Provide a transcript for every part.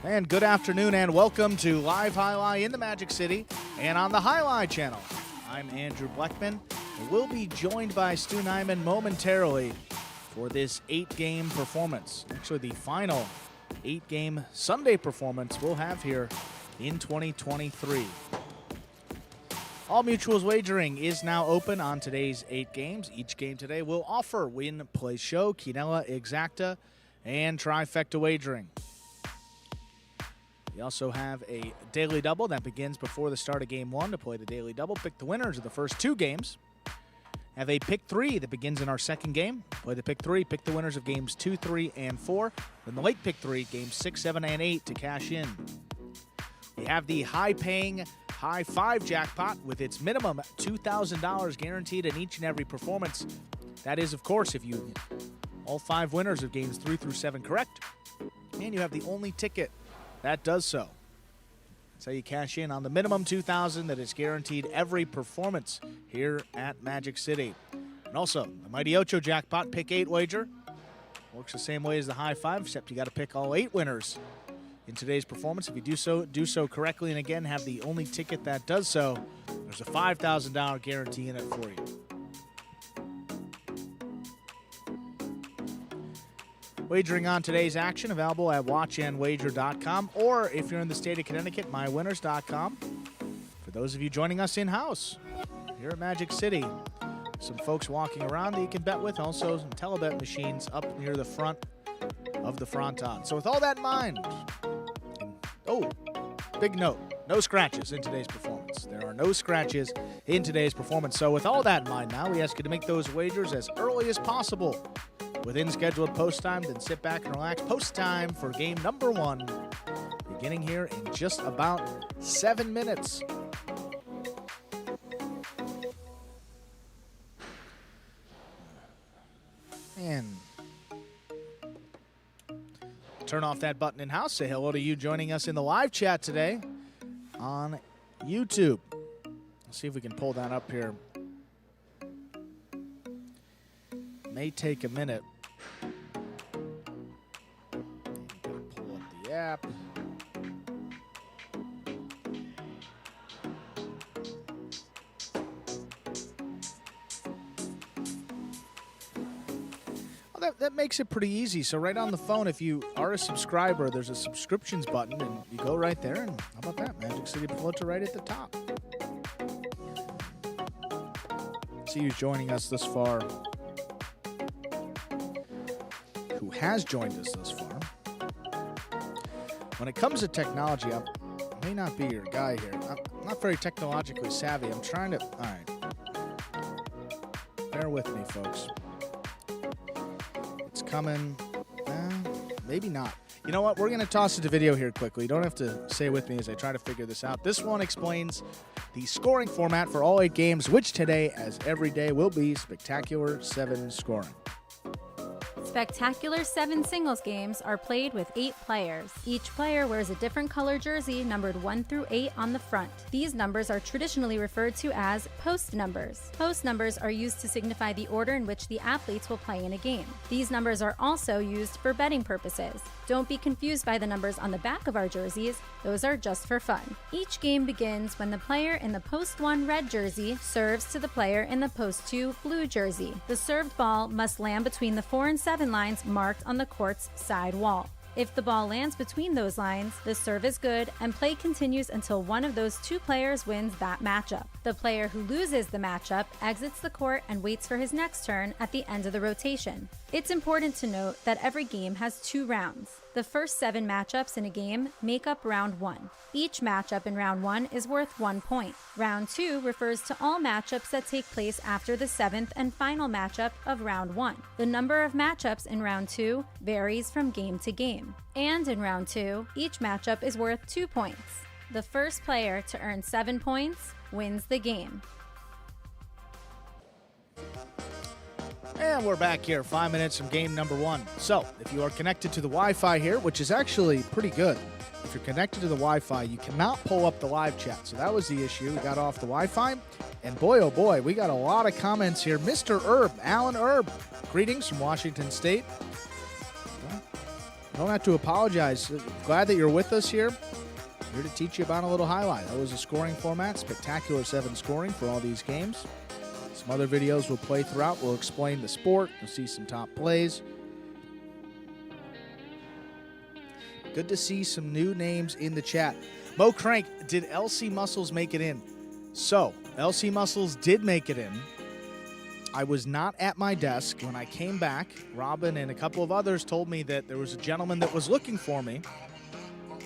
And good afternoon and welcome to Live Highlight in the Magic City and on the Highlight channel. I'm Andrew Bleckman and we'll be joined by Stu Nyman momentarily for this 8-game performance. Actually, the final 8-game Sunday performance we'll have here in 2023. All Mutuals wagering is now open on today's 8 games. Each game today will offer win, play, show, quinella, exacta, and trifecta wagering. We also have a daily double that begins before the start of game 1. To play the daily double, pick the winners of the first 2 games. Have a pick 3 that begins in our second game. Play the pick 3, pick the winners of games 2, 3, and 4. Then the late pick 3, games 6, 7, and 8 to cash in. We have the high-paying High 5 jackpot with its minimum $2,000 guaranteed in each and every performance. That is, of course, if you get all 5 winners of games 3 through 7 correct. And you have the only ticket that does so. That's how you cash in on the minimum $2,000 that is guaranteed every performance here at Magic City. And also, the Mighty Ocho jackpot pick 8 wager works the same way as the High 5, except you got to pick all 8 winners in today's performance. If you do so correctly, and again have the only ticket that does so, there's a $5,000 guarantee in it for you. Wagering on today's action available at watchandwager.com, or if you're in the state of Connecticut, mywinners.com. For those of you joining us in-house here at Magic City, some folks walking around that you can bet with, also some telebet machines up near the front of the fronton. So with all that in mind, big note, no scratches in today's performance. There are no scratches in today's performance. So with all that in mind now, we ask you to make those wagers as early as possible within scheduled post time, then sit back and relax. Post time for game number 1, beginning here in just about 7 minutes. And turn off that button in-house. Say hello to you joining us in the live chat today on YouTube. Let's see if we can pull that up here. May take a minute. Pull up the app. Well, that makes it pretty easy. So right on the phone, if you are a subscriber, there's a subscriptions button, and you go right there, and how about that? Magic City Pelota right at the top. See who's joining us thus far. Who has joined us thus far. When it comes to technology, I may not be your guy here. I'm not very technologically savvy. I'm trying to... All right. Bear with me, folks. It's coming. Maybe not. You know what? We're going to toss it to video here quickly. You don't have to stay with me as I try to figure this out. This one explains the scoring format for all 8 games, which today, as every day, will be Spectacular 7 scoring. Spectacular 7 singles games are played with 8 players. Each player wears a different color jersey numbered 1 through 8 on the front. These numbers are traditionally referred to as post numbers. Post numbers are used to signify the order in which the athletes will play in a game. These numbers are also used for betting purposes. Don't be confused by the numbers on the back of our jerseys. Those are just for fun. Each game begins when the player in the post 1 red jersey serves to the player in the post 2 blue jersey. The served ball must land between the 4 and 7 lines marked on the court's side wall. If the ball lands between those lines, the serve is good and play continues until one of those two players wins that matchup. The player who loses the matchup exits the court and waits for his next turn at the end of the rotation. It's important to note that every game has 2 rounds. The first 7 matchups in a game make up round 1. Each matchup in round 1 is worth 1 point. Round 2 refers to all matchups that take place after the 7th and final matchup of round 1. The number of matchups in round 2 varies from game to game. And in round 2, each matchup is worth 2 points. The first player to earn 7 points wins the game. And we're back here, 5 minutes from game number 1. So, if you are connected to the Wi-Fi here, which is actually pretty good, if you're connected to the Wi-Fi, you cannot pull up the live chat. So that was the issue. We got off the Wi-Fi, and boy, oh boy, we got a lot of comments here. Mr. Herb, Alan Herb, greetings from Washington State. Well, I don't have to apologize. Glad that you're with us here. Here to teach you about a little highlight. That was a scoring format, spectacular 7 scoring for all these games. Some other videos we'll play throughout. We'll explain the sport. You'll see some top plays. Good to see some new names in the chat. Mo Crank, did LC Muscles make it in? So, LC Muscles did make it in. I was not at my desk. When I came back, Robin and a couple of others told me that there was a gentleman that was looking for me.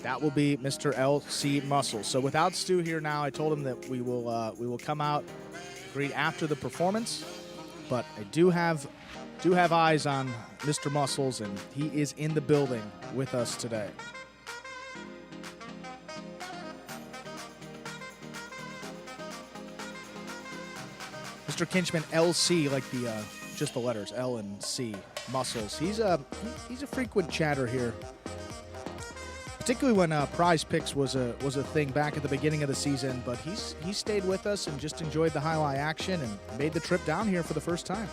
That will be Mr. LC Muscles. So without Stu here now, I told him that we will come out, greet after the performance. But I do have eyes on Mr. Muscles, and he is in the building with us today. Mr. Kinchman, LC, like the just the letters L and C, Muscles. He's a frequent chatter here, particularly when Prize Picks was a thing back at the beginning of the season. But he stayed with us and just enjoyed the highlight action and made the trip down here for the first time.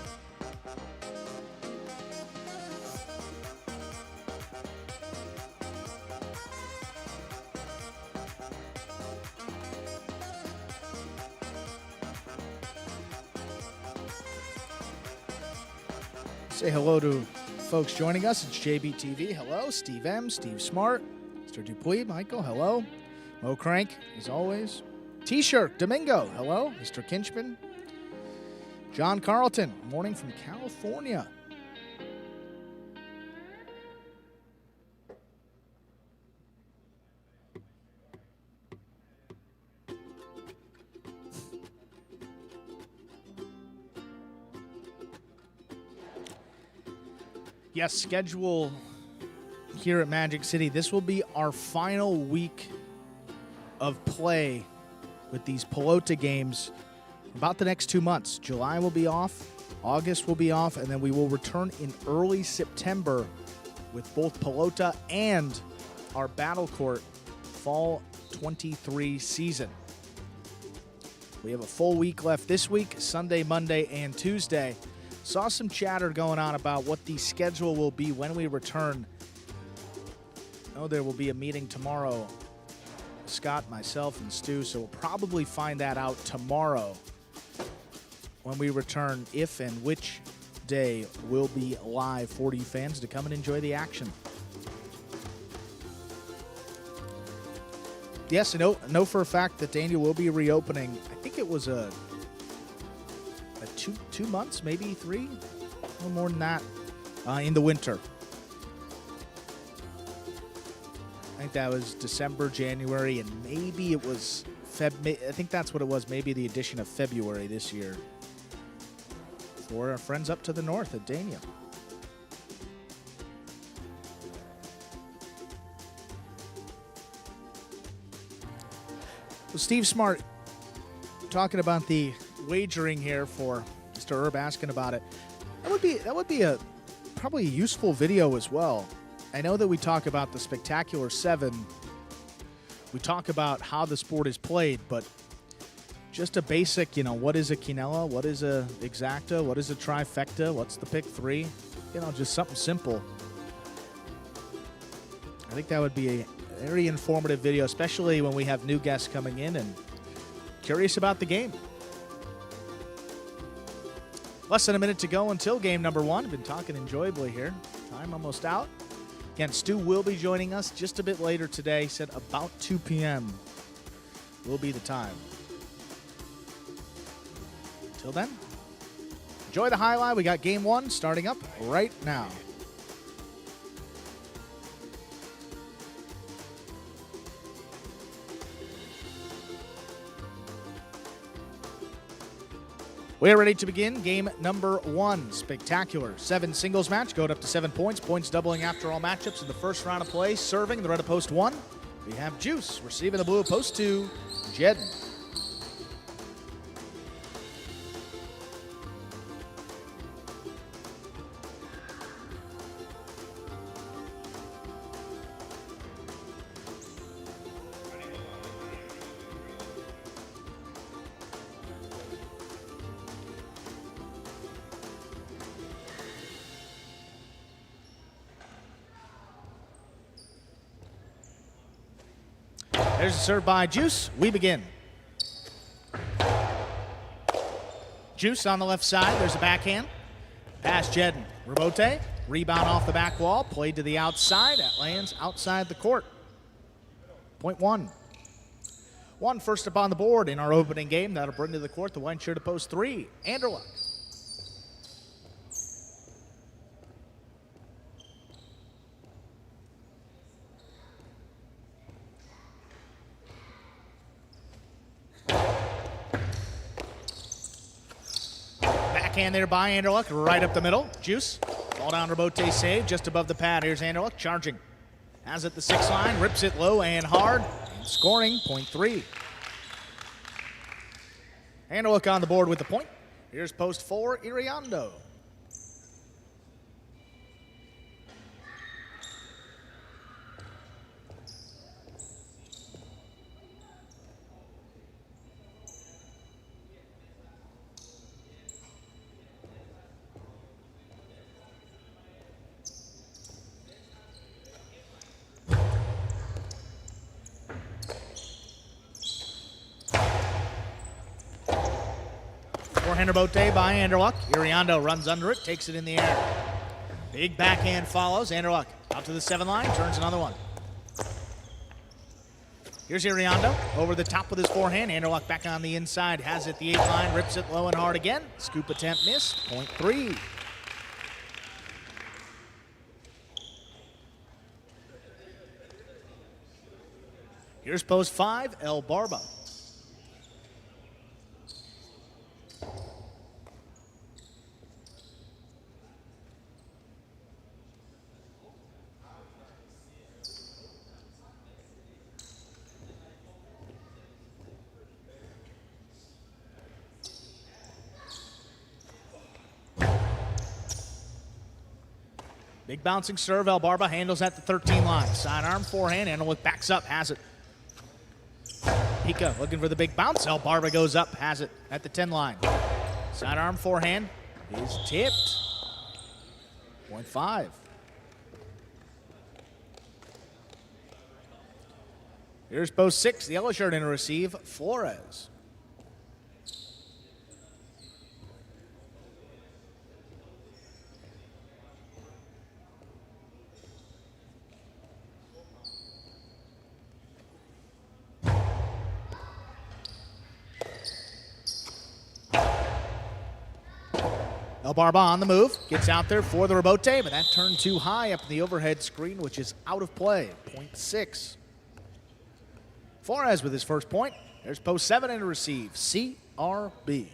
Say hello to folks joining us. It's JBTV. Hello, Steve M, Steve Smart, Mr. Dupuis, Michael. Hello, Mo Crank, as always. T-shirt, Domingo. Hello, Mr. Kinchman. John Carlton, morning from California. Yes, schedule here at Magic City. This will be our final week of play with these Pelota games. About the next 2 months. July will be off, August will be off, and then we will return in early September with both Pelota and our Battle Court Fall 23 season. We have a full week left this week, Sunday, Monday, and Tuesday. Saw some chatter going on about what the schedule will be when we return. Oh, there will be a meeting tomorrow. Scott, myself, and Stu, so we'll probably find that out tomorrow when we return, if and which day will be live for you fans to come and enjoy the action. Yes, I know for a fact that Daniel will be reopening. I think it was a 2 months, maybe 3, no more than that, in the winter. I think that was December, January, and maybe it was I think that's what it was, maybe the addition of February this year for our friends up to the north at Dania. Well, Steve Smart talking about the wagering here for Mr. Herb asking about it. That would be probably a useful video as well. I know that we talk about the Spectacular 7. We talk about how the sport is played, but just a basic, what is a quinella? What is a exacta? What is a trifecta? What's the pick 3? Just something simple. I think that would be a very informative video, especially when we have new guests coming in and curious about the game. Less than a minute to go until game number 1. I've been talking enjoyably here. Time almost out. Again, Stu will be joining us just a bit later today. Said about 2 p.m. will be the time. Till then, enjoy the highlight. We got game one starting up right now. We are ready to begin game number one. Spectacular 7 singles match, going up to 7 points. Points doubling after all matchups in the first round of play. Serving the red of post 1. We have Juice receiving the blue of post 2. Jedden. There's a serve by Juice. We begin. Juice on the left side. There's a backhand. Pass Jedden. Rebote. Rebound off the back wall. Played to the outside. That lands outside the court. Point 1. 1 first up on the board in our opening game. That'll bring to the court the white shirt of post 3. Anderluck. Backhand there by Anderluck, right up the middle. Juice, ball down, Rebote save, just above the pad. Here's Anderluck charging. Has it the 6 line, rips it low and hard, and scoring, point 3. Anderluck on the board with the point. Here's post 4, Iriando. Forehand Rebote by Anderluck. Iriando runs under it, takes it in the air. Big backhand follows. Anderluck out to the 7 line, turns another one. Here's Iriando over the top with his forehand. Anderluck back on the inside, has it the 8 line, rips it low and hard again. Scoop attempt missed, point 3. Here's post 5, El Barba. Big bouncing serve. El Barba handles at the 13 line. Sidearm forehand. Anderluck backs up. Has it. Pika looking for the big bounce. El Barba goes up. Has it at the 10 line. Sidearm forehand is tipped. Point 5. Here's post 6. The yellow shirt in to receive. Flores. El Barba on the move, gets out there for the Rebote, but that turned too high up in the overhead screen, which is out of play. Point 6. Flores with his first point. There's post 7 and to receive. CRB.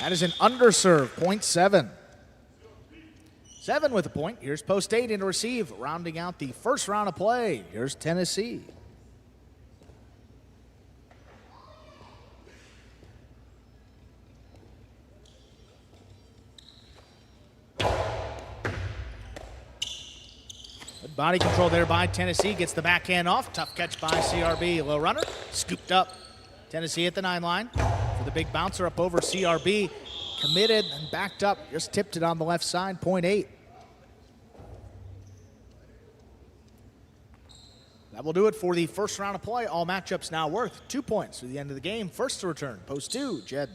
That is an underserve, point 7. 7 with a point. Here's post 8 in to receive. Rounding out the first round of play. Here's Tennessee. Good body control there by Tennessee. Gets the backhand off. Tough catch by CRB. Low runner. Scooped up. Tennessee at the 9 line. For the big bouncer up over CRB. Committed and backed up. Just tipped it on the left side. Point 8. That will do it for the first round of play. All matchups now worth 2 points through the end of the game. First to return, post 2, Jed.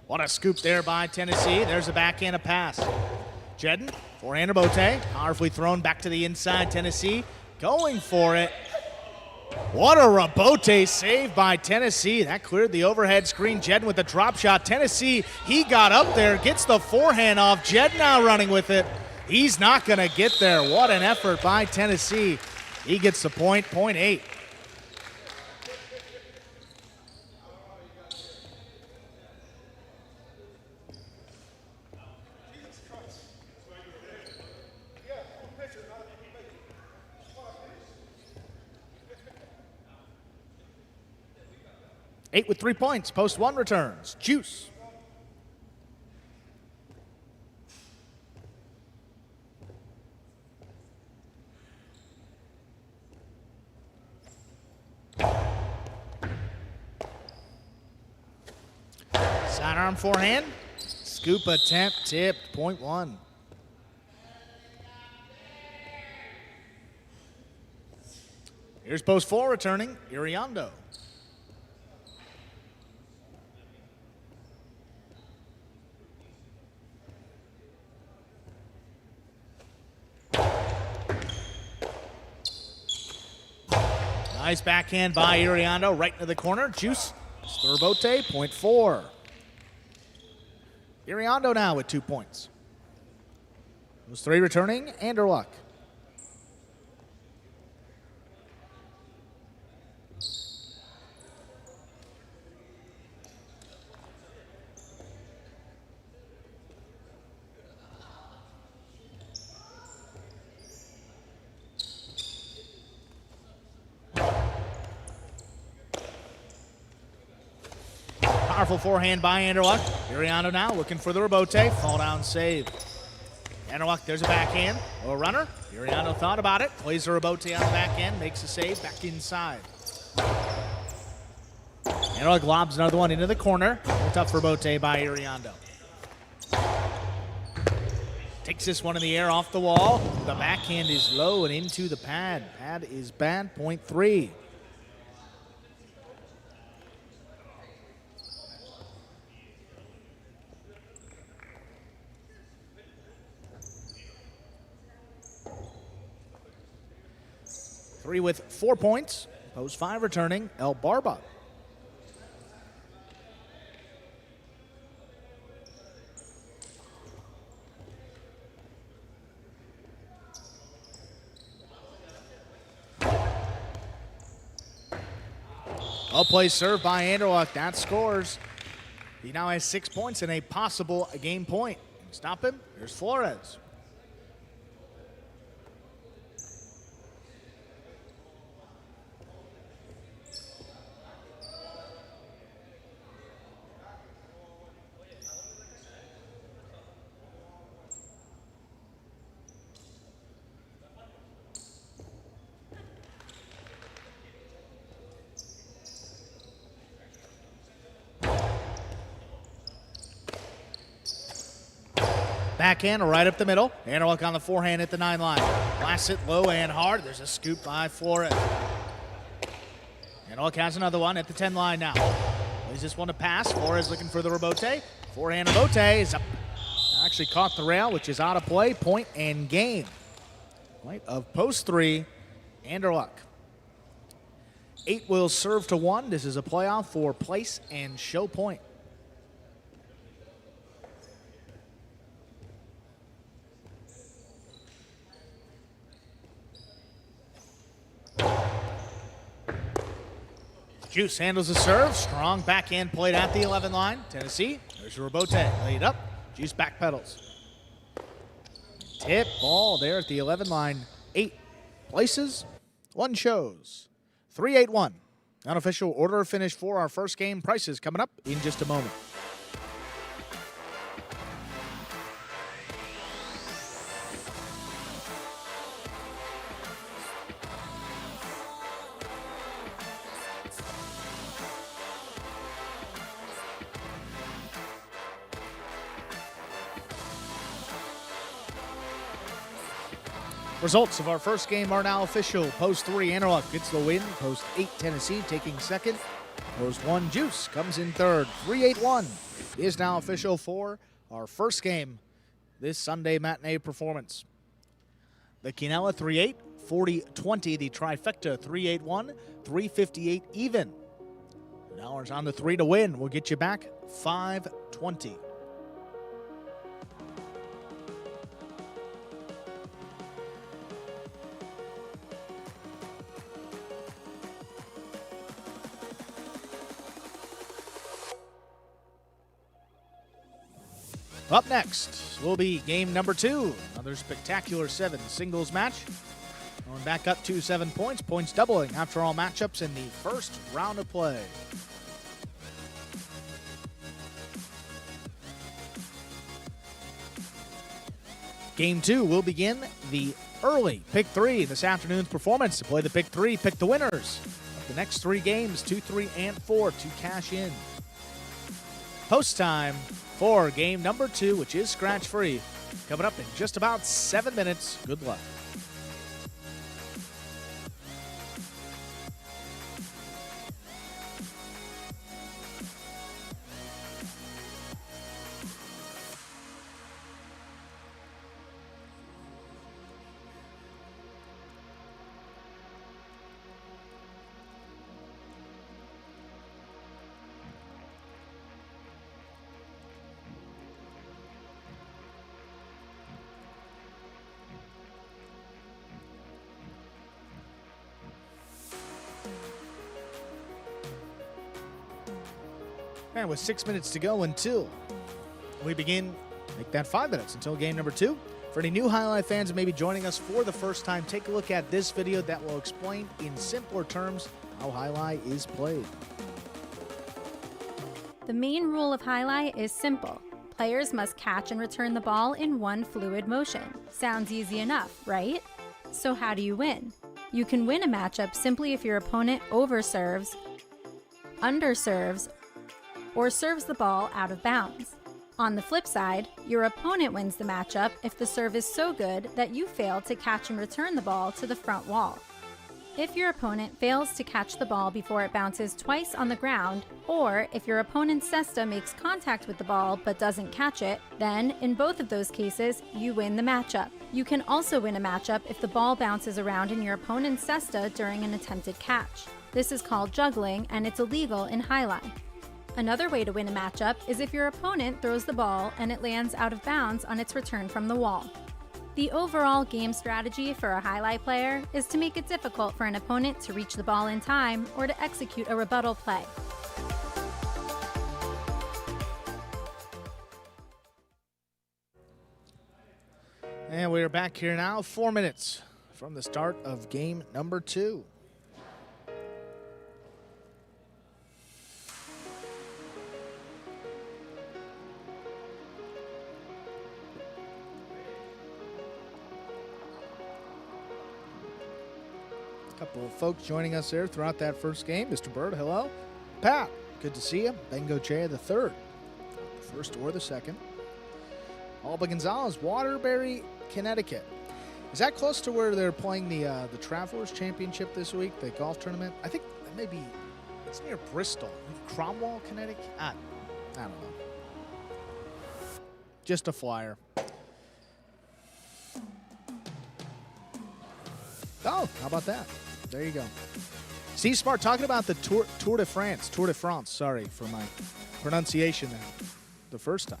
What a scoop there by Tennessee. There's a backhand, a pass. Jedden, forehand Bote, powerfully thrown back to the inside. Tennessee going for it. What a Rabote save by Tennessee. That cleared the overhead screen. Jedden with the drop shot. Tennessee, he got up there, gets the forehand off. Jed now running with it. He's not going to get there. What an effort by Tennessee. He gets the point, point 8. Eight with 3 points. Post 1 returns. Juice. Sidearm forehand. Scoop attempt tipped. Point 1. Here's post 4 returning. Iriondo. Nice backhand by Iriondo right into the corner. Juice. Sturbote, point 4. Iriondo now with 2 points. Those 3 returning, Anderluck. Powerful forehand by Anderluck. Iriondo now looking for the Rabote. Fall down save. Anderluck, there's a backhand. A runner. Iriondo thought about it. Plays the Rabote on the backhand. Makes a save. Back inside. Anderluck lobs another one into the corner. A tough Rabote by Iriondo. Takes this one in the air off the wall. The backhand is low and into the pad. Pad is bad. Point 3. Three with 4 points. Post 5 returning, El Barba. Well played serve by Anderluck. That scores. He now has 6 points and a possible game point. Stop him. Here's Flores. Backhand right up the middle. Anderluck on the forehand at the 9 line. Blasts it low and hard. There's a scoop by Flores. Anderluck has another one at the 10 line now. Plays this one to pass. Flores looking for the Rabote. Forehand Rabote is up. Actually caught the rail, which is out of play. Point and game. Point of post 3, Anderluck. 8 will serve to 1. This is a playoff for place and show point. Juice handles the serve. Strong backhand played at the 11 line. Tennessee, there's Rabote. Laid up. Juice backpedals. Tip ball there at the 11 line. 8 places, 1 shows. 3-8-1. Unofficial order of finish for our first game. Prices coming up in just a moment. Results of our first game are now official. Post 3, Antelope gets the win. Post 8, Tennessee taking second. Post 1, Juice comes in third. 3-8-1 is now official for our first game this Sunday matinee performance. The Quinella 3-8, 40-20. The Trifecta 3-8-1, 358 even. $1 on the 3 to win. We'll get you back 520. Up next will be game number 2. Another spectacular 7 singles match. Going back up to 7 points. Points doubling after all matchups in the first round of play. Game 2 will begin the early Pick 3 this afternoon's performance. To play the Pick 3, pick the winners of the next 3 games, 2, 3, and 4 to cash in. Post time for game number 2, which is scratch-free, coming up in just about 7 minutes. Good luck. And with 6 minutes to go until we begin, make that 5 minutes until game number 2. For any new Highlight fans that may be joining us for the first time, take a look at this video that will explain in simpler terms how Highlight is played. The main rule of Highlight is simple. Players must catch and return the ball in one fluid motion. Sounds easy enough, right? So how do you win? You can win a matchup simply if your opponent overserves, underserves, or serves the ball out of bounds. On the flip side, your opponent wins the matchup if the serve is so good that you fail to catch and return the ball to the front wall. If your opponent fails to catch the ball before it bounces twice on the ground, or if your opponent's cesta makes contact with the ball but doesn't catch it, then in both of those cases, you win the matchup. You can also win a matchup if the ball bounces around in your opponent's cesta during an attempted catch. This is called juggling, and it's illegal in Highlight. Another way to win a matchup is if your opponent throws the ball and it lands out of bounds on its return from the wall. The overall game strategy for a Highlight player is to make it difficult for an opponent to reach the ball in time or to execute a rebuttal play. And we are back here now, 4 minutes from the start of game number 2. Couple of folks joining us there throughout that first game. Mr. Bird, hello. Pat, good to see you. Bengo Che the third, the first or the second. Alba Gonzalez, Waterbury, Connecticut. Is that close to where they're playing the Travelers Championship this week, the golf tournament? I think maybe it's near Bristol. Cromwell, Connecticut? I don't know. Just a flyer. Oh, how about that? There you go. Steve Smart talking about the Tour de France, sorry for my pronunciation the first time.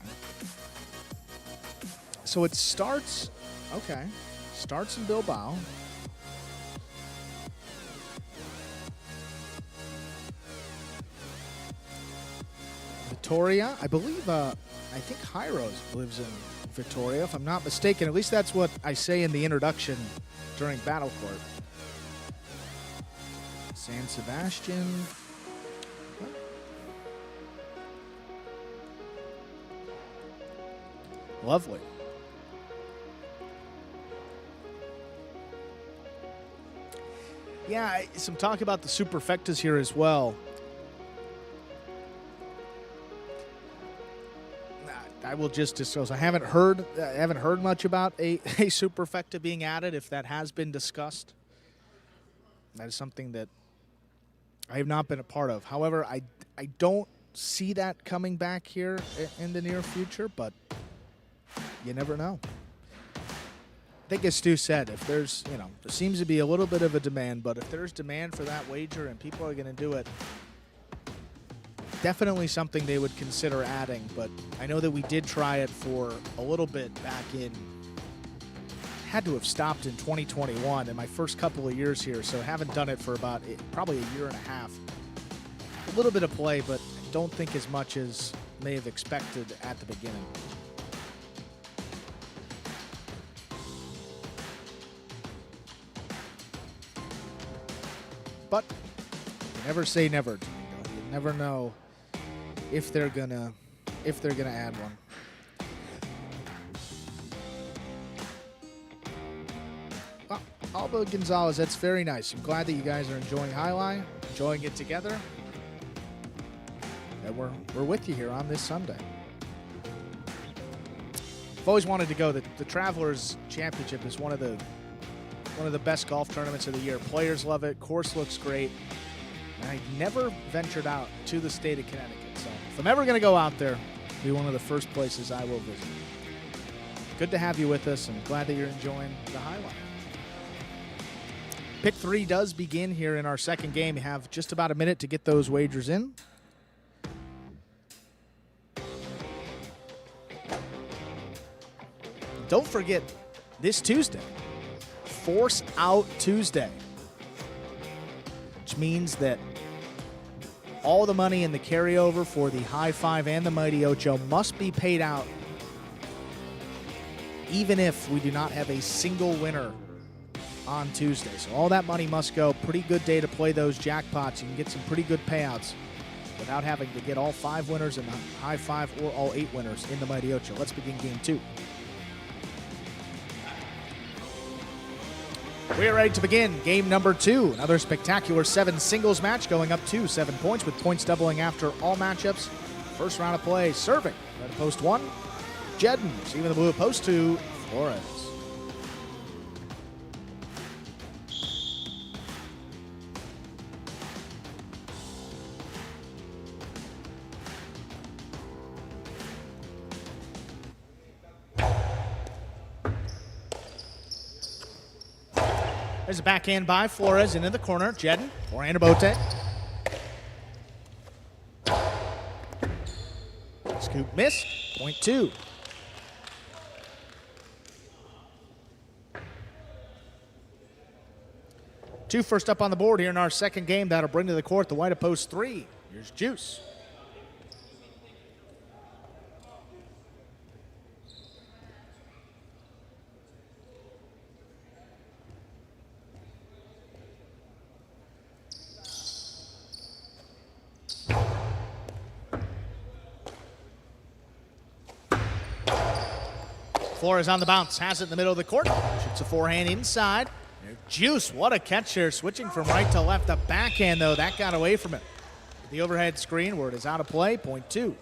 So it starts in Bilbao. Victoria, I believe, I think Hyros lives in Victoria, if I'm not mistaken. At least that's what I say in the introduction during Battle Court. San Sebastian. Lovely. Yeah, some talk about the superfectas here as well. I will just disclose. I haven't heard much about a superfecta being added. If that has been discussed, that is something that I have not been a part of. However, I don't see that coming back here in the near future, but you never know. I think as Stu said, if there's, there seems to be a little bit of a demand, but if there's demand for that wager and people are going to do it, definitely something they would consider adding. But I know that we did try it for a little bit back in, had to have stopped in 2021 in my first couple of years here, so haven't done it for about probably a year and a half. A little bit of play, but I don't think as much as may have expected at the beginning. But you never say never, Domingo. You never know if they're gonna add one. Well, Alba Gonzalez, that's very nice. I'm glad that you guys are enjoying Highline, enjoying it together. And we're with you here on this Sunday. I've always wanted to go. The Travelers Championship is one of the best golf tournaments of the year. Players love it. Course looks great. And I never ventured out to the state of Connecticut. So if I'm ever going to go out there, it'll be one of the first places I will visit. Good to have you with us, and glad that you're enjoying the highlight. Pick 3 does begin here in our second game. We have just about a minute to get those wagers in. Don't forget, this Tuesday, Force Out Tuesday, which means that all the money in the carryover for the High Five and the Mighty Ocho must be paid out, even if we do not have a single winner on Tuesday. So all that money must go. Pretty good day to play those jackpots. You can get some pretty good payouts without having to get all 5 winners in the High Five or all 8 winners in the Mighty Ocho. Let's begin game 2. We are ready to begin game number 2. Another spectacular 7 singles match going up to 7 points with points doubling after all matchups. First round of play, serving. Red post 1, Jedden. Receiving the blue post 2, Flores. There's a backhand by Flores into the corner. Jedden, forehand to Bote. Scoop miss, point 2. Two first up on the board here in our second game. That'll bring to the court the white of post 3. Here's Juice. Flores on the bounce, has it in the middle of the court. Shoots a forehand inside. Juice, what a catch here. Switching from right to left. The backhand, though, that got away from it. The overhead screen where it is out of play, point 2.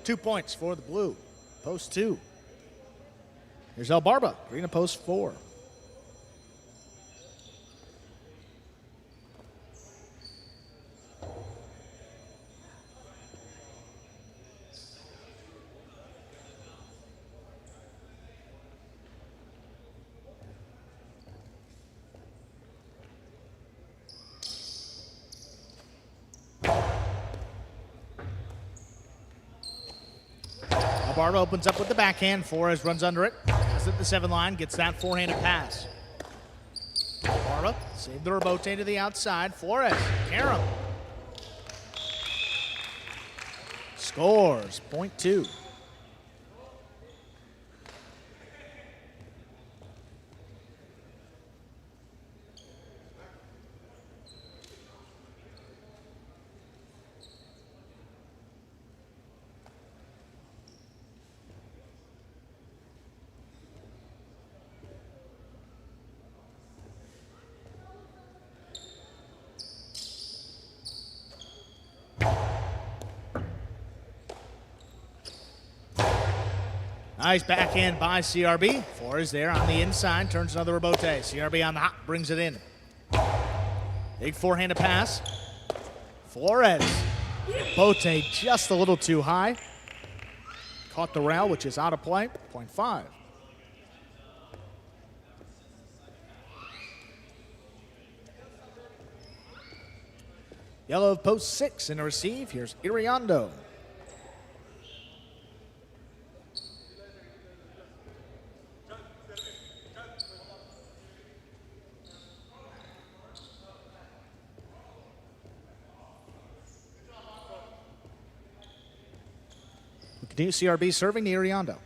2 points for the blue. Post 2. Here's El Barba, green to post 4. Barba opens up with the backhand. Flores runs under it. Has it at the 7 line. Gets that forehanded pass. Barba saved the rebote to the outside. Flores, Karam. Scores, point 2. Nice backhand by CRB. Flores there on the inside, turns another rebote. CRB on the hop, brings it in. Big forehanded pass. Flores. Rebote just a little too high. Caught the rail, which is out of play. 0.5. Yellow of post 6 in the receive. Here's Iriondo. We continue CRB serving to Iriondo.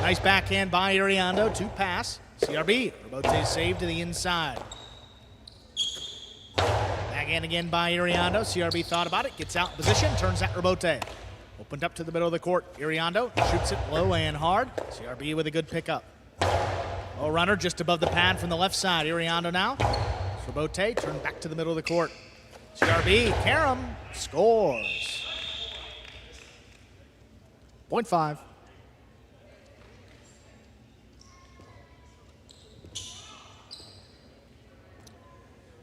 Nice backhand by Iriondo, 2 pass. CRB, rebote saved to the inside. Backhand again by Iriondo. CRB thought about it, gets out in position, turns that rebote. Opened up to the middle of the court. Iriondo shoots it low and hard. CRB with a good pickup. Low runner just above the pad from the left side. Iriondo now. Rebote turned back to the middle of the court. CRB, Karam scores. 0.5.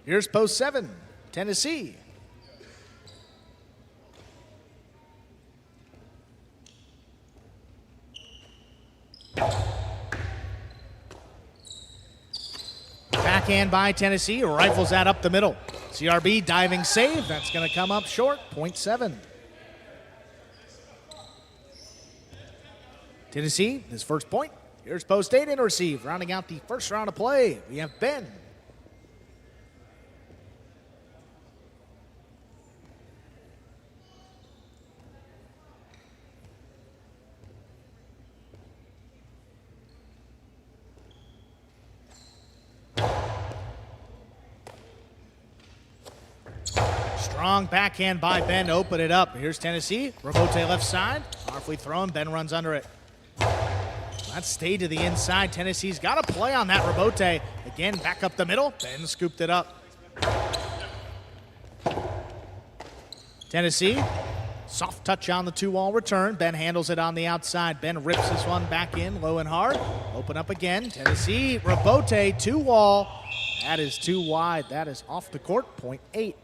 Here's post 7, Tennessee. Backhand by Tennessee, rifles that up the middle. CRB diving save, that's going to come up short, 0.7. Tennessee, his first point. Here's post 8 in receive. Rounding out the first round of play, we have Ben. Strong backhand by Ben to open it up. Here's Tennessee. Rebote left side. Powerfully thrown. Ben runs under it. That stayed to the inside. Tennessee's got to play on that rebote. Again, back up the middle. Ben scooped it up. Tennessee, soft touch on the 2-wall return. Ben handles it on the outside. Ben rips this one back in, low and hard. Open up again. Tennessee, rebote, 2-wall. That is too wide. That is off the court, 0.8.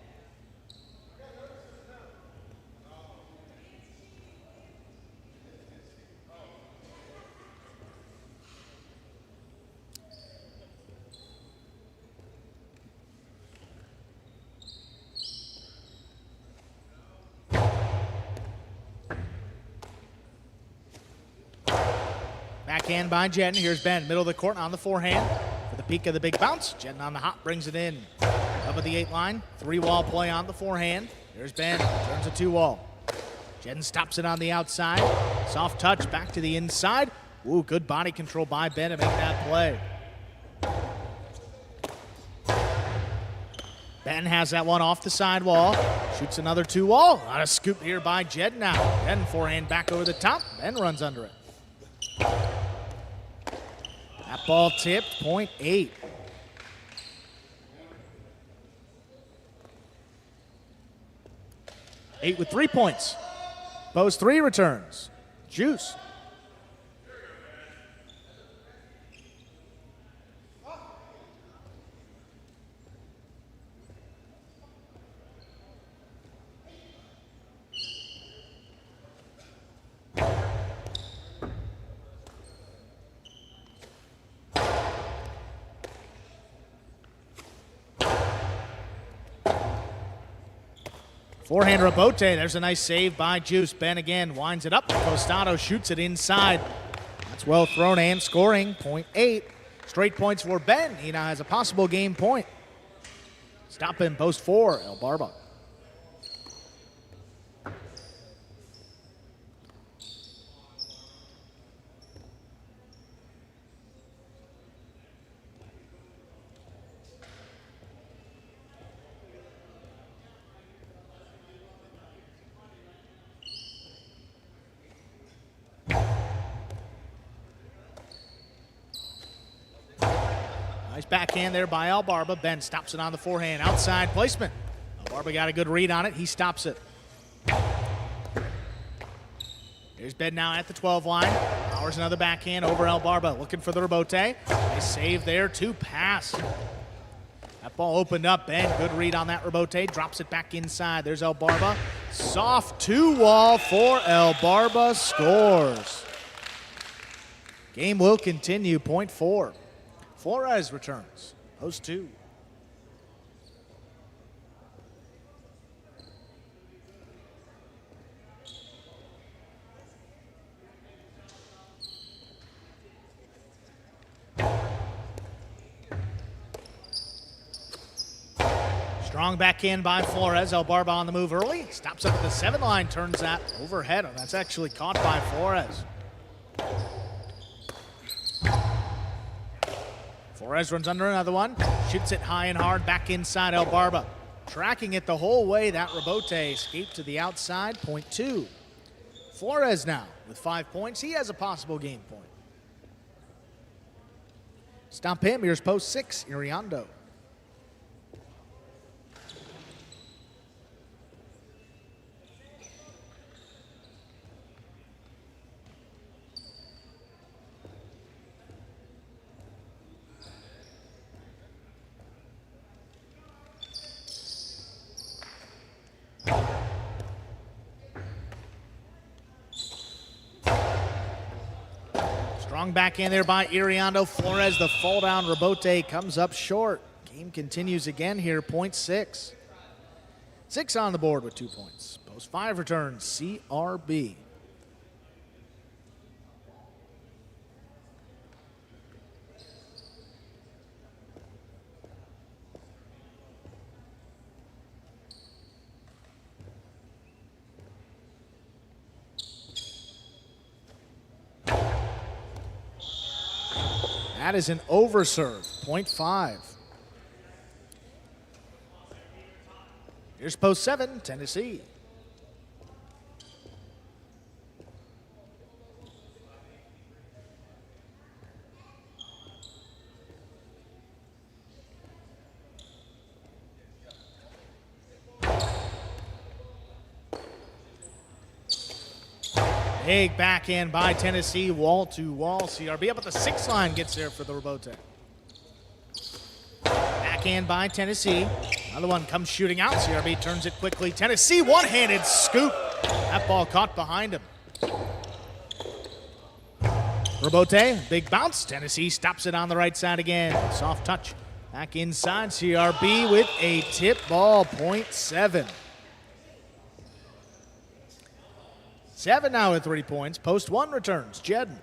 Backhand by Jedden. Here's Ben, middle of the court on the forehand. For the peak of the big bounce. Jedden on the hop, brings it in. Up at the 8 line. 3-wall play on the forehand. Here's Ben, turns a 2-wall. Jedden stops it on the outside. Soft touch back to the inside. Ooh, good body control by Ben to make that play. Ben has that one off the sidewall. Shoots another 2-wall. Not a scoop here by Jedden now. Jedden forehand back over the top. Ben runs under it. That ball tipped, 0.8. Eight with 3 points. Post 3 returns. Juice. Forehand rebote. There's a nice save by Juice. Ben again winds it up. Costado shoots it inside. That's well thrown and scoring. 0.8. Straight points for Ben. He now has a possible game point. Stop in post 4, El Barba. Nice backhand there by Albarba. Ben stops it on the forehand. Outside placement. Barba got a good read on it. He stops it. Here's Ben now at the 12 line. Powers another backhand over El Barba. Looking for the rebote. Nice save there to pass. That ball opened up. Ben, good read on that rebote. Drops it back inside. There's El Barba. Soft two-wall for El Barba. Scores. Game will continue. Point 4. Flores returns. Post 2. Strong backhand by Flores. El Barba on the move early. Stops up at the 7 line. Turns that overhead. Oh, that's actually caught by Flores. Flores runs under another one. Shoots it high and hard. Back inside El Barba. Tracking it the whole way. That rebote escaped to the outside. Point 2. Flores now with 5 points. He has a possible game point. Stop him. Here's post 6. Iriando. Strong backhand there by Iriando. Flores, the fall down rebote comes up short. Game continues again here, point 6. 6 on the board with 2 points. Post 5 returns, CRB. That is an overserve, point 5. Here's post 7, Tennessee. Big backhand by Tennessee, wall to wall. CRB up at the 6 line, gets there for the rebote. Backhand by Tennessee. Another one comes shooting out. CRB turns it quickly. Tennessee one-handed scoop. That ball caught behind him. Rebote, big bounce. Tennessee stops it on the right side again. Soft touch. Back inside. CRB with a tip ball, point 7. 7 now with 3 points. Post 1 returns. Jedden.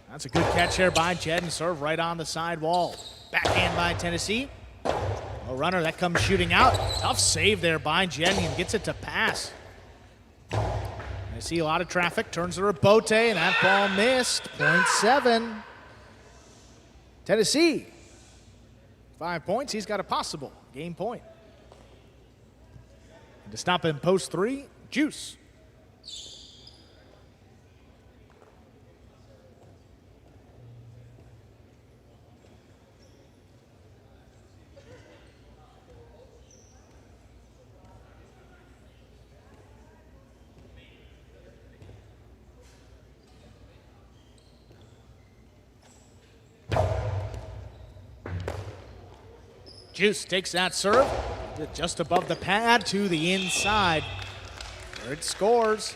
That's a good catch there by Jedden. Serve right on the side wall. Backhand by Tennessee. A runner that comes shooting out. Tough save there by Jedden and gets it to pass. I see a lot of traffic, turns the rebote, and that ball missed. Point 7. Tennessee, 5 points. He's got a possible game point. And to stop him, post 3, Juice. Juice takes that serve just above the pad to the inside. There it scores.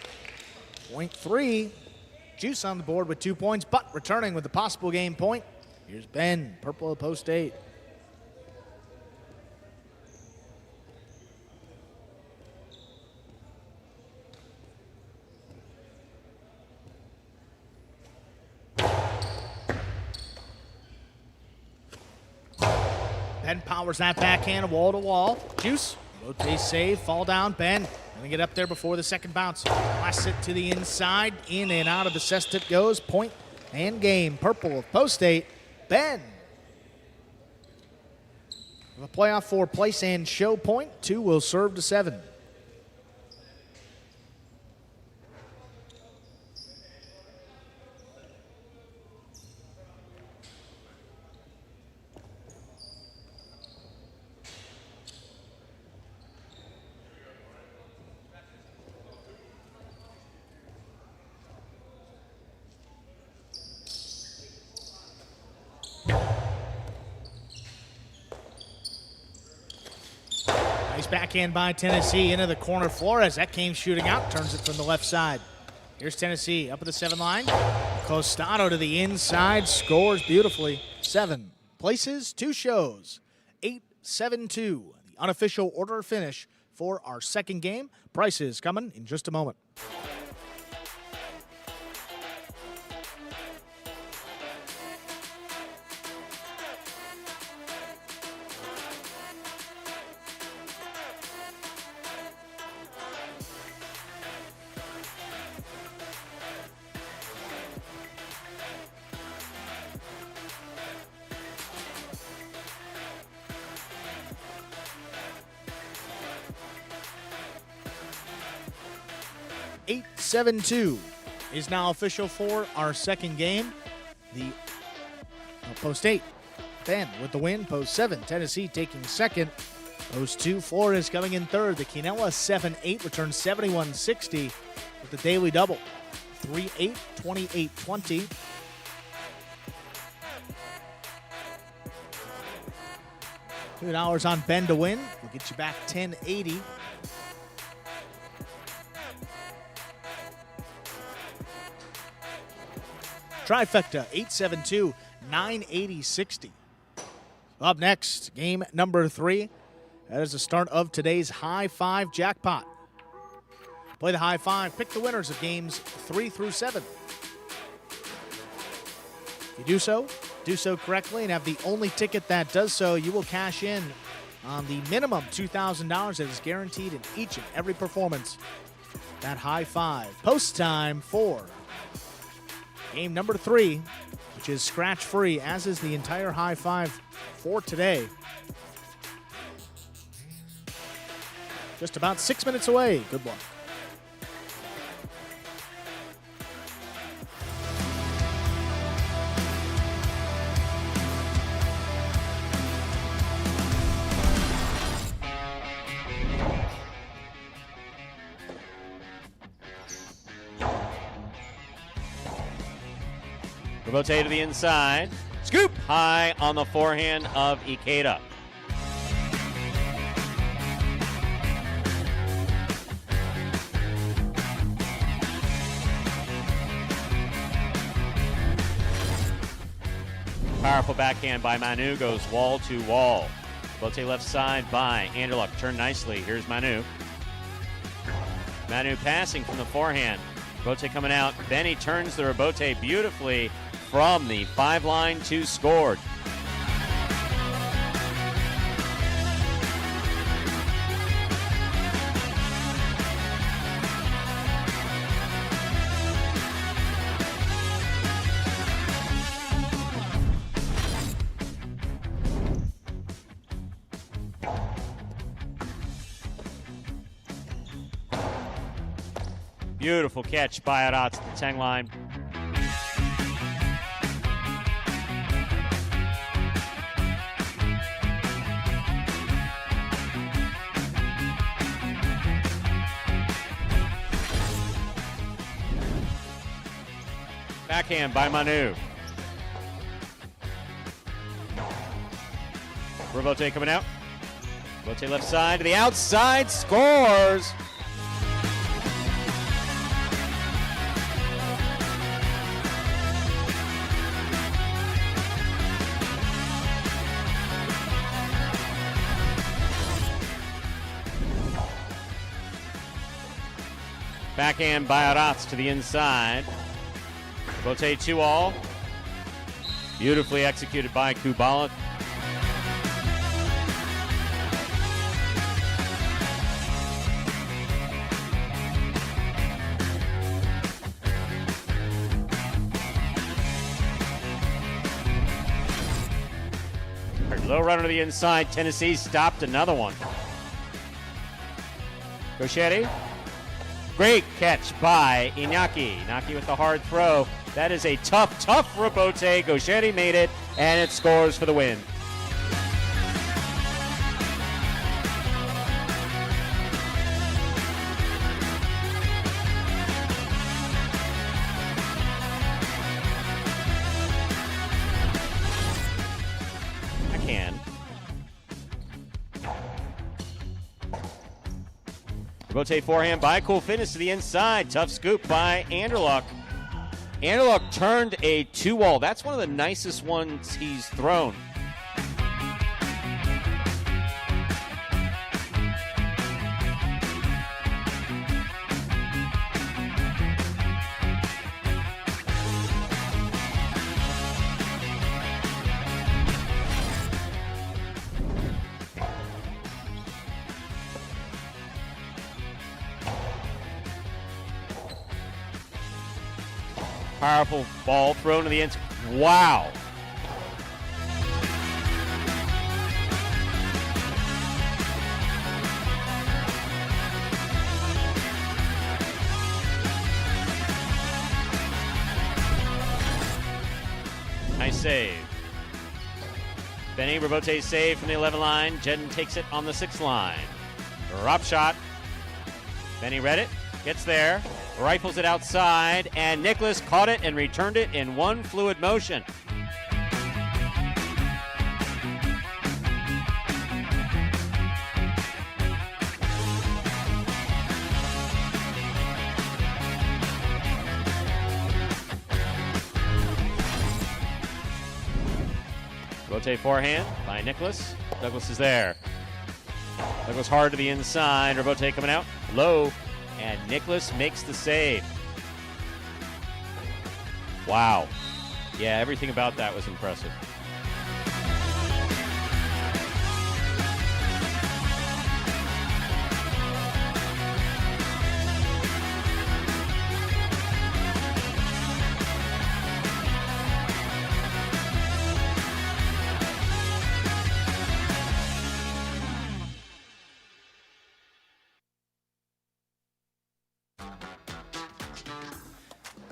Point 3. Juice on the board with 2 points, but returning with a possible game point. Here's Ben, purple at post 8. Ben powers that backhand wall to wall. Juice, rotate save, fall down. Ben gonna get up there before the second bounce. Blasts it to the inside, in and out of the cest it goes. Point and game. Purple of post 8. Ben. The playoff for place and show point. 2 will serve to 7. Nice backhand by Tennessee into the corner. Flores, that came shooting out, turns it from the left side. Here's Tennessee up at the 7 line. Costado to the inside, scores beautifully. 7 places, 2 shows. 8-7-2, the unofficial order finish for our second game. Prices coming in just a moment. Eight, 7-2 is now official for our second game. The post 8, Ben with the win. Post 7, Tennessee taking second. Post 2, Flores coming in third. The Quinella 7-8 returns 71-60 with the daily double. 3-8, 28-20. $2 on Ben to win. We'll get you back 1080. Trifecta, 8-7-2, 980-60. Up next, game number 3. That is the start of today's High 5 jackpot. Play the High 5, pick the winners of games 3 through 7. If you do so correctly and have the only ticket that does so, you will cash in on the minimum $2,000 that is guaranteed in each and every performance. That High 5. Post time for game number 3, which is scratch-free, as is the entire High 5 for today. Just about 6 minutes away. Good luck. Robote to the inside. Scoop high on the forehand of Ikeda. Powerful backhand by Manu, goes wall to wall. Robote left side by Anderluck. Turn nicely. Here's Manu. Manu passing from the forehand. Robote coming out. Benny turns the Robote beautifully from the 5 line to scored. Beautiful catch by Arat at the 10 line. Backhand by Manu. Robote coming out. Robote left side to the outside, scores! Backhand by Aratz to the inside. Robote 2-all. Beautifully executed by Kubala. Low runner to the inside. Tennessee stopped another one. Gauchetti. Great catch by Iñaki. Iñaki with the hard throw. That is a tough rebote. Gauchetti made it, and it scores for the win. Rebote forehand by Cool Fitness to the inside. Tough scoop by Anderluck. Anderluck turned a 2-wall. That's one of the nicest ones he's thrown. Powerful ball thrown to the end. Wow. Nice save. Benny Rebote save from the 11 line. Jedden takes it on the 6 line. Drop shot. Benny read it. Gets there. Rifles it outside, and Nicholas caught it and returned it in one fluid motion. Rotate forehand by Nicholas. Douglas is there. Douglas hard to the inside. Rebote coming out low. And Nicholas makes the save. Wow. Yeah, everything about that was impressive.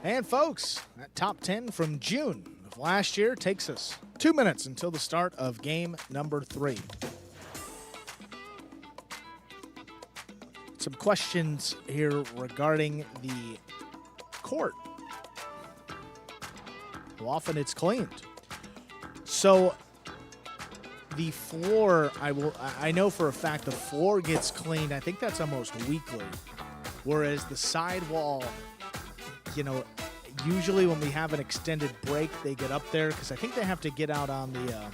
And folks, that top 10 from June of last year takes us 2 minutes until the start of game number 3. Some questions here regarding the court. How often it's cleaned. So the floor, I know for a fact the floor gets cleaned. I think that's almost weekly. Whereas the sidewall, you know, usually when we have an extended break, they get up there because I think they have to get out on the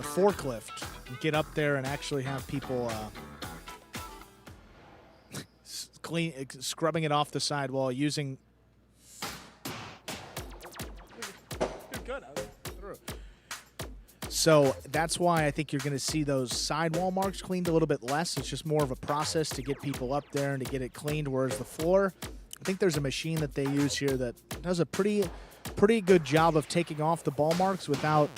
forklift and get up there and actually have people scrubbing it off the sidewall using. Good. So that's why I think you're going to see those sidewall marks cleaned a little bit less. It's just more of a process to get people up there and to get it cleaned, whereas the floor, I think there's a machine that they use here that does a pretty good job of taking off the ball marks without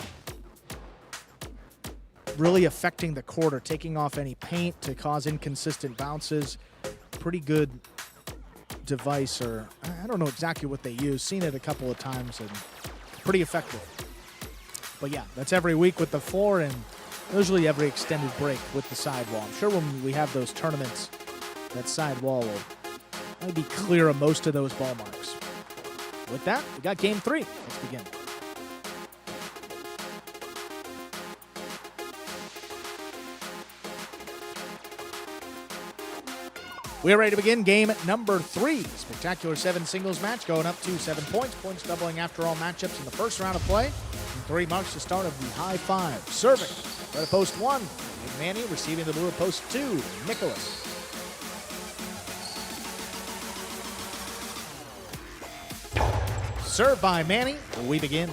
really affecting the court or taking off any paint to cause inconsistent bounces. Pretty good device, or I don't know exactly what they use. Seen it a couple of times and pretty effective. But yeah, that's every week with the floor and usually every extended break with the sidewall. I'm sure when we have those tournaments, that sidewall will be clear of most of those ball marks. With that, we got game 3. Let's begin. We are ready to begin game number 3. Spectacular 7 singles match going up to 7 points. Points doubling after all matchups in the first round of play. And 3 marks the start of the high 5. Serving, red of post 1, Big Manny. Receiving the blue of post 2, Nicholas. Served by Manny. We begin.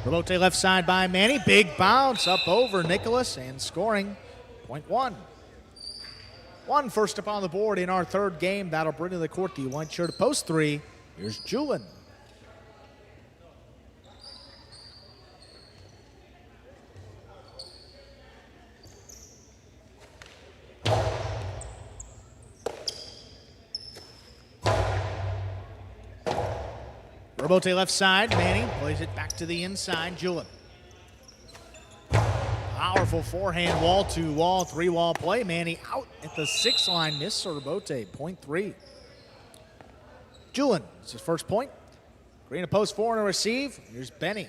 Rebote left side by Manny. Big bounce up over Nicholas and scoring. Point 1. 1 first up on the board in our third game. That'll bring to the court the white shirt of post 3. Here's Julin. Robote left side. Manny plays it back to the inside. Julin. Powerful forehand wall-to-wall, three-wall play. Manny out at the 6 line. Miss Robote, point 3. Julin, it's his first point. Green a post 4 and a receive. Here's Benny.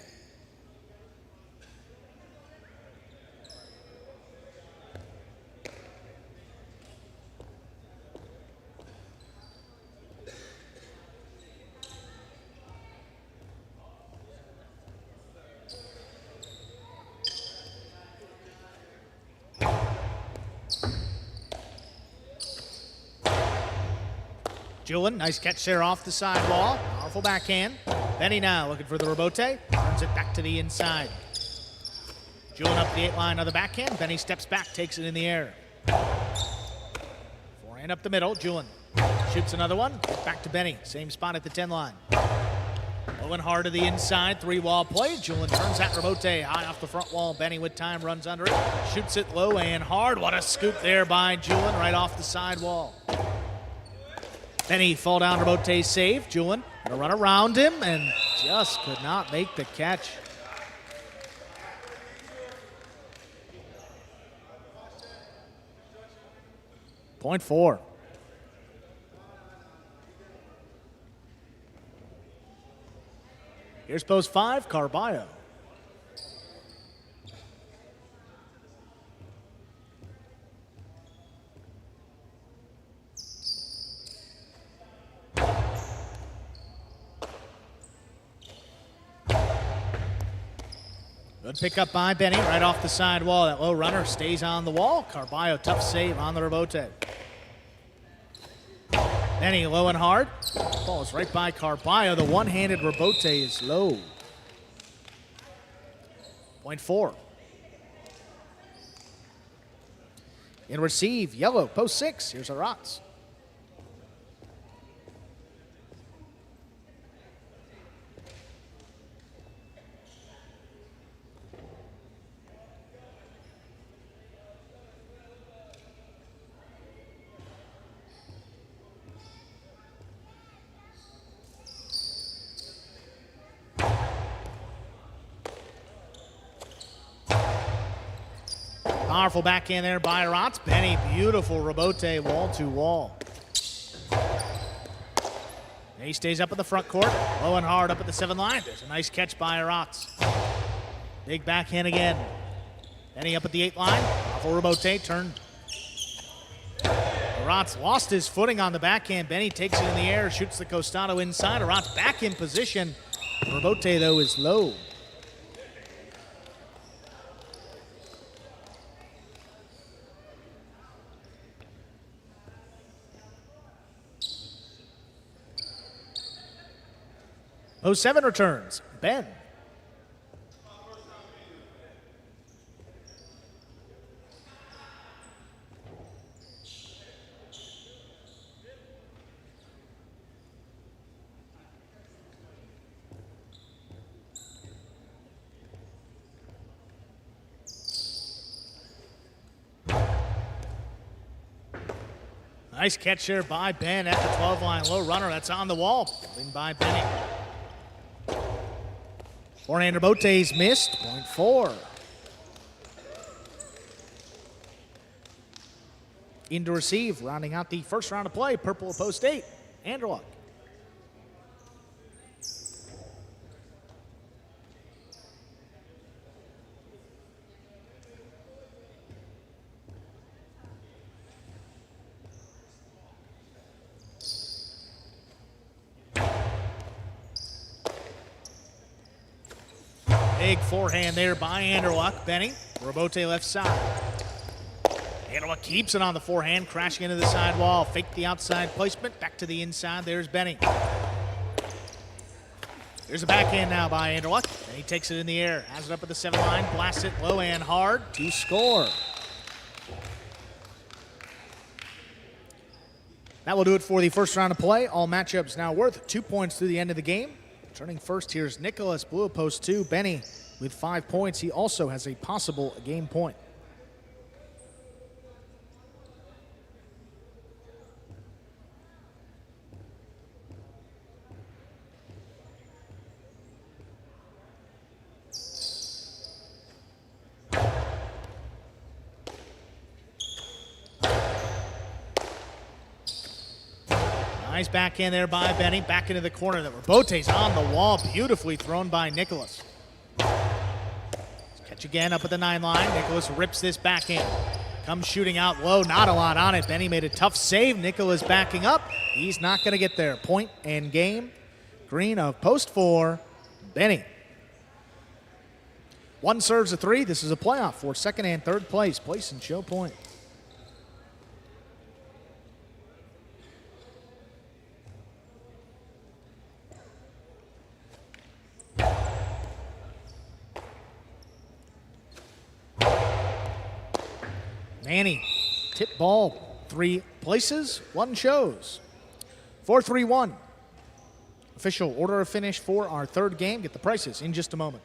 Julin, nice catch there off the sidewall. Powerful backhand. Benny now looking for the Robote. Turns it back to the inside. Julin up the 8 line on the backhand. Benny steps back, takes it in the air. Forehand up the middle. Julin shoots another one. Back to Benny. Same spot at the 10 line. Low and hard to the inside. 3-wall play. Julin turns that Robote high off the front wall. Benny with time runs under it. Shoots it low and hard. What a scoop there by Julin right off the sidewall. Benny fall down, Robote save. Julin gonna run around him and just could not make the catch. Point 4. Here's post 5, Carballo. Good pickup by Benny right off the side wall. That low runner stays on the wall. Carballo, tough save on the Robote. Benny low and hard. Falls right by Carballo. The one-handed Robote is low. Point 4. In receive, yellow, post 6. Here's Aratz. Powerful backhand there by Aratz. Benny, beautiful Robote wall-to-wall. He stays up in the front court. Low and hard up at the 7 line. There's a nice catch by Aratz. Big backhand again. Benny up at the 8 line. Powerful Robote turn. Aratz lost his footing on the backhand. Benny takes it in the air, shoots the Costado inside. Aratz back in position. Robote, though, is low. Post 7 returns. Ben. Nice catch there by Ben at the 12 line. Low runner, that's on the wall. In by Benny. Forehand Robote's missed, point 4. In to receive, rounding out the first round of play, purple post 8, Anderluck. Big forehand there by Anderluck. Benny, Robote left side. Anderluck keeps it on the forehand, crashing into the side wall. Fake the outside placement, back to the inside. There's Benny. There's a backhand now by Anderluck. And he takes it in the air, has it up at the 7 line, blasts it low and hard to score. That will do it for the first round of play. All matchups now worth 2 points through the end of the game. Turning first, here's Nicholas, blue post 2. Benny with 5 points. He also has a possible game point. Nice backhand there by Benny. Back into the corner. The rebote's on the wall. Beautifully thrown by Nicholas. Catch again up at the 9 line. Nicholas rips this backhand. Comes shooting out low. Not a lot on it. Benny made a tough save. Nicholas backing up. He's not going to get there. Point and game. Green of post 4. Benny. 1 serves a 3. This is a playoff for second and third place. Place and show point. Manny, tip ball, 3 places, 1 shows. 4-3-1. Official order of finish for our third game. Get the prices in just a moment.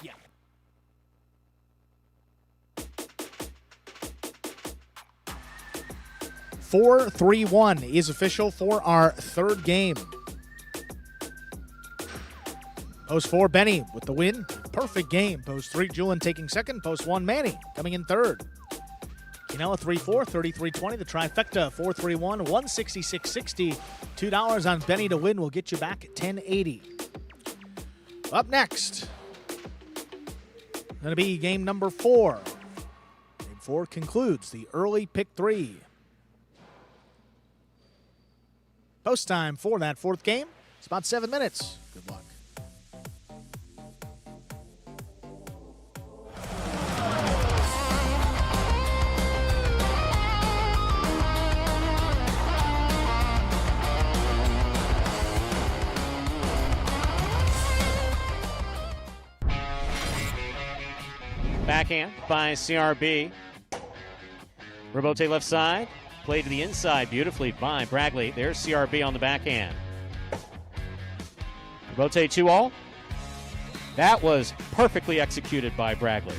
Yeah. Four, 3-1 is official for our third game. Post 4, Benny with the win. Perfect game. Post 3, Julian taking second. Post 1, Manny coming in third. Canella 3-4, 33-20. The trifecta 4-3-1, 166.60. $2 on Benny to win will get you back at 10.80. Up next, going to be game number 4. Game 4 concludes the early pick 3. Post time for that 4th game. It's about 7 minutes. Good luck. Backhand by CRB. Robote left side. Played to the inside beautifully by Bragley. There's CRB on the backhand. Robote 2-all. That was perfectly executed by Bragley.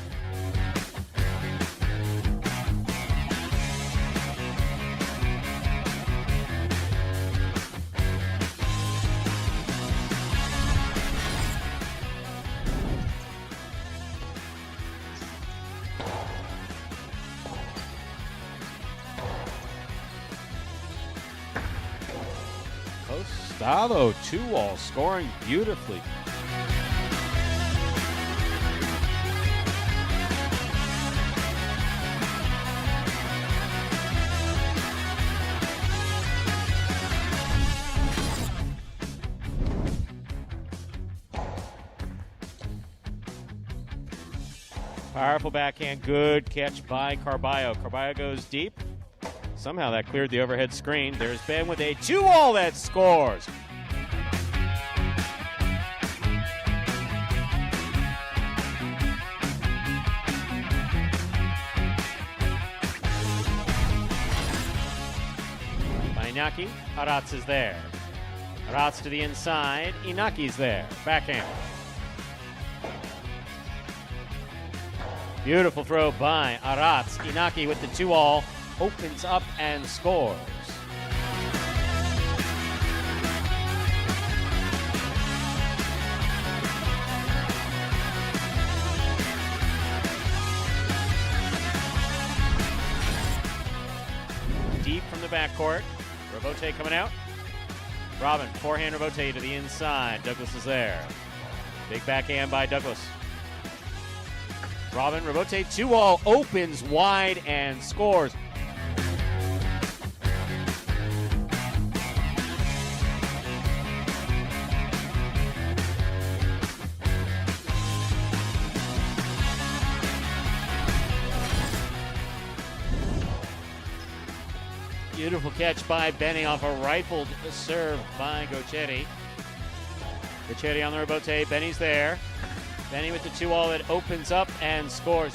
Gustavo 2-all scoring beautifully. Powerful backhand, good catch by Carballo. Carballo goes deep. Somehow that cleared the overhead screen. There's Ben with a 2-all that scores. By Inaki, Aratz is there. Aratz to the inside, Inaki's there. Backhand. Beautiful throw by Aratz. Inaki with the 2-all. Opens up and scores. Deep from the backcourt. Robote coming out. Robin, forehand Robote to the inside. Douglas is there. Big backhand by Douglas. Robin, Robote 2-all opens wide and scores. Beautiful catch by Benny off a rifled serve by Gochetti. Gochetti on the Robote. Benny's there. Benny with the 2-all that opens up and scores.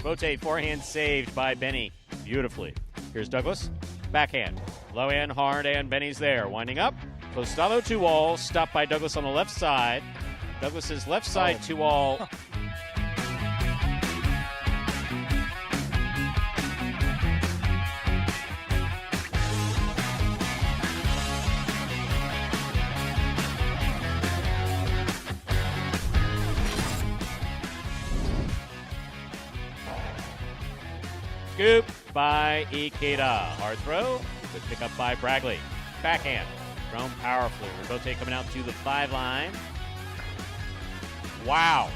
Robote forehand saved by Benny beautifully. Here's Douglas. Backhand. Low and hard, and Benny's there. Winding up. Postalo 2-all. Stopped by Douglas on the left side. Douglas's left side 2-all. Scoop by Ikeda. Hard throw. Good pick up by Bragley. Backhand. Thrown powerfully. Robote coming out to the 5 line. Wow.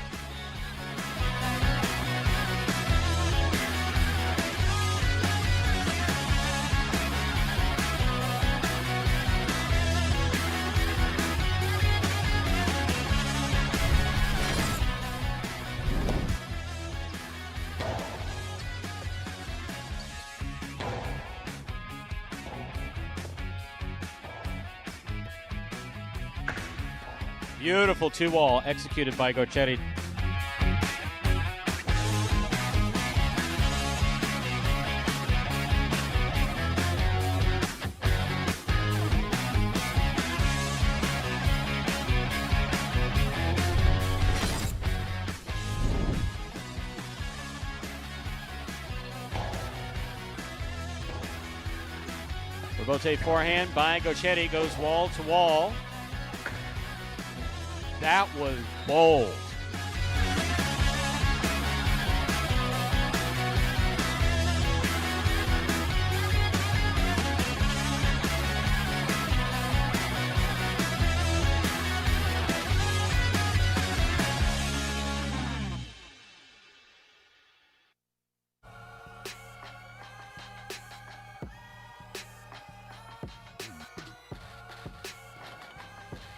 Beautiful 2-wall executed by Gochetti. Robote forehand by Gochetti goes wall to wall. That was bold.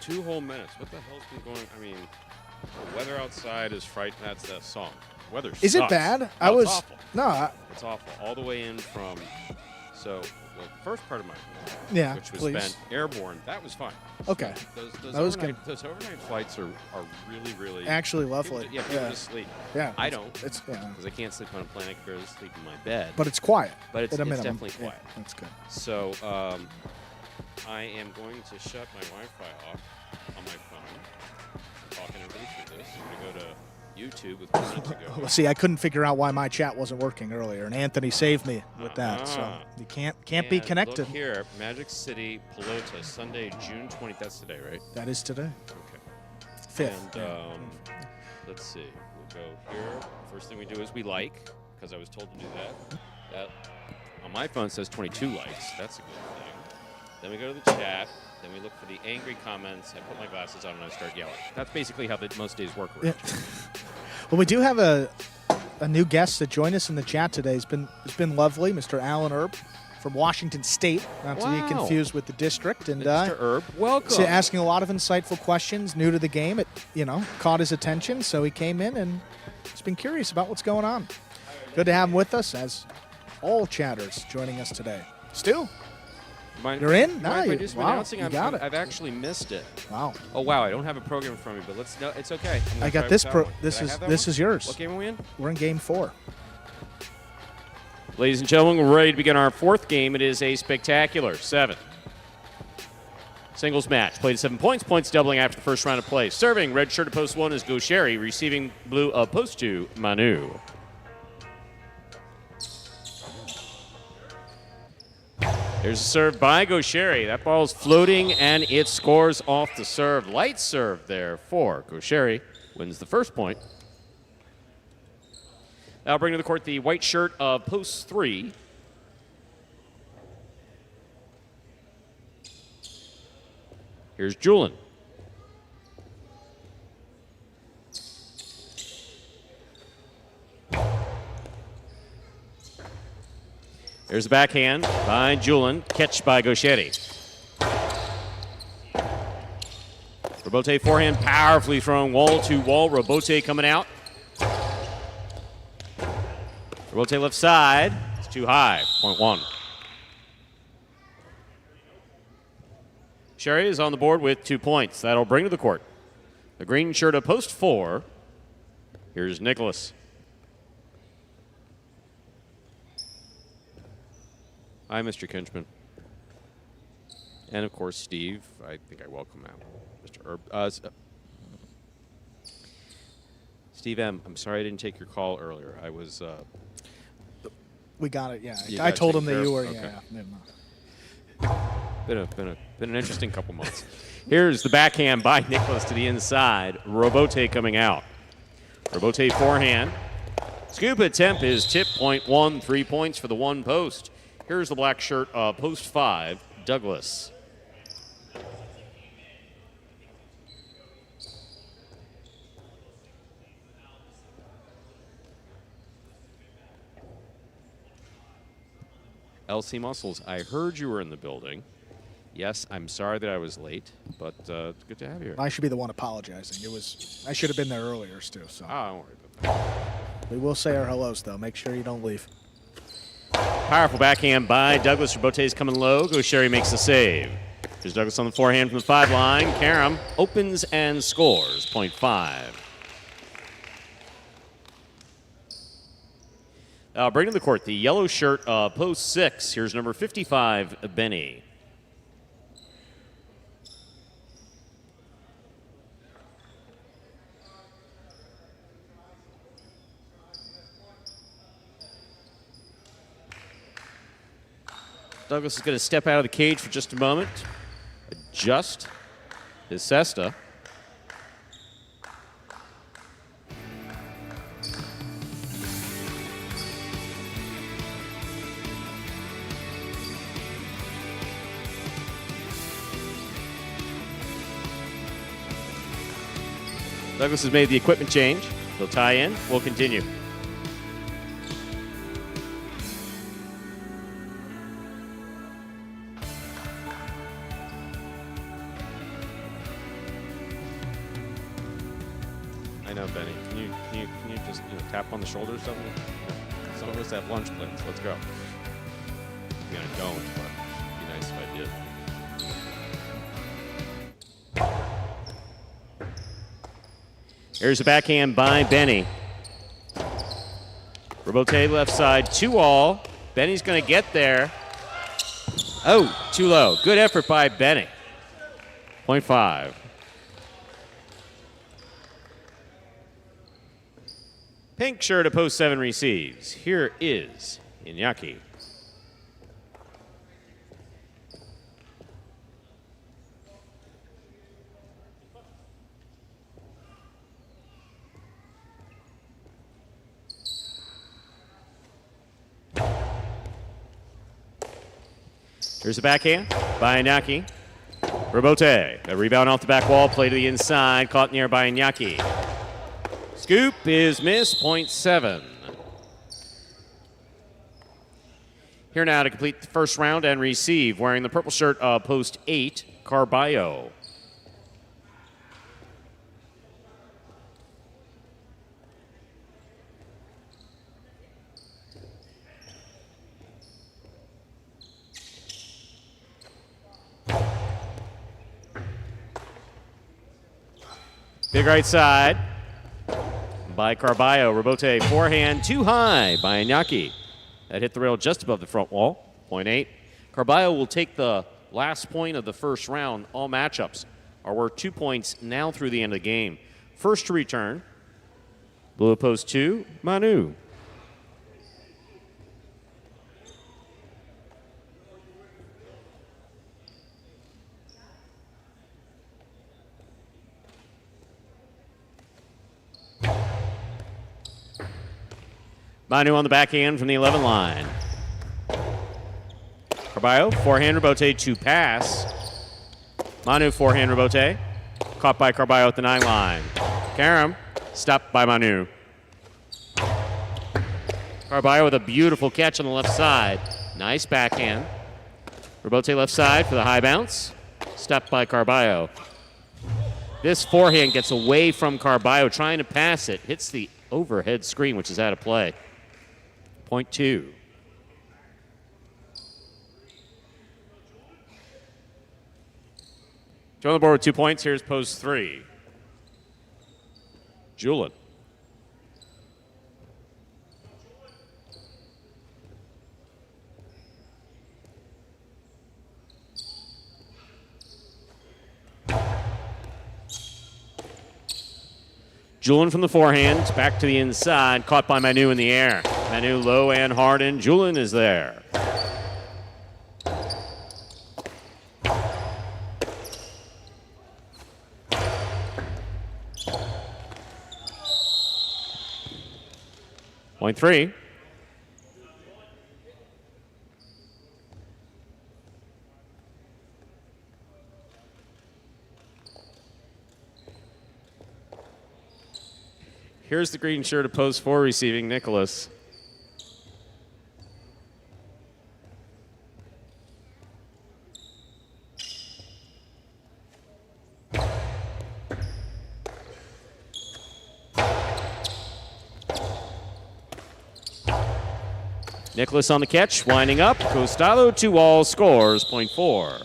Two whole minutes. What the hell's been going? I mean, the weather outside is frightening. That's the song. Weather sucks. Is it bad? No, it's awful. No. It's awful. All the way in from. So the first part of my which was spent airborne. That was fine. Okay. Those that was good. Those overnight flights are really, really actually lovely. People just sleep. Yeah. I don't. It's because I can't sleep on a plane. I can barely sleep in my bed. But it's quiet. But it's Yeah, definitely quiet. that's good. So I am going to shut my Wi-Fi off on my phone. I'm talking everybody through this. I'm going to go to YouTube with 2 minutes ago. Well, see, I couldn't figure out why my chat wasn't working earlier, and Anthony saved me with that. So you can't be connected. Look here, Magic City Pelota, Sunday, June 20th. That's today, right? That is today. Okay. 5th. And let's see. We'll go here. First thing we do is we like, because I was told to do that. That on my phone says 22 likes. That's a good thing. Then we go to the chat. Then we look for the angry comments. I put my glasses on and I start yelling. That's basically how most days work. Yeah. Well, we do have a new guest that joined us in the chat today. It's been lovely, Mr. Alan Erb from Washington State, not to be confused with the district. And Mr. Erb, welcome. Asking a lot of insightful questions, new to the game. It caught his attention, so he came in and he's been curious about what's going on. Good to have him with us, as all chatters joining us today. Stu? You're in? No, you got it. I've actually missed it. Wow. Oh wow, I don't have a program from me, but it's okay. I got this. This is yours. What game are we in? We're in game 4. Ladies and gentlemen, we're ready to begin our 4th game. It is a spectacular 7. Singles match. Played 7 points. Points doubling after the first round of play. Serving red shirt of post 1 is Gosheri. Receiving blue of post 2, Manu. There's a serve by Gosheri. That ball's floating, and it scores off the serve. Light serve there for Gosheri. Wins the first point. That'll bring to the court the white shirt of post 3. Here's Julin. There's a backhand by Julin. Catch by Gosheri. Robote forehand powerfully thrown wall to wall. Robote coming out. Robote left side. It's too high. Point 1. Sherry is on the board with 2 points. That'll bring to the court the green shirt of post 4. Here's Nicholas. Hi, Mr. Kinchman. And, of course, Steve. I think I welcome him. Mr. Herb. Steve M., I'm sorry I didn't take your call earlier. I was... We got it, yeah. You I got told him taken that care you of? were, Okay. yeah. Never mind. Been an interesting couple months. Here's the backhand by Nicholas to the inside. Robote coming out. Robote forehand. Scoop attempt is tip point 1, 3 points for the one post. Here's the black shirt, post 5, Douglas. LC Muscles, I heard you were in the building. Yes, I'm sorry that I was late, but it's good to have you here. I should be the one apologizing. I should have been there earlier, Stu. So Oh, don't worry about that. we will say our hellos, though. Make sure you don't leave. Powerful backhand by Douglas. Robote's coming low. Gaucheri makes the save. There's Douglas on the forehand from the 5 line. Karam opens and scores. Point 5. Bring to the court the yellow shirt, post 6. Here's number 55, Benny. Douglas is going to step out of the cage for just a moment. Adjust his cesta. Douglas has made the equipment change. He'll tie in. We'll continue. I know, Benny. Can you just tap on the shoulder or something? Some of us have lunch plans. Let's go. I mean, I don't, but it'd be nice if I did. Here's a backhand by Benny. Robote left side, 2-all. Benny's going to get there. Oh, too low. Good effort by Benny. Point 5. Pink shirt at post 7 receives. Here is Iñaki. Here's a backhand by Iñaki. Robote, a rebound off the back wall, play to the inside, caught in the air by Iñaki. Scoop is missed, point 7. Here now to complete the first round and receive, wearing the purple shirt, post 8, Carballo. Big right side by Carballo. Robote forehand too high by Iñaki. That hit the rail just above the front wall. Point 8. Carballo will take the last point of the first round. All matchups are worth 2 points now through the end of the game. First to return, blue post 2, Manu. Manu on the backhand from the 11 line. Carballo, forehand Robote to pass. Manu, forehand Robote. Caught by Carballo at the 9 line. Karam, stopped by Manu. Carballo with a beautiful catch on the left side. Nice backhand. Robote left side for the high bounce. Stopped by Carballo. This forehand gets away from Carballo, trying to pass it. Hits the overhead screen, which is out of play. Point 2. On the board with 2 points. Here's post 3. Julin. Julin from the forehand, back to the inside, caught by Manu in the air. Manu low and hard, and Julin is there. Point 3. Here's the green shirt of post 4 receiving Nicholas. Nicholas on the catch, winding up. Costado 2-all scores, point 4.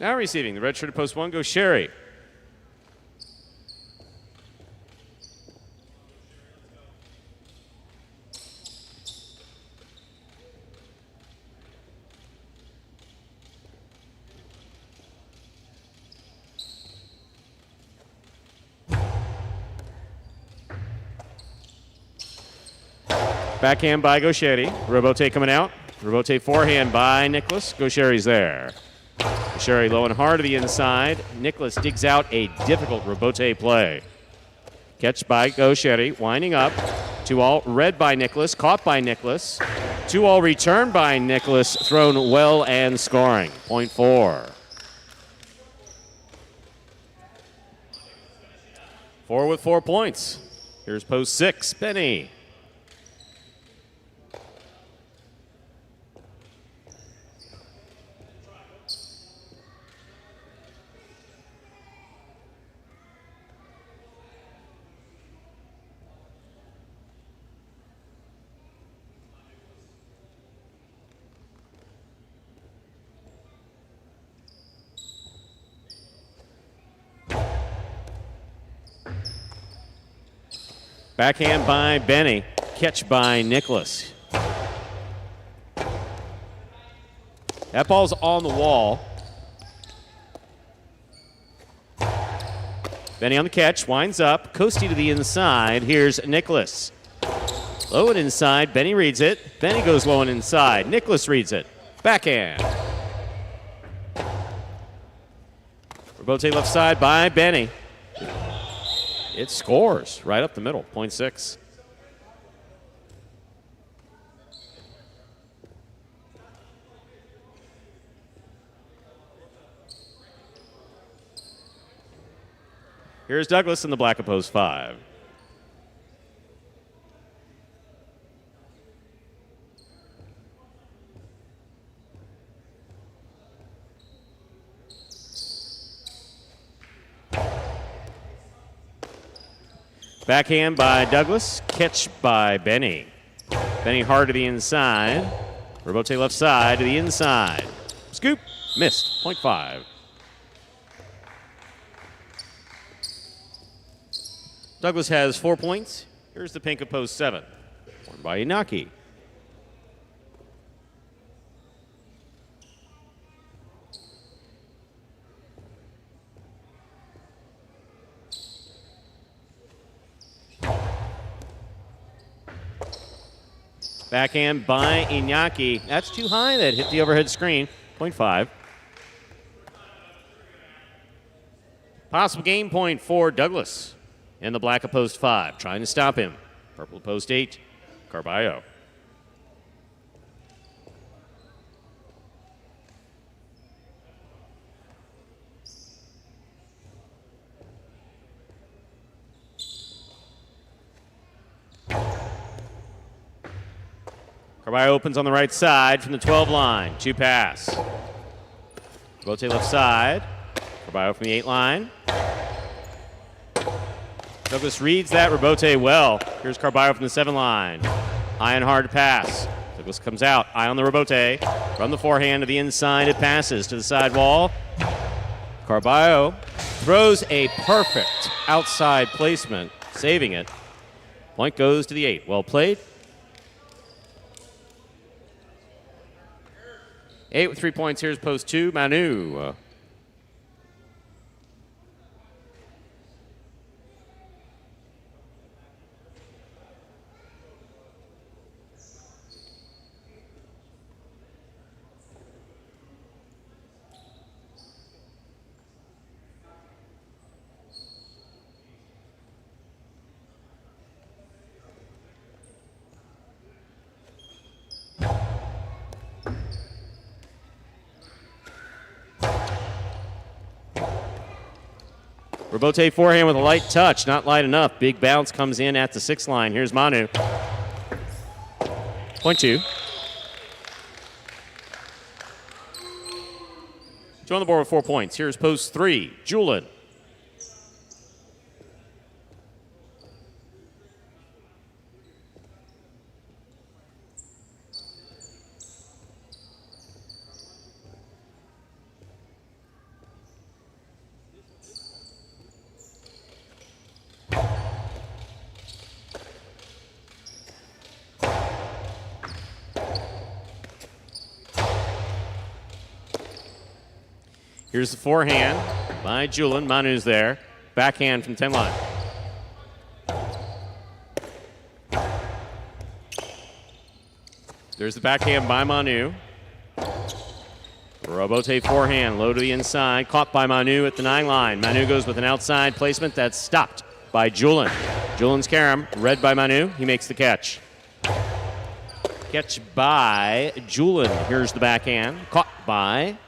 Now receiving the red shirt of post 1 goes Sherry. Backhand by Gaucheri. Robote coming out. Robote forehand by Nicholas. Gaucheri's there. Gaucheri low and hard to the inside. Nicholas digs out a difficult Robote play. Catch by Gaucheri. Winding up. 2-all read by Nicholas. Caught by Nicholas. 2-all return by Nicholas. Thrown well and scoring. Point 4. 4 with 4 points. Here's post 6. Benny. Backhand by Benny. Catch by Nicholas. That ball's on the wall. Benny on the catch. Winds up. Coasty to the inside. Here's Nicholas. Low and inside. Benny reads it. Benny goes low and inside. Nicholas reads it. Backhand. Robote left side by Benny. It scores right up the middle, point 6. Here's Douglas in the black of post 5. Backhand by Douglas, catch by Benny. Benny hard to the inside. Robote left side to the inside. Scoop, missed, point 5. Douglas has 4 points. Here's the pink of post 7, won by Inaki. Backhand by Iñaki. That's too high. That hit the overhead screen. Point 5. Possible game point for Douglas. In the black of post 5. Trying to stop him. Purple post 8. Carballo. Carballo opens on the right side from the 12 line. 2 pass. Robote left side. Carballo from the 8 line. Douglas reads that Robote well. Here's Carballo from the 7 line. High and hard to pass. Douglas comes out. Eye on the Robote. From the forehand to the inside, it passes to the side wall. Carballo throws a perfect outside placement, saving it. Point goes to the 8. Well played. 8 with 3 points. Here's post 2, Manu. Robote forehand with a light touch, not light enough. Big bounce comes in at the 6 line. Here's Manu. Point 2. 2 on the board with 4 points. Here's post 3, Julin. Here's the forehand by Julin. Manu's there. Backhand from 10 line. There's the backhand by Manu. Robote forehand, low to the inside. Caught by Manu at the 9 line. Manu goes with an outside placement that's stopped by Julin. Julin's carom, read by Manu. He makes the catch. Catch by Julin. Here's the backhand. Caught by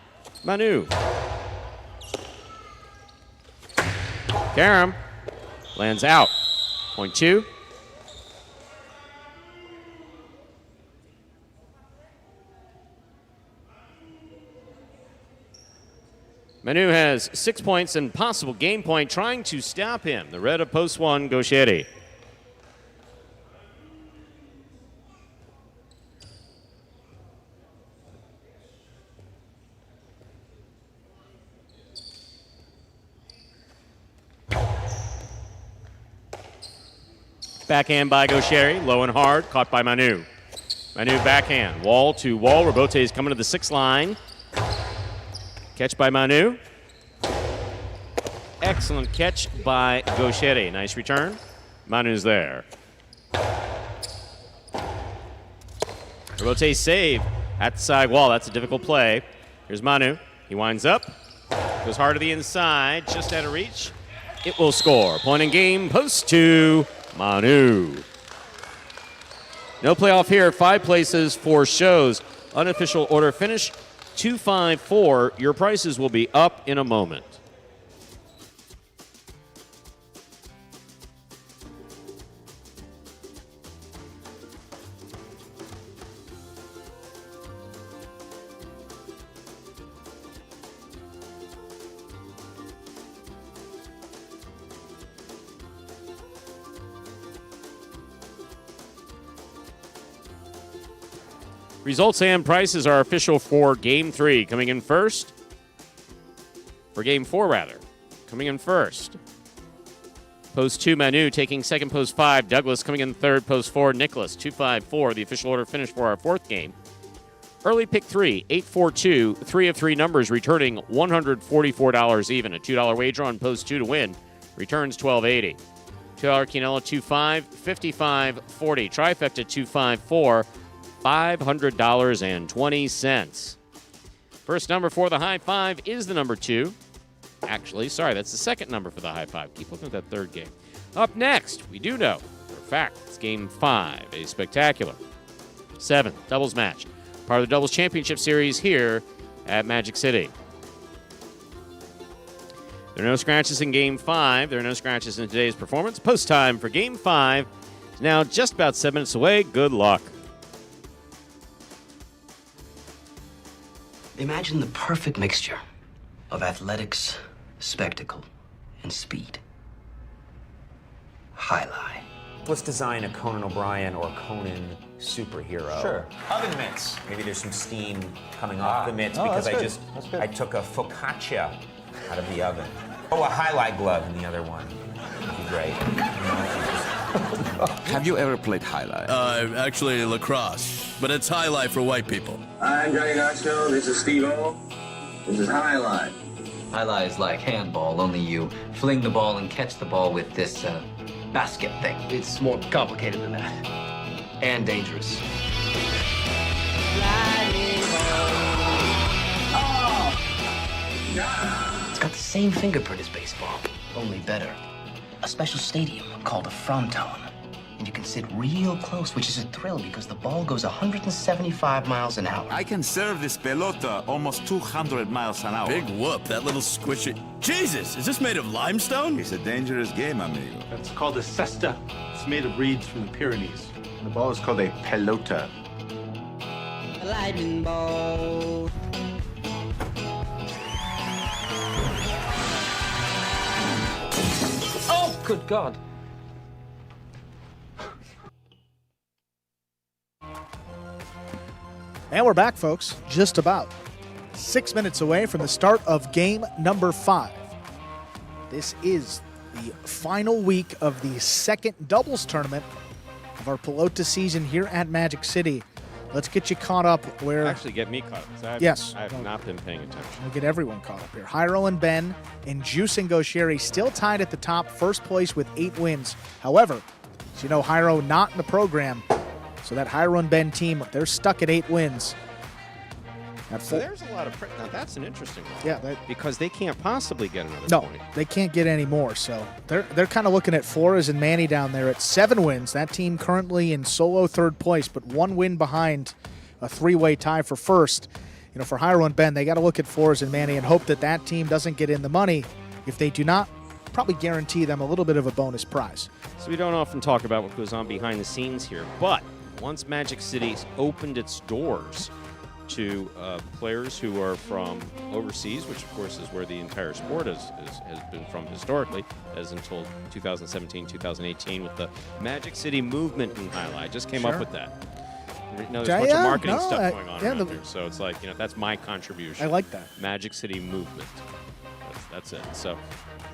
Manu. Carom lands out. Point 2. Manu has 6 points and possible game point, trying to stop him. The red of post 1, Gauchetti. Backhand by Gauchetti, low and hard, caught by Manu. Manu backhand, wall to wall. Robote is coming to the 6 line. Catch by Manu. Excellent catch by Gauchetti. Nice return. Manu's there. Robote save at the side wall. That's a difficult play. Here's Manu. He winds up. Goes hard to the inside, just out of reach. It will score. Point in game, post 2. Manu. No playoff here. 5 places, 4 shows. Unofficial order finish 254. Your prices will be up in a moment. Results and prices are official for Game 3. Coming in first, for Game 4 rather, coming in first. Post 2, Manu taking second, post 5. Douglas coming in third, post 4. Nicholas, 2-5-4. The official order finish for our 4th game. Early pick 3, 8-4-2. 3 of 3 numbers returning $144 even. A $2 wager on post 2 to win returns $12.80. $2 Quinella, 2-5, 55-40. Trifecta, 2-5-4. $500.20. First number for the high 5 is the number 2. Actually, sorry, that's the second number for the high 5. Keep looking at that third game. Up next, we do know for a fact it's Game 5, a spectacular 7 doubles match. Part of the Doubles Championship Series here at Magic City. There are no scratches in Game 5. There are no scratches in today's performance. Post time for Game 5 is now just about 7 minutes away. Good luck. Imagine the perfect mixture of athletics, spectacle, and speed. Highlight. Let's design a Conan O'Brien or Conan superhero. Sure. Oven mitts. Maybe there's some steam coming off the mitts because I took a focaccia out of the oven. Oh, a highlight glove in the other one. Would be great. Have you ever played highlight? Actually lacrosse, but it's highlight for white people. I'm Johnny Knoxville. This is Steve-O. This is highlight. Highlight is like handball, only you fling the ball and catch the ball with this basket thing. It's more complicated than that. And dangerous. It's got the same fingerprint as baseball, only better. A special stadium called a fronton. and you can sit real close, which is a thrill because the ball goes 175 miles an hour. I can serve this pelota almost 200 miles an hour. Big whoop, that little squishy. Jesus, is this made of limestone? It's a dangerous game, amigo. It's called a cesta. It's made of reeds from the Pyrenees. The ball is called a pelota. A lightning ball. Oh, good God. And we're back, folks. Just about 6 minutes away from the start of game number 5. This is the final week of the second doubles tournament of our Pelota season here at Magic City. Let's get you caught up where... Actually, get me caught up. 'Cause I have not been paying attention. We'll get everyone caught up here. Hyro and Ben and Juice and Gaucheri still tied at the top, first place with 8 wins. However, as you know, Hyro not in the program, so that Hyro and Ben team, they're stuck at 8 wins. So there's a lot of... Now, that's an interesting one. Yeah. Because they can't possibly get another No, point. they can't get any more. So they're kind of looking at Flores and Manny down there at 7 wins. That team currently in solo 3rd place, but 1 win behind a 3-way tie for first. You know, for Hyro and Ben, they got to look at Flores and Manny and hope that that team doesn't get in the money. If they do not, probably guarantee them a little bit of a bonus prize. So we don't often talk about what goes on behind the scenes here, but once Magic City opened its doors to players who are from overseas, which of course is where the entire sport has been from historically, as until 2017, 2018 with the Magic City movement in highlight. Just came up with that. You know, there's a bunch of marketing stuff going on around here, so it's like, you know, that's my contribution. I like that. Magic City movement. That's it. So,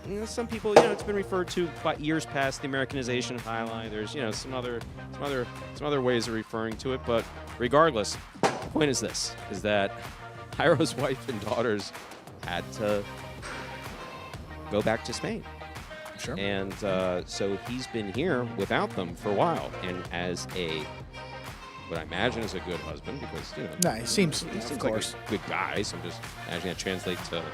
you know, some people, you know, it's been referred to by years past the Americanization of highlight. There's, you know, some other ways of referring to it, but regardless, the point is this: is that Hyro's wife and daughters had to go back to Spain. Sure. And so he's been here without them for a while, and as what I imagine is a good husband, because, you know, No, he seems like a good guy. So I'm just imagining that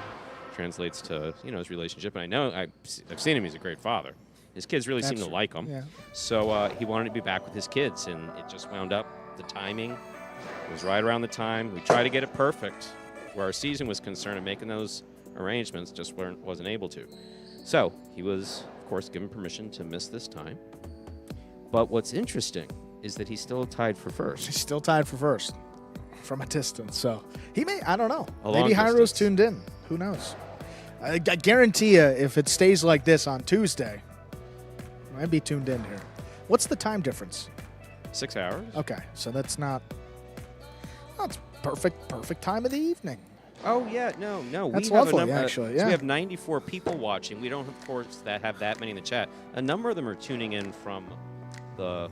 translates to, you know, his relationship. And I know I've seen him; he's a great father. His kids really seem to like him. Yeah. So he wanted to be back with his kids, and it just wound up. The timing was right around the time we tried to get it perfect, where our season was concerned, and making those arrangements just wasn't able to. So he was, of course, given permission to miss this time. But what's interesting is that he's still tied for first. He's still tied for first from a distance. So he may, I don't know. A Maybe long Hyro's distance. tuned in. Who knows? I guarantee you, if it stays like this on Tuesday, I'd be tuned in here. What's the time difference? 6 hours. Okay, so that's not. That's perfect time of the evening. Oh yeah, no. That's we have lovely, a number, actually. So Yeah. we have 94 people watching. We don't, of course, have that many in the chat. A number of them are tuning in from the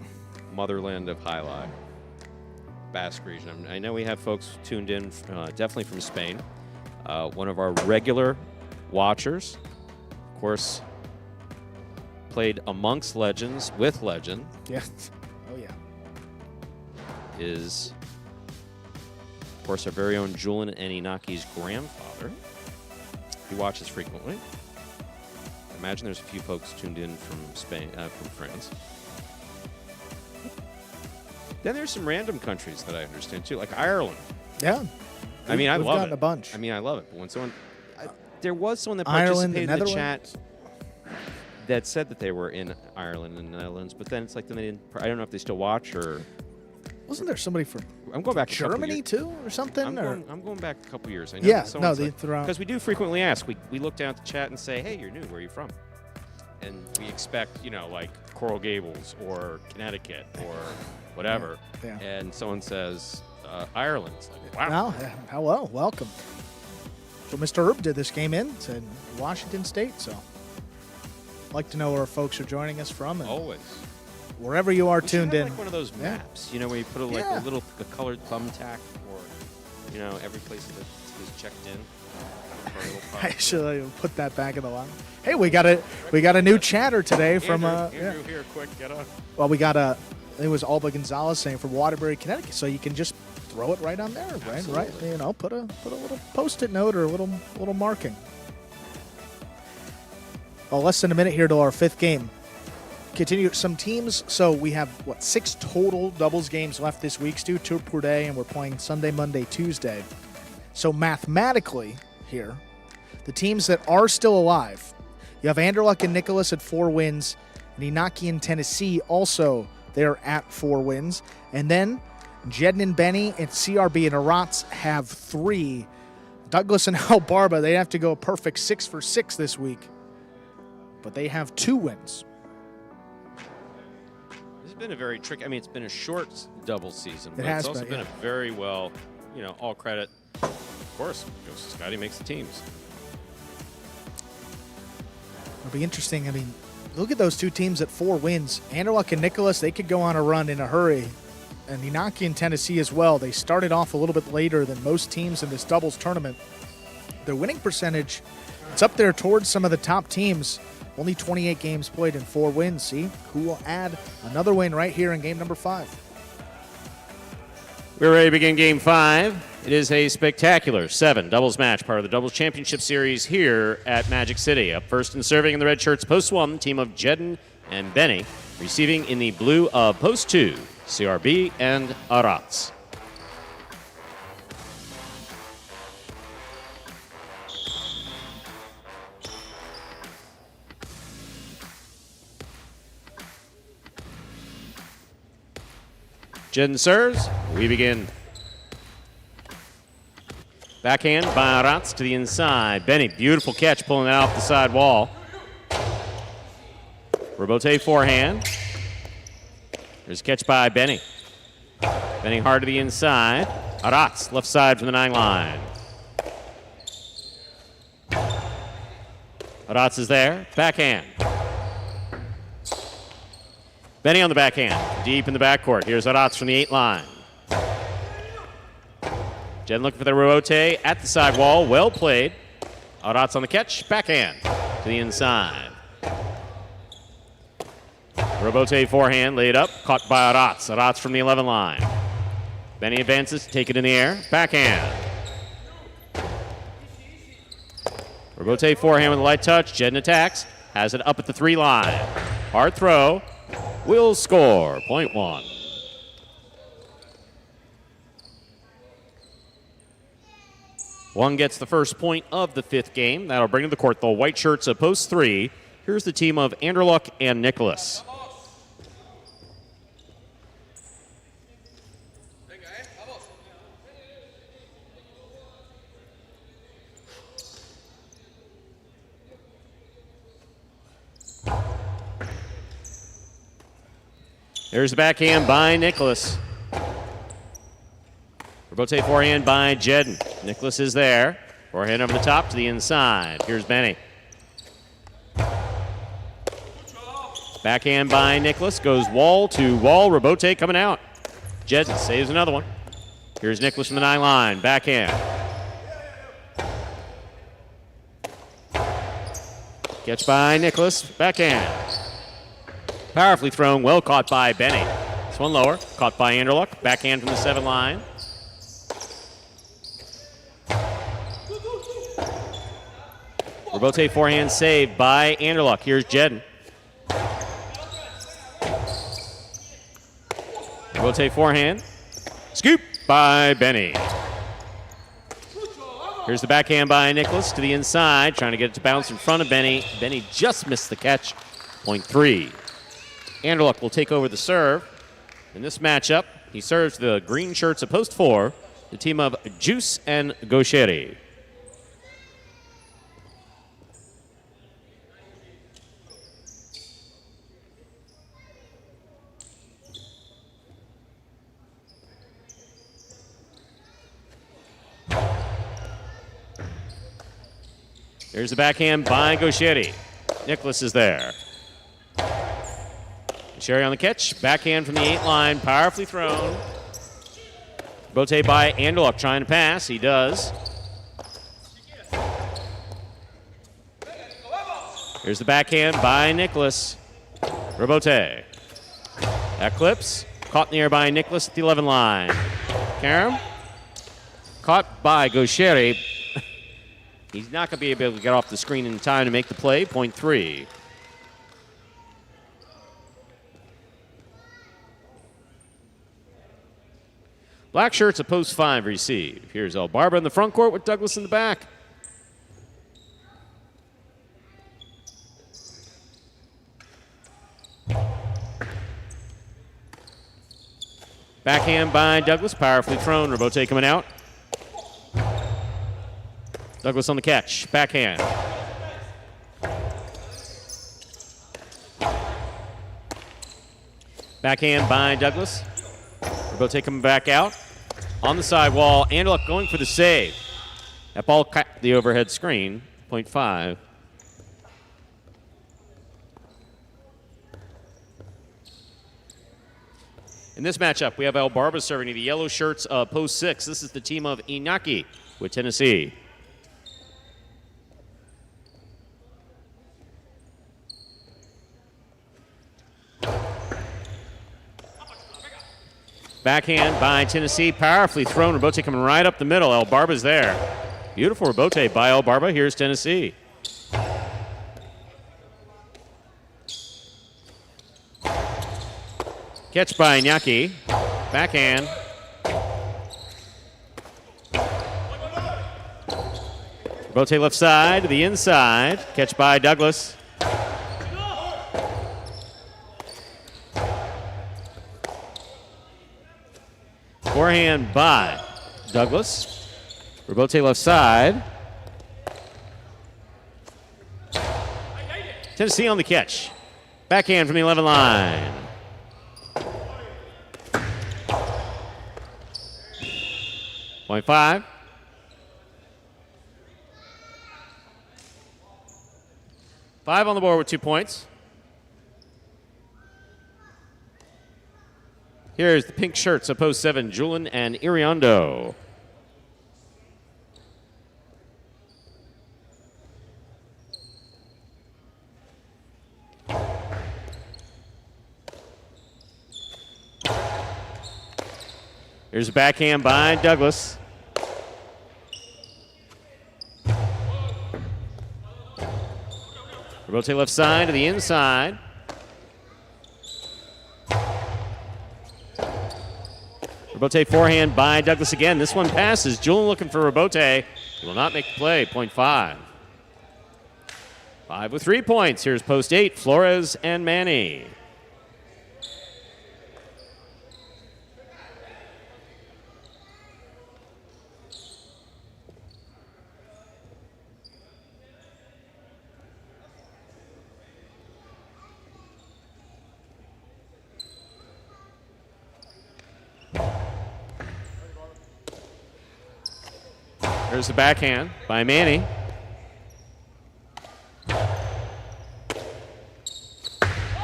motherland of Highlight, Basque region. I know we have folks tuned in, definitely from Spain. One of our regular watchers, of course, played amongst legends with legend. Yeah. Oh yeah. Is, of course, our very own Julian and Inaki's grandfather. He watches frequently. I imagine there's a few folks tuned in from Spain, from France. Then there's some random countries that I understand too, like Ireland. Yeah. I mean, I We've love gotten it. a bunch. I mean, I love it. But when someone, there was someone that Ireland, participated the in the Netherlands. chat that said that they were in Ireland and the Netherlands, but then it's like, then they didn't. I don't know if they still watch or. Wasn't there somebody from I'm going back Germany too, or something? I'm going back a couple years. I know Yeah, that no, someone's throughout. because we do frequently ask. We look down at the chat and say, "Hey, you're new. Where are you from?" And we expect, you know, like Coral Gables or Connecticut or whatever. Yeah. And someone says Ireland. It's like, wow. Well, hello, welcome. So Mr. Herb did this game in, said Washington State. So I'd like to know where folks are joining us from. And Always. wherever you are We should tuned have, in. like one of those Yeah. maps, you know, where you put Yeah. a colored thumbtack, or, you know, every place that is checked in. I should put that back in the line. Hey, we got a new chatter today from Andrew, here, quick, get up. Well, we got it was Alba Gonzalez saying from Waterbury, Connecticut. So you can just throw it right on there, right? You know, put a little Post-it note or a little marking. Well, less than a minute here till our 5th game continue some teams. So we have, 6 total doubles games left this week, Stu, 2 per day, and we're playing Sunday, Monday, Tuesday. So mathematically here, the teams that are still alive, you have Anderluck and Nicholas at 4 wins, and Inaki and Tennessee also they're at 4 wins. And then Jedden and Benny and CRB and Arats have 3. Douglas and Al Barba, they have to go a perfect 6 for 6 this week, but they have 2 wins. This has been a very tricky. I mean, it's been a short double season, but has it's also been, been a very well, all credit. Of course, Scotty makes the teams. It'll be interesting. I mean, look at those 2 teams at 4 wins. Anderluck and Nicholas, they could go on a run in a hurry. And Inaki and Tennessee as well. They started off a little bit later than most teams in this doubles tournament. Their winning percentage, it's up there towards some of the top teams. Only 28 games played and 4 wins. See who will add another win right here in game number 5. We're ready to begin game 5. It is a spectacular 7 doubles match, part of the Doubles Championship Series here at Magic City. Up first and serving in the red shirts, post 1, team of Jedden and Benny. Receiving in the blue of post 2, CRB and Arats. Jedden serves. We begin. Backhand by Arats to the inside. Benny, beautiful catch, pulling it off the side wall. Robote forehand. There's a catch by Benny. Benny hard to the inside. Arats, left side from the 9 line. Arats is there. Backhand. Benny on the backhand. Deep in the backcourt. Here's Arats from the 8 line. Jen looking for the Robote at the side wall. Well played. Arats on the catch. Backhand to the inside. Robote forehand, laid up, caught by Arats. Arats from the 11 line. Benny advances, take it in the air, backhand. Robote forehand with a light touch. Jedden attacks, has it up at the 3 line. Hard throw, will score, point 1. One gets the first point of the 5th game. That'll bring to the court the white shirts of post 3. Here's the team of Anderluck and Nicholas. There's the backhand by Nicholas. Robote forehand by Jedden. Nicholas is there. Forehand over the top to the inside. Here's Benny. Backhand by Nicholas. Goes wall to wall. Robote coming out. Jedden saves another one. Here's Nicholas from the 9 line. Backhand. Catch by Nicholas. Backhand. Powerfully thrown, well caught by Benny. This one lower, caught by Anderluck. Backhand from the 7 line. Robote forehand saved by Anderluck. Here's Jedden. Robote forehand. Scoop by Benny. Here's the backhand by Nicholas to the inside, trying to get it to bounce in front of Benny. Benny just missed the catch. Point 3. Anderluck will take over the serve. In this matchup, he serves the green shirts at post 4, the team of Juice and Gaucheri. Here's the backhand by Gaucheri. Nicholas is there. Sherry on the catch. Backhand from the 8 line. Powerfully thrown. Robote by Anderluck trying to pass. He does. Here's the backhand by Nicholas. Robote. That clips. Caught in the air by Nicholas at the 11 line. Karam. Caught by Gaucheri. He's not going to be able to get off the screen in time to make the play. Point 3. Black shirts at post 5 receive. Here's El Barba in the front court with Douglas in the back. Backhand by Douglas, powerfully thrown. Robote coming out. Douglas on the catch. Backhand. Backhand by Douglas. Robote coming back out. On the sidewall. Anderluck going for the save. That ball cracked the overhead screen. 0.5. In this matchup, we have El Barba serving to the yellow shirts of post 6. This is the team of Inaki with Tennessee. Backhand by Tennessee, powerfully thrown. Robote coming right up the middle. El Barba's there. Beautiful Robote by El Barba. Here's Tennessee. Catch by Iñaki. Backhand. Robote left side to the inside. Catch by Douglas. Forehand by Douglas. Robote left side. Tennessee on the catch. Backhand from the 11 line. Point 5. Five on the board with 2 points. Here's the pink shirts of post 7, Julian and Iriondo. Here's a backhand by Douglas. Robote left side to the inside. Robote forehand by Douglas again. This one passes. Julian looking for Robote. He will not make the play. 0.5. 5 with 3 points. Here's post 8, Flores and Manny. There's the backhand by Manny.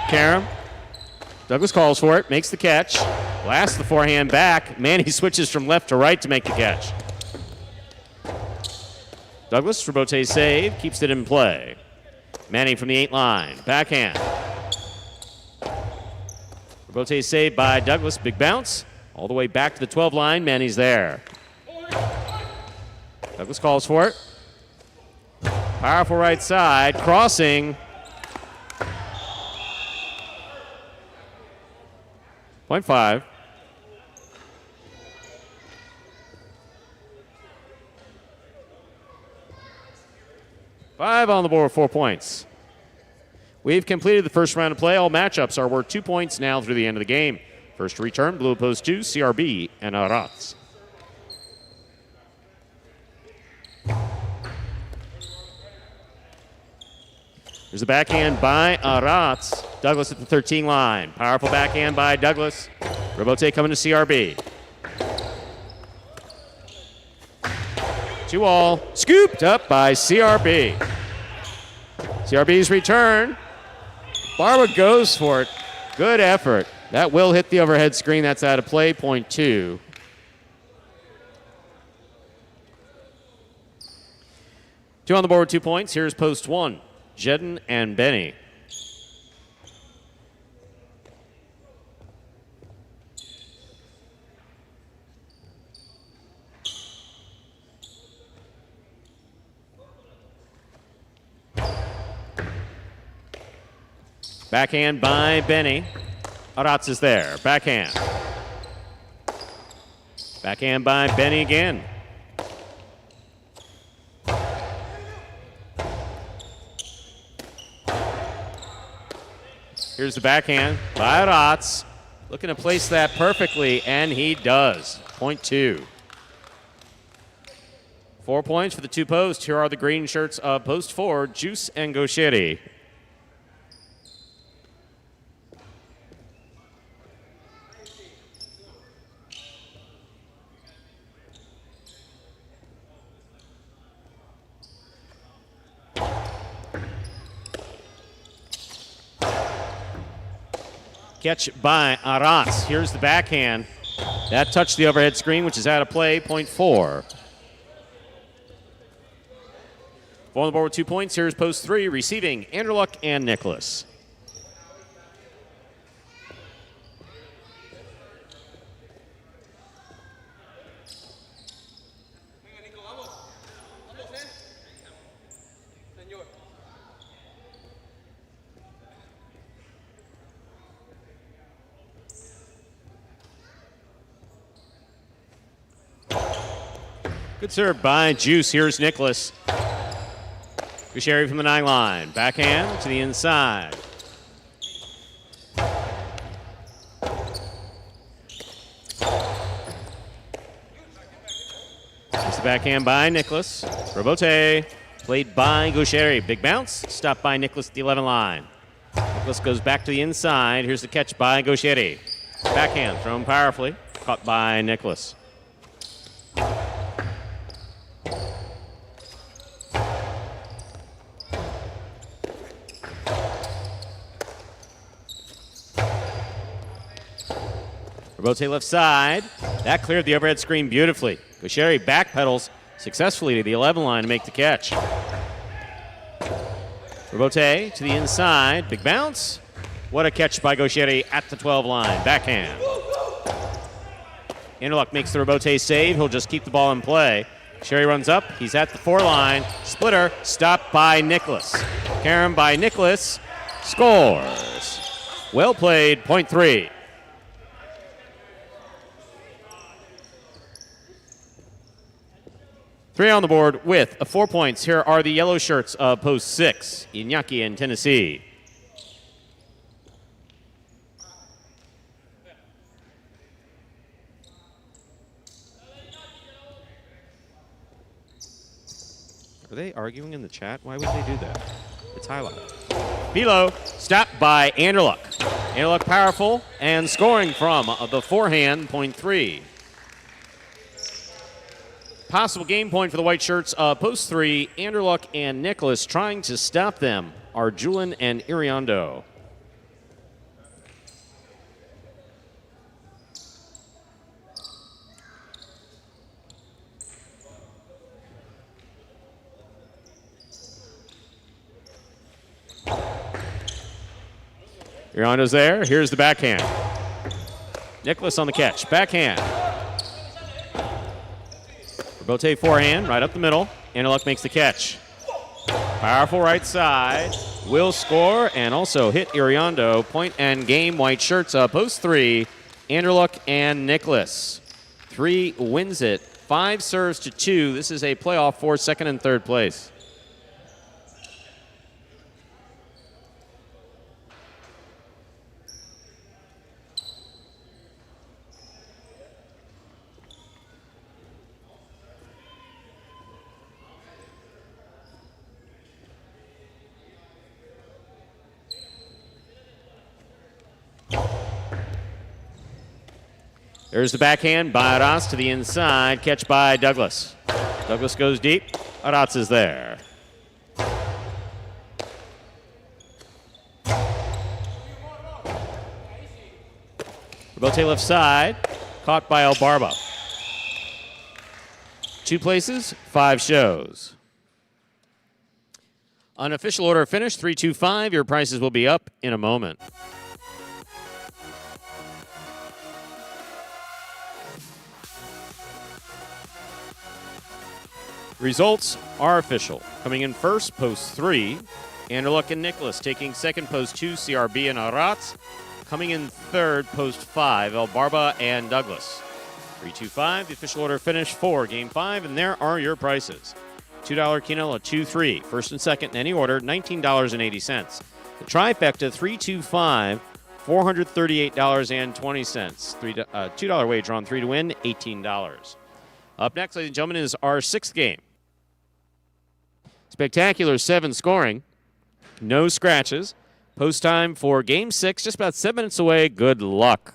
Karam. Douglas calls for it, makes the catch. Blasts the forehand back. Manny switches from left to right to make the catch. Douglas, Robote save, keeps it in play. Manny from the 8 line. Backhand. Robote saved by Douglas. Big bounce. All the way back to the 12 line. Manny's there. Douglas calls for it. Powerful right side. Crossing. 0.5. Five on the board with 4 points. We've completed the first round of play. All matchups are worth 2 points now through the end of the game. First to return, Blue Post 2, CRB, and Arats. There's a backhand by Arats. Douglas at the 13 line. Powerful backhand by Douglas. Robote coming to CRB. 2-all. Scooped up by CRB. CRB's return. Barba goes for it. Good effort. That will hit the overhead screen. That's out of play. 0.2. Two on the board with 2 points. Here's post 1. Jedden and Benny. Backhand by Benny. Arats is there. Backhand. Backhand by Benny again. Here's the backhand by Aratz. Looking to place that perfectly, and he does. Point 2. 4 points for the two posts. Here are the green shirts of post 4, Juice and Gaucheri. Catch by Aratz. Here's the backhand. That touched the overhead screen, which is out of play. Point 4. 4 on the board with 2 points. Here's post 3, receiving Anderluck and Nicholas. Good serve by Juice. Here's Nicholas. Gaucheri from the 9 line. Backhand to the inside. Here's the backhand by Nicholas. Robote played by Gaucheri. Big bounce. Stopped by Nicholas at the 11 line. Nicholas goes back to the inside. Here's the catch by Gaucheri. Backhand thrown powerfully. Caught by Nicholas. Robote left side. That cleared the overhead screen beautifully. Gaucheri backpedals successfully to the 11 line to make the catch. Robote to the inside. Big bounce. What a catch by Gaucheri at the 12 line. Backhand. Anderluck makes the Robote save. He'll just keep the ball in play. Gaucheri runs up. He's at the 4 line. Splitter. Stopped by Nicholas. Carom by Nicholas. Scores. Well played. Point 3. Three on the board with 4 points. Here are the yellow shirts of post 6, Iñaki and Tennessee. Are they arguing in the chat? Why would they do that? It's highlight. Below, stopped by Anderluck. Anderluck powerful and scoring from the forehand, point 3. Possible game point for the white shirts. Post 3, Anderluck and Nicholas trying to stop them are Julin and Iriondo. Iriondo's there. Here's the backhand. Nicholas on the catch. Backhand. Robote forehand, right up the middle. Anderluck makes the catch. Powerful right side. Will score and also hit Iriondo. Point and game, white shirts. Post 3, Anderluck and Nicholas. 3 wins it. 5 serves to 2. This is a playoff for second and third place. There's the backhand by Aratz to the inside. Catch by Douglas. Douglas goes deep. Aratz is there. Robote left side. Caught by Elbarba. 2 places, 5 shows. Unofficial order finished, 3-2-5. Your prices will be up in a moment. Results are official. Coming in first, post 3, Anderluck and Nicholas. Taking second, post 2, CRB and Aratz. Coming in third, post 5, Elbarba and Douglas. 3-2-5, the official order finish for Game 5, and there are your prices. $2 quinoa, 2-3. First and second in any order, $19.80. The trifecta, 3-2-5, $438.20. $2 wager on 3 to win, $18. Up next, ladies and gentlemen, is our 6th game. Spectacular 7 scoring. No scratches. Post time for Game 6, just about 7 minutes away. Good luck.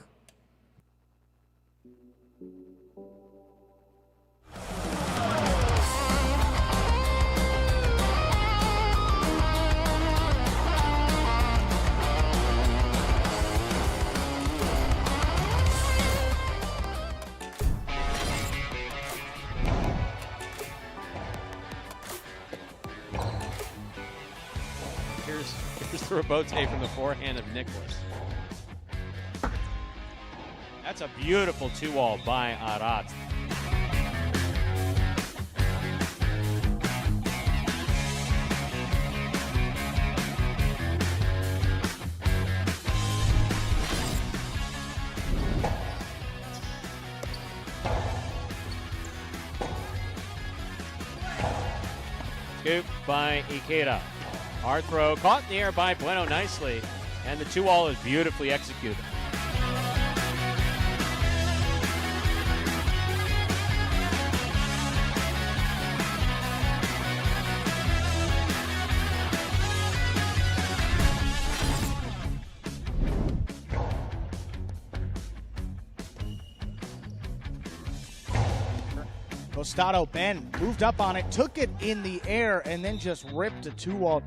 Here's the rebote from the forehand of Nicholas. That's a beautiful 2-wall by Arat. Scoop by Ikeda. Hard throw, caught in the air by Bueno nicely, and the 2-wall is beautifully executed. Costado, Ben, moved up on it, took it in the air, and then just ripped a 2-wall.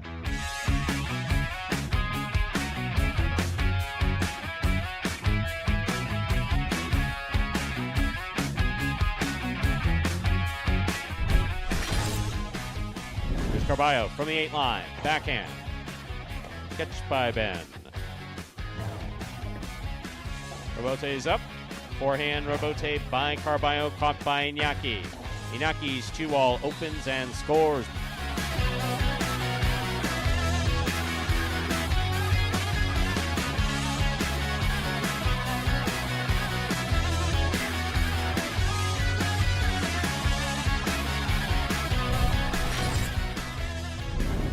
Here's Carballo from the 8 line, backhand. Catch by Ben. Robote's up. Forehand rebote by Carballo, caught by Iñaki. Iñaki's 2-wall opens and scores.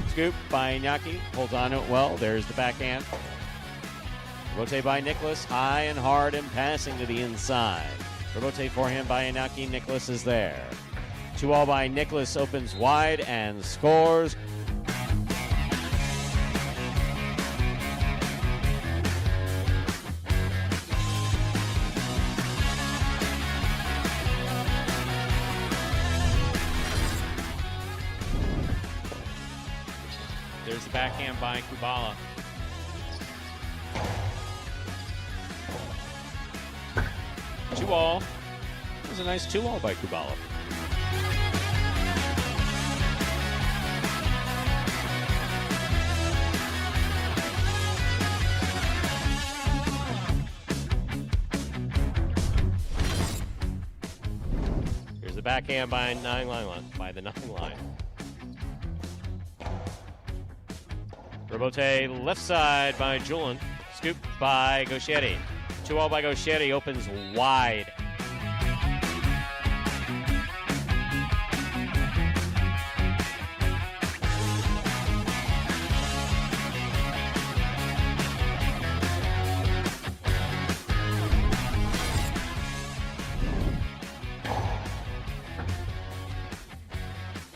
Scoop by Iñaki, holds on to it well. There's the backhand. Rebote by Nicholas, high and hard and passing to the inside. Rebote forehand by Inaki, Nicholas is there. 2-all by Nicholas, opens wide and scores. There's the backhand by Kubala. Two-all. That was a nice 2-all by Kubala. Here's the backhand by the 9 line. Rebote left side by Julian. Scoop by Gauchetti. 2-all by Gauchetti, opens wide.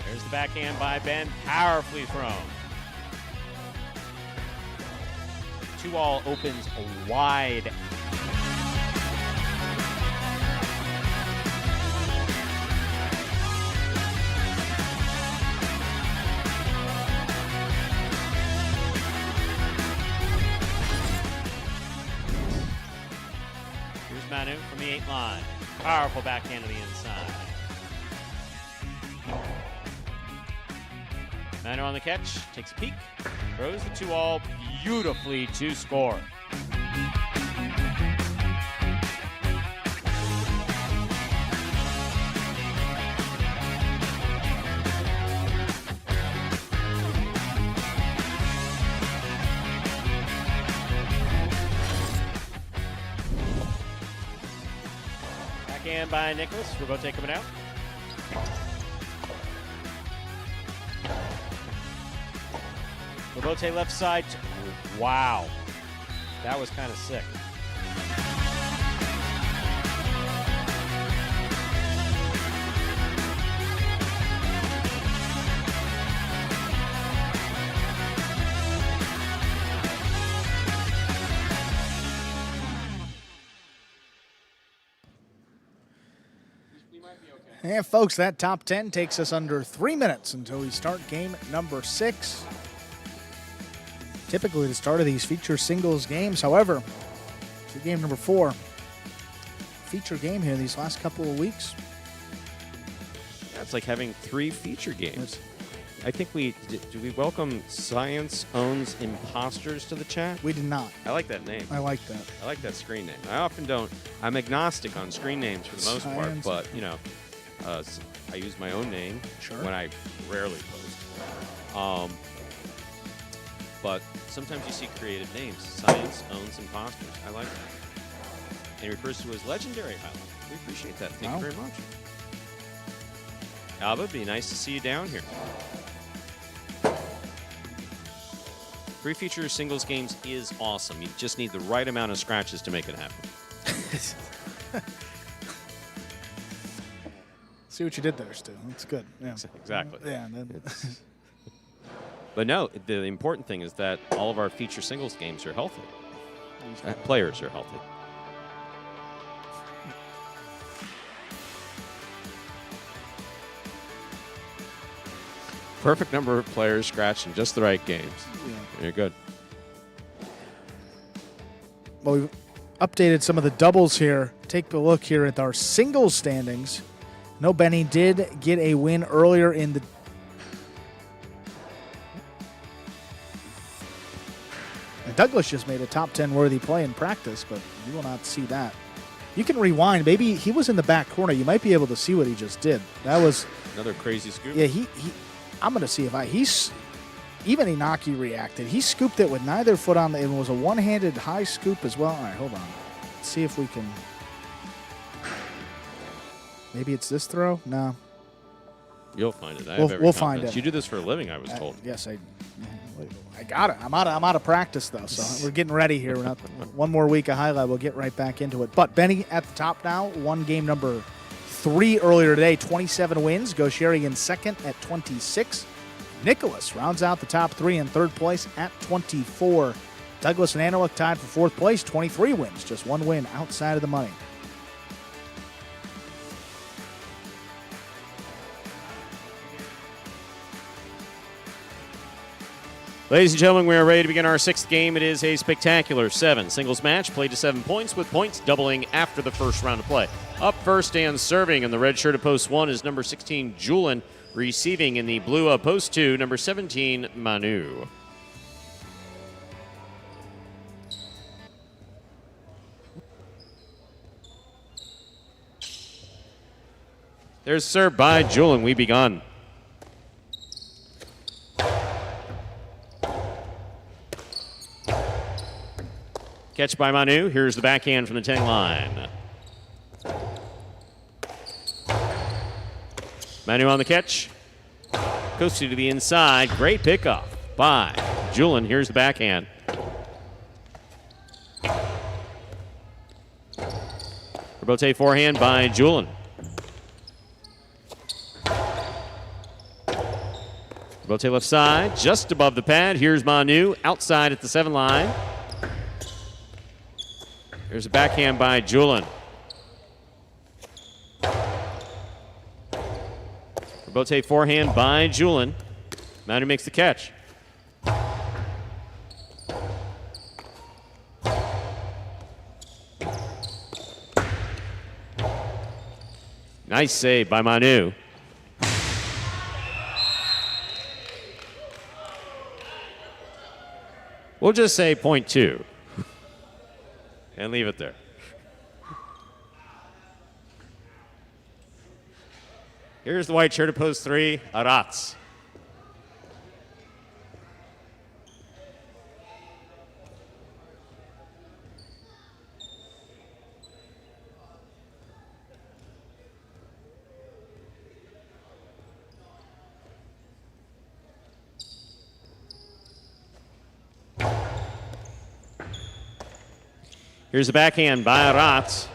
There's the backhand by Ben, powerfully thrown. 2-all opens wide. Here's Manu from the 8 line. Powerful backhand to the inside. Manu on the catch, takes a peek, throws the 2-all beautifully to score. backhand by Nicholas. Robote coming out. Robote left side. Wow. That was kind of sick. And folks, that top 10 takes us under 3 minutes until we start game number 6. Typically, the start of these feature singles games. However, to game number 4, feature game here these last couple of weeks. Yeah, it's like having 3 feature games. I think we welcome Science Owns Imposters to the chat? We did not. I like that name. I like that. I like that screen name. I often don't. I'm agnostic on screen names for the most part, but I use my own name when I rarely post. But sometimes you see creative names. Science Owns Imposters. I like that. And he refers to as legendary highlight. We appreciate that. Thank you very much. Alba, it'd be nice to see you down here. 3 feature singles games is awesome. You just need the right amount of scratches to make it happen. See what you did there, Stu. That's good. Yeah. Exactly. Yeah. But no, the important thing is that all of our feature singles games are healthy. Players are healthy. Perfect number of players scratched in just the right games. Yeah. You're good. Well, we've updated some of the doubles here. Take a look here at our singles standings. No, Benny did get a win earlier in the... And Douglas just made a top 10 worthy play in practice, but you will not see that. You can rewind. Maybe he was in the back corner. You might be able to see what he just did. That was... Another crazy scoop. Yeah, I'm going to see if even Inaki reacted. He scooped it with neither foot on it was a one-handed high scoop as well. All right, hold on. Let's see if we can... Maybe it's this throw? No. You'll find it. We'll find it. You do this for a living, I was told. Yes, I got it. I'm out of practice, though, so we're getting ready here. One more week of highlight. We'll get right back into it. But Benny at the top now. Won game number 3 earlier today. 27 wins. Goes Sherry in second at 26. Nicholas rounds out the top 3 in third place at 24. Douglas and Anelik tied for 4th place. 23 wins. Just 1 win outside of the money. Ladies and gentlemen, we are ready to begin our 6th game. It is a spectacular 7 singles match, played to 7 points, with points doubling after the first round of play. Up first and serving in the red shirt of post 1 is number 16, Julian, receiving in the blue of post 2, number 17, Manu. There's serve by Julian. We begun. Catch by Manu. Here's the backhand from the 10 line. Manu on the catch. Goes to the inside. Great pickup by Julian. Here's the backhand. Robote forehand by Julian. Robote left side, just above the pad. Here's Manu, outside at the 7 line. There's a backhand by Julian. Robote forehand by Julian. Manu makes the catch. Nice save by Manu. We'll just say 0.2 and leave it there. Here's the white shirt of post 3, Arats. Here's the backhand by Aratz.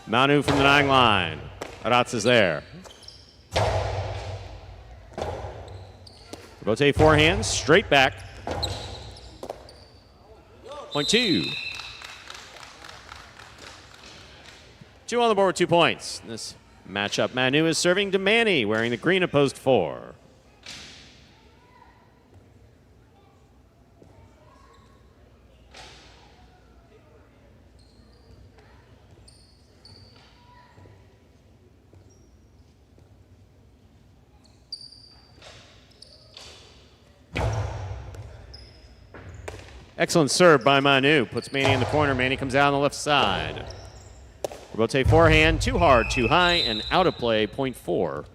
Manu from the 9 line. Aratz is there. Robote forehand, straight back. Point 2. 2 on the board with 2 points. This matchup, Manu is serving to Manny, wearing the green at post 4. Excellent serve by Manu. Puts Manny in the corner. Manny comes out on the left side. Robote forehand, too hard, too high, and out of play, point 4.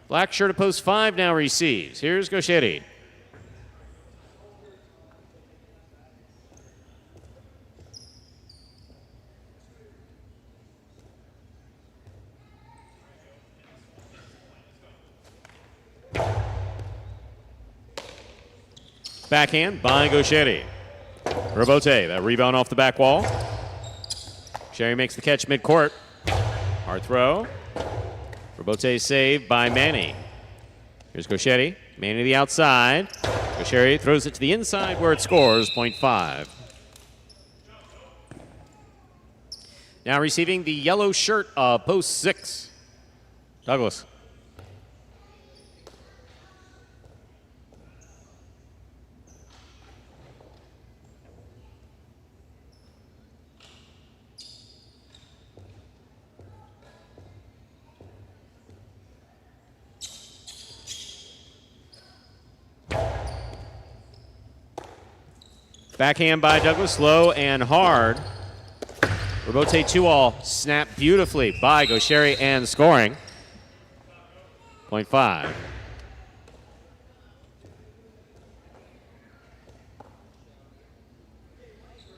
Black shirt at post 5 now receives. Here's Gaucheri. Backhand by Gaucheri. Robote, that rebound off the back wall. Sherry makes the catch midcourt. Hard throw. Robote saved by Manny. Here's Gaucheri. Manny to the outside. Gaucheri throws it to the inside where it scores, point 5. Now receiving the yellow shirt of post 6. Douglas. Backhand by Douglas, low and hard. Robote 2-all, snap beautifully by Gaucheri and scoring. Point 5.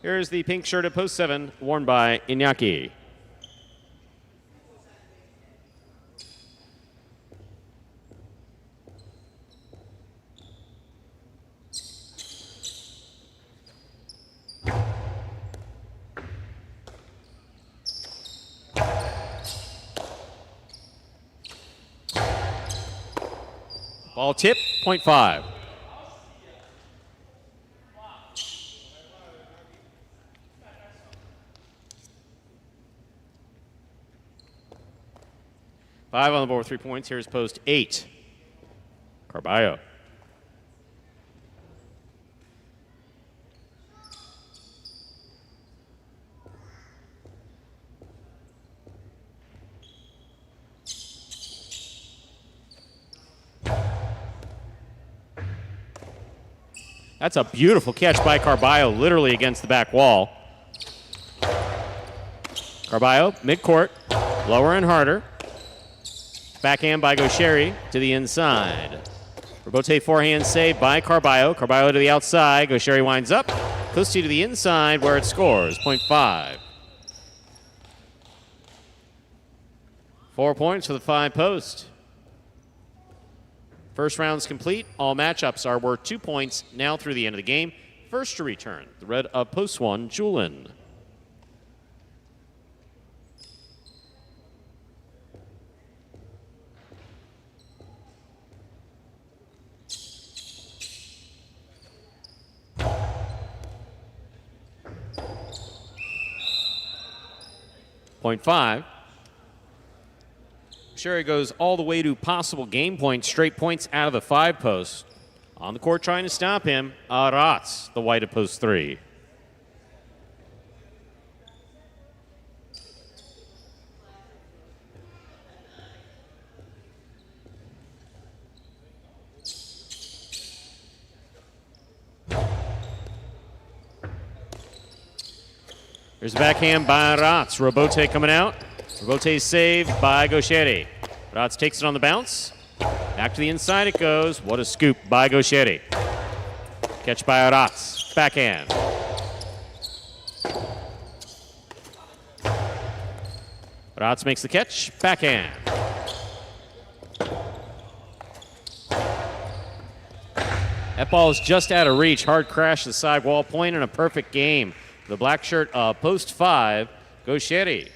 Here's the pink shirt at post 7, worn by Iñaki. Ball tip, point 5. Five on the board with 3 points. Here's post 8. Carballo. That's a beautiful catch by Carballo, literally against the back wall. Carballo, midcourt, lower and harder. Backhand by Gaucheri to the inside. Robote forehand save by Carballo. Carballo to the outside. Gaucheri winds up. Close to the inside where it scores, point 5. 4 points for the 5 post. First round's complete. All matchups are worth 2 points now through the end of the game. First to return, the red of post 1, Julin. Point 5. Sherry goes all the way to possible game point, straight points out of the 5 post. On the court trying to stop him, Aratz, the white of post 3. There's a backhand by Aratz. Robote coming out. Robote saved by Gaucheri. Aratz takes it on the bounce. Back to the inside it goes. What a scoop by Gaucheri. Catch by Aratz. Backhand. Aratz makes the catch. Backhand. That ball is just out of reach. Hard crash to the sidewall point and a perfect game. The black shirt post 5, Gaucheri.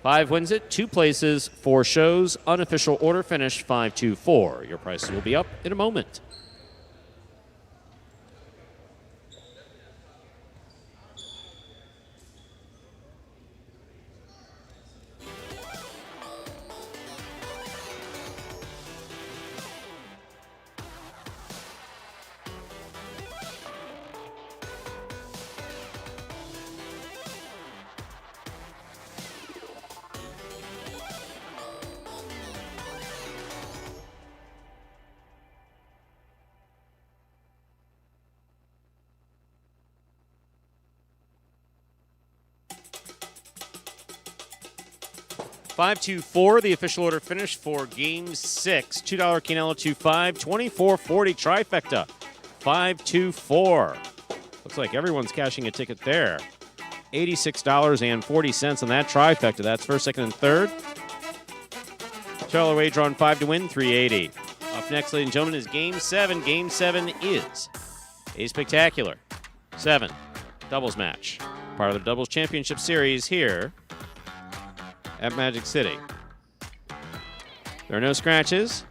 5 wins it, 2 places, 4 shows. Unofficial order finish 5-2-4. Your prices will be up in a moment. (5-2-4), the official order finish for Game 6. $2 Quinella 2-5, 24-40 trifecta. 5-2-4. Looks like everyone's cashing a ticket there. $86.40 on that trifecta. That's first, second, and third. $2 wager on 5 to win, $380. Up next, ladies and gentlemen, is Game 7. Game 7 is a spectacular 7 doubles match. Part of the Doubles Championship Series here at Magic City. There are no scratches.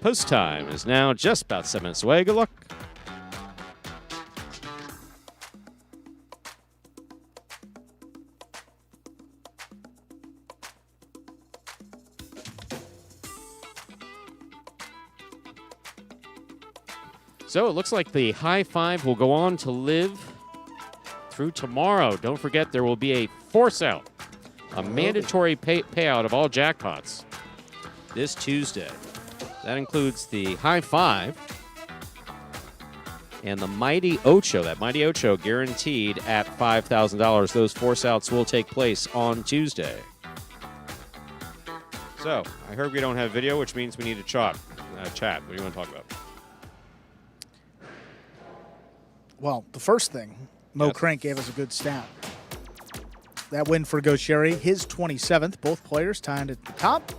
Post time is now just about 7 minutes away. Good luck. So it looks like the high 5 will go on to live through tomorrow. Don't forget there will be a force out. A mandatory payout of all jackpots this Tuesday. That includes the high 5 and the Mighty Ocho. That Mighty Ocho guaranteed at $5,000. Those force outs will take place on Tuesday. So, I heard we don't have video, which means we need a chat. What do you want to talk about? Well, the first thing, Mo Crank gave us a good stat. That win for Gaucheri, his 27th. Both players tied at the top.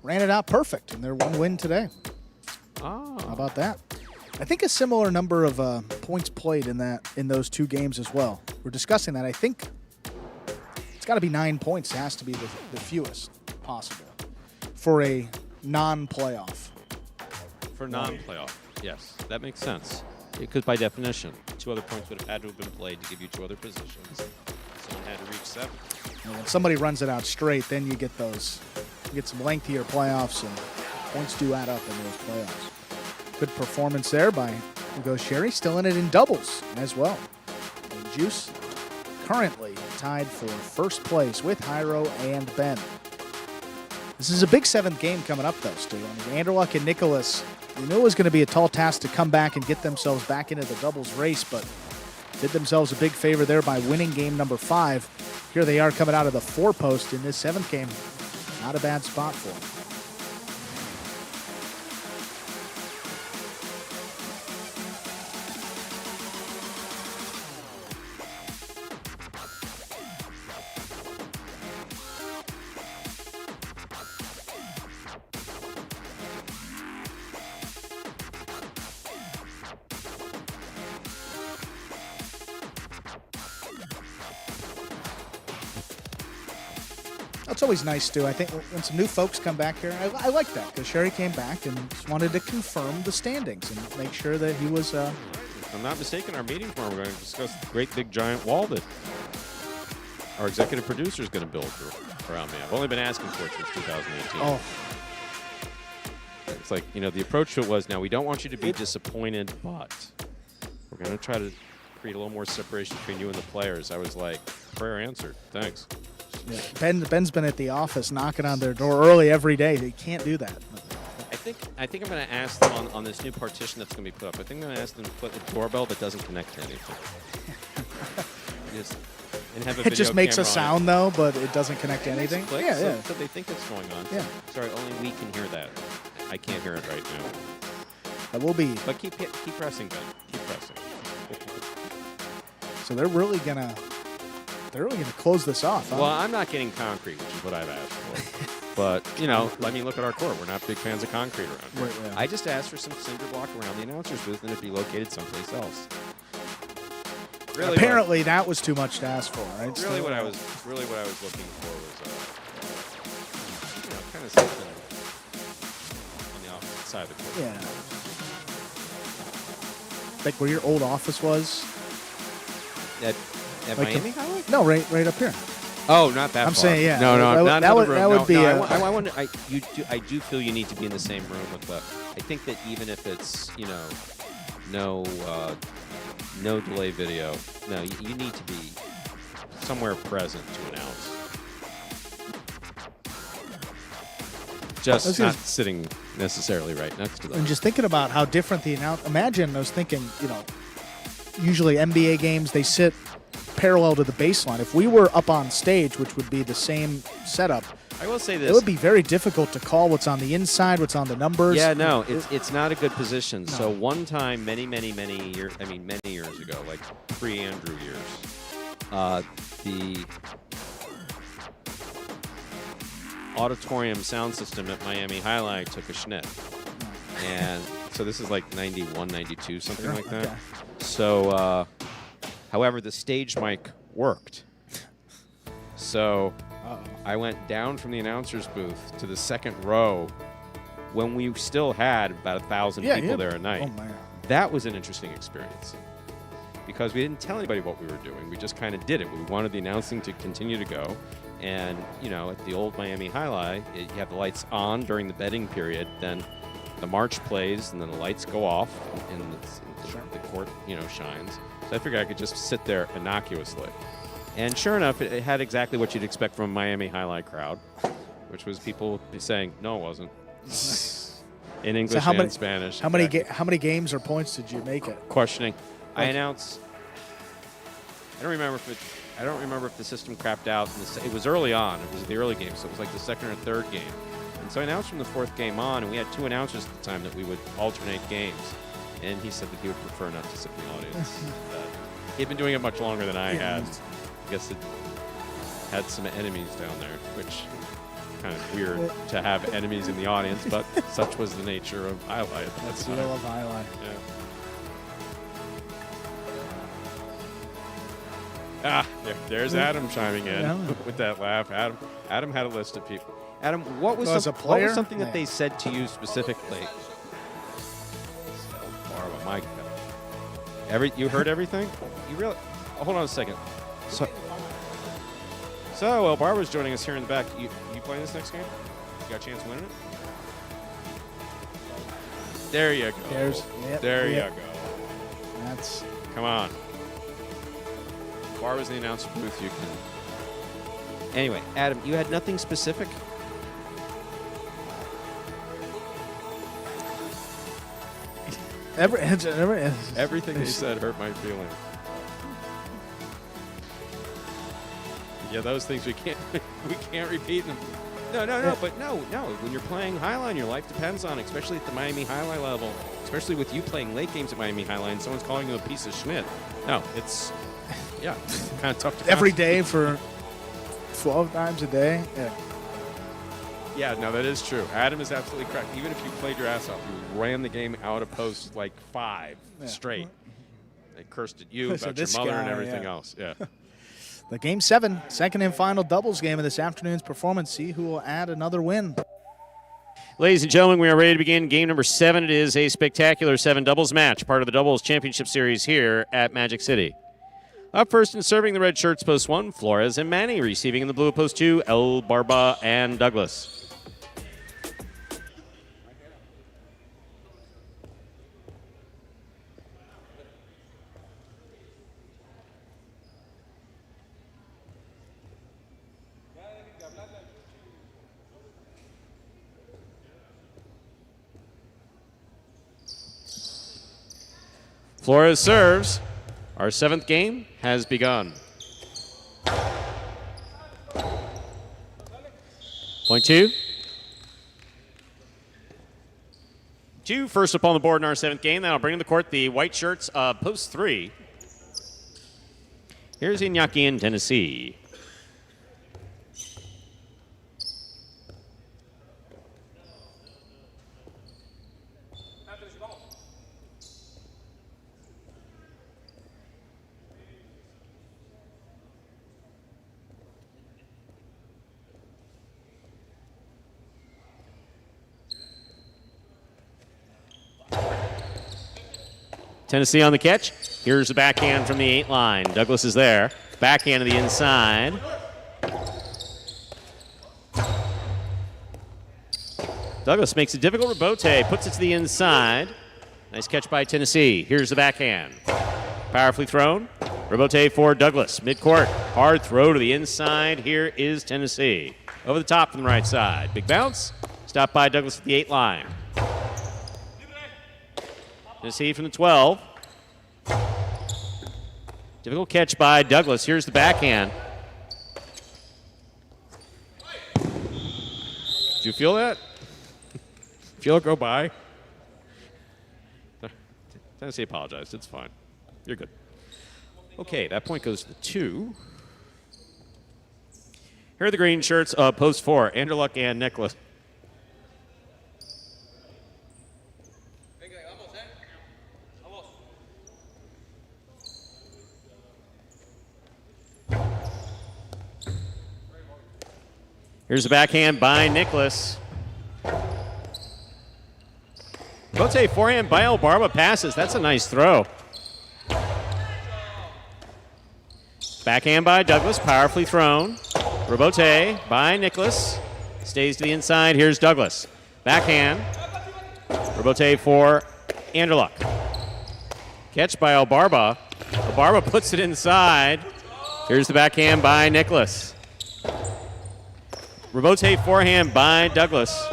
Ran it out perfect in their one win today. Oh. How about that? I think a similar number of points played in those 2 games as well. We're discussing that. I think it's got to be 9 points. It has to be the fewest possible for a non-playoff. For non-playoff, yes. That makes sense. Because by definition, 2 other points would have had to have been played to give you 2 other positions. Someone had to reach 7. And when somebody runs it out straight, then you get some lengthier playoffs, and points do add up in those playoffs. Good performance there by Gaucheri, still in it in doubles as well. And Juice currently tied for first place with Jairo and Ben. This is a big 7th game coming up, though, Stu. I mean, Anderluck and Nicholas, we knew it was going to be a tall task to come back and get themselves back into the doubles race, but did themselves a big favor there by winning game number 5. Here they are coming out of the 4-post in this 7th game. Not a bad spot for them. That's always nice, Stu. I think when some new folks come back here, I like that, because Sherry came back and just wanted to confirm the standings and make sure that he was... If I'm not mistaken, our meeting tomorrow, we're going to discuss the great big giant wall that our executive producer is going to build around me. I've only been asking for it since 2018. Oh. It's like, the approach to it was, now we don't want you to be disappointed, but we're going to try to create a little more separation between you and the players. I was like, prayer answered. Thanks. Yeah. Ben's been at the office knocking on their door early every day. They can't do that. I think I'm going to ask them on this new partition that's going to be put up. I think I'm going to ask them to put a doorbell that doesn't connect to anything. And have a it just makes a sound, it. though, but it doesn't connect to anything. Yeah. So they think it's going on. Yeah. Sorry, only we can hear that. I can't hear it right now. That will be. But keep pressing, Ben. Keep pressing. So they're really going to they're really going to close this off. Huh? Well, I'm not getting concrete, which is what I've asked for. But, you know, I mean, look at our court. We're not big fans of concrete around here. Right, yeah. I just asked for some cinder block around the announcer's booth and it be located someplace else. Really apparently, that was too much to ask for, right? Really, what I was looking for was, you know, kind of something on the opposite side of the court. Yeah. Like where your old office was. At like Miami Highway? No, right up here. Oh, not that I'm far. saying, yeah. No, not that another would, room. that would be. I wonder. I do feel you need to be in the same room with the. I think that even if it's no delay video, no, you need to be somewhere present to announce. Just not sitting necessarily right next to them. And just thinking about how different the imagine, I was thinking, usually NBA games, they sit parallel to the baseline. If we were up on stage, which would be the same setup, I will say this. It would be very difficult to call what's on the inside, what's on the numbers. Yeah, no, it's not a good position. No. So one time, many years ago, like pre-Andrew years, the auditorium sound system at Miami Highlight took a schnitt. And so this is like 91, 92, something like that. Okay. So, however, the stage mic worked. So I went down from the announcer's booth to the second row when we still had about 1,000 people there a night. Oh, man. That was an interesting experience because we didn't tell anybody what we were doing. We just kind of did it. We wanted the announcing to continue to go. And, at the old Miami Highlight, you have the lights on during the betting period. Then the march plays, and then the lights go off, and the court, shines. So I figured I could just sit there innocuously. And sure enough, it had exactly what you'd expect from a Miami Highlight crowd, which was people saying, no, it wasn't. In English and Spanish. How many games or points did you make it? Questioning. I announced. I don't remember if the system crapped out. It was early on. It was the early game, so it was like the second or third game. And so I announced from the fourth game on, and we had two announcers at the time that we would alternate games. And he said that he would prefer not to sit in the audience. He'd been doing it much longer than I had. I guess it had some enemies down there, which kind of weird to have enemies in the audience, but such was the nature of Highlight. That's the deal of Highlight. Yeah. There's Adam chiming in with that laugh. Adam had a list of people. Adam, what was something that they said to you specifically? Oh my God. You heard everything? You really? Hold on a second. So Barbara's joining us here in the back. You playing this next game? You got a chance of winning it? There you go. There you go. Come on. Barbara's in the announcer booth. You can. Anyway, Adam, you had nothing specific? Everything they said hurt my feelings. Yeah, those things we can't repeat them. No. But no. When you're playing Highline, your life depends on it, especially at the Miami Highline level, especially with you playing late games at Miami Highline, and someone's calling you a piece of schmidt. No, it's kind of tough to every day for 12 times a day. Yeah, no, that is true. Adam is absolutely correct. Even if you played your ass off, you ran the game out of post like 5 straight. They cursed at you about your mother and everything else. Yeah. The Game 7, second and final doubles game of this afternoon's performance. See who will add another win. Ladies and gentlemen, we are ready to begin game number 7. It is a spectacular 7 doubles match, part of the Doubles Championship Series here at Magic City. Up first and serving the red shirts, post 1, Flores and Manny. Receiving in the blue, post 2, El Barba and Douglas. Flores serves. Our 7th game has begun. Point 2. 2 first up on the board in our 7th game. That'll bring to the court the white shirts of post 3. Here's Iñaki in Tennessee. Tennessee on the catch. Here's the backhand from the 8 line. Douglas is there. Backhand to the inside. Douglas makes it difficult. Robote puts it to the inside. Nice catch by Tennessee. Here's the backhand. Powerfully thrown. Robote for Douglas. Midcourt. Hard throw to the inside. Here is Tennessee. Over the top from the right side. Big bounce. Stopped by Douglas at the 8 line. Tennessee from the 12. Difficult catch by Douglas. Here's the backhand. Did you feel that? Feel it go by? Tennessee apologized. It's fine. You're good. Okay, that point goes to the 2. Here are the green shirts, post 4, Anderluck and Nicholas. Here's the backhand by Nicholas. Robote forehand by Barba passes. That's a nice throw. Backhand by Douglas, powerfully thrown. Robote by Nicholas. Stays to the inside. Here's Douglas. Backhand. Robote for Anderluck. Catch by Albarba. Albarba puts it inside. Here's the backhand by Nicholas. Robote forehand by Douglas.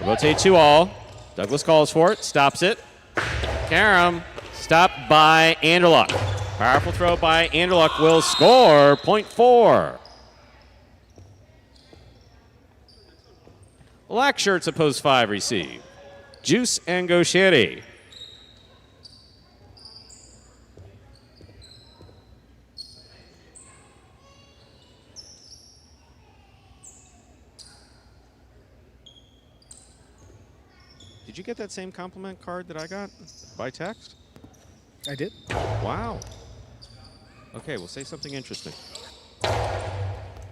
Robote 2-all. Douglas calls for it, stops it. Karam stopped by Anderluck. Powerful throw by Anderluck will score, point 4. Black shirts at post 5 receive. Juice and Gaucheri. Did you get that same compliment card that I got by text? I did. Wow. Okay, we'll say something interesting.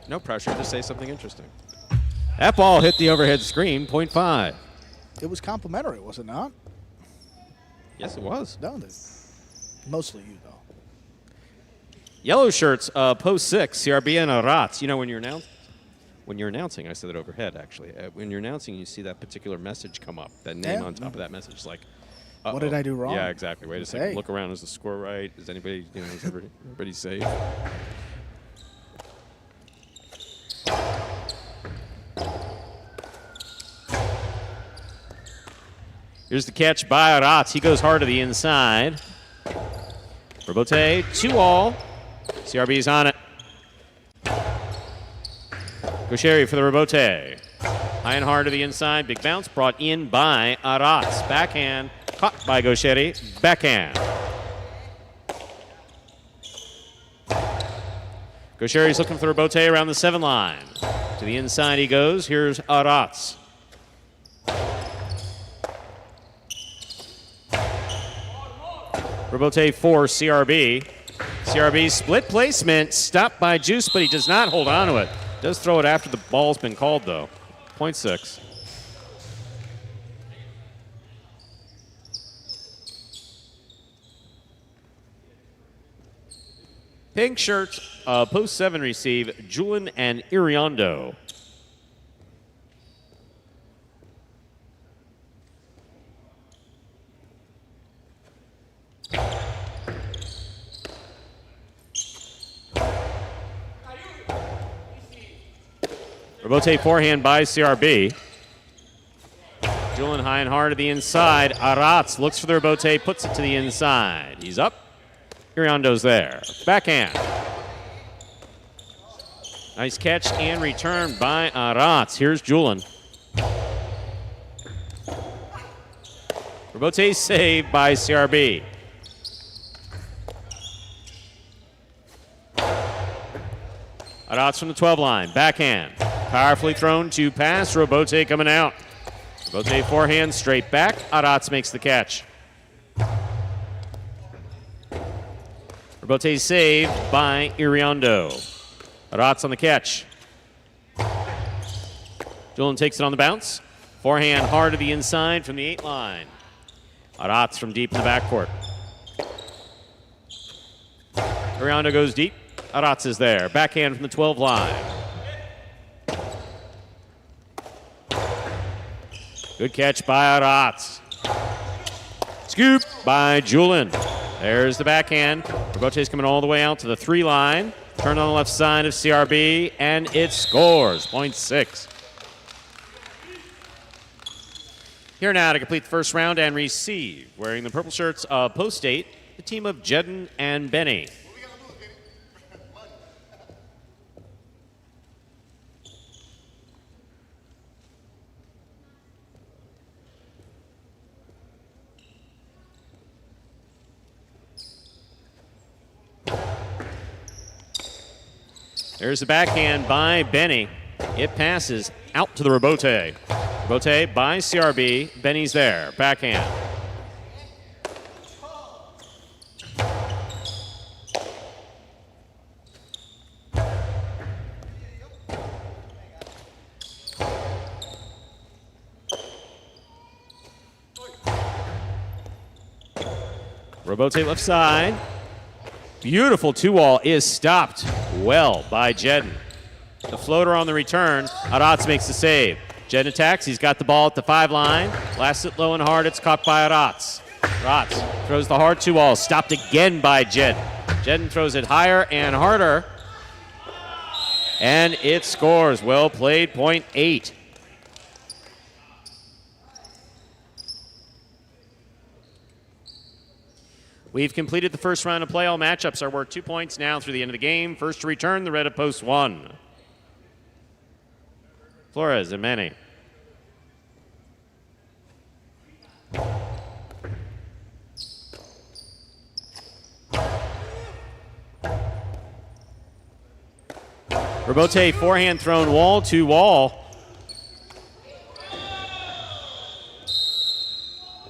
No pressure, just say something interesting. That ball hit the overhead screen, point 5. It was complimentary, was it not? Yes, it was. No, mostly you, though. Yellow shirts, post 6, CRB and Arats. You know, when you're announcing, I said it overhead, actually. When you're announcing, you see that particular message come up, that name on top of that message. It's like, what did I do wrong? Yeah, exactly. Wait a second. Hey. Look around. Is the score right? Is anybody, is everybody safe? Here's the catch by Arats. He goes hard to the inside. Robote, 2-all. CRB's on it. Gaucheri for the Robote. High and hard to the inside. Big bounce brought in by Arats. Backhand caught by Gaucheri. Backhand. Gaucheri's looking for the Robote around the 7 line. To the inside he goes. Here's Arats. Robote for CRB. CRB split placement. Stopped by Juice, but he does not hold on to it. Does throw it after the ball's been called, though. Point 6. Pink shirts, post 7 receive Julian and Iriondo. Robote forehand by CRB. Julian high and hard to the inside. Arats looks for the Robote, puts it to the inside. He's up. Iriondo's there. Backhand. Nice catch and return by Arats. Here's Julian. Robote saved by CRB. Adots from the 12 line. Backhand. Powerfully thrown to pass. Robote coming out. Robote forehand straight back. Adots makes the catch. Robote saved by Iriondo. Adots on the catch. Julian takes it on the bounce. Forehand hard to the inside from the 8 line. Adots from deep in the backcourt. Iriondo goes deep. Adots is there. Backhand from the 12 line. Good catch by Adots. Scoop by Julian. There's the backhand. Robote's coming all the way out to the 3 line. Turn on the left side of CRB, and it scores. .6. Here now to complete the first round and receive, wearing the purple shirts of Post State, the team of Jedden and Benny. There's the backhand by Benny. It passes out to the Robote. Robote by CRB. Benny's there. Backhand. Robote left side. Beautiful 2-wall is stopped well by Jedden. The floater on the return. Adots makes the save. Jedden attacks. He's got the ball at the 5 line. Blasts it low and hard. It's caught by Adots. Adots throws the hard 2-wall. Stopped again by Jedden. Jedden throws it higher and harder. And it scores. Well played. .8. We've completed the first round of play. All matchups are worth 2 points now through the end of the game. First to return, the red of post 1. Flores and Manny. Robote forehand thrown wall to wall.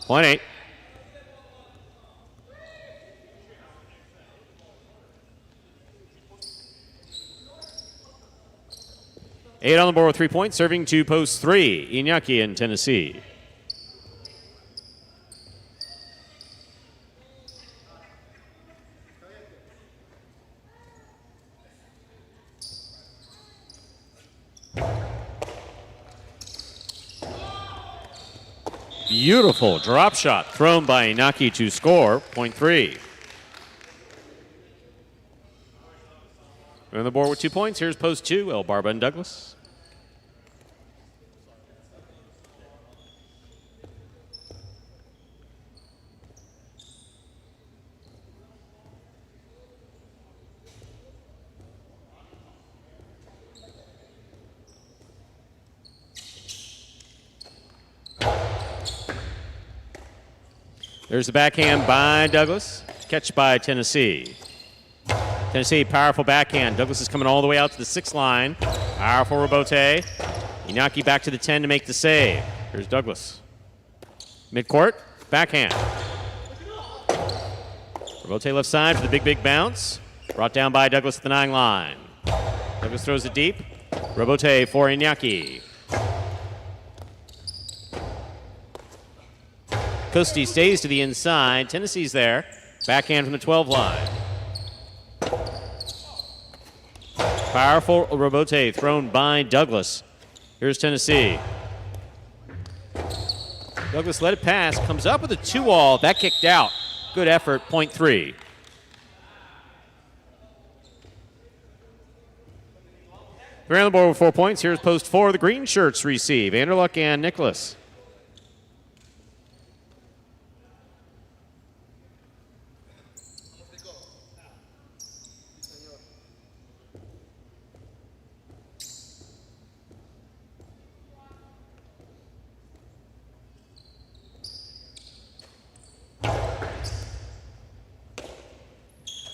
.8. Eight on the board with 3 points, serving to post 3, Iñaki in Tennessee. Beautiful drop shot thrown by Iñaki to score, .3. We're on the board with 2 points. Here's post 2, El Barba and Douglas. There's the backhand by Douglas. Catch by Tennessee. Tennessee, powerful backhand. Douglas is coming all the way out to the 6 line. Powerful Robote. Iñaki back to the 10 to make the save. Here's Douglas. Midcourt, backhand. Robote left side for the big bounce. Brought down by Douglas at the 9 line. Douglas throws it deep. Robote for Iñaki. Costi stays to the inside. Tennessee's there. Backhand from the 12 line. Powerful Robote thrown by Douglas. Here's Tennessee. Douglas let it pass. Comes up with a 2-wall. That kicked out. Good effort. .3. We're on the board with 4 points. Here's post 4. The green shirts receive. Anderluck and Nicholas.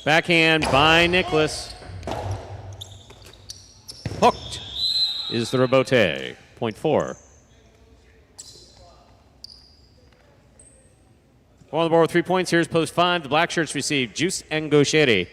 Backhand by Nicholas. Hooked is the rebote. Point 4. 4 on the board with 3 points. Here's post 5. The black shirts receive Juice and Gaucheri.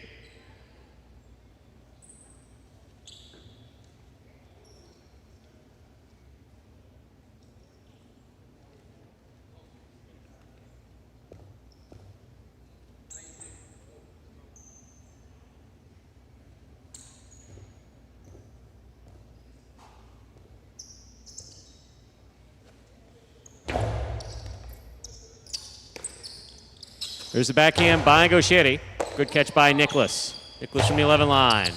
There's the backhand by Gaucheri. Good catch by Nicholas. Nicholas from the 11 line.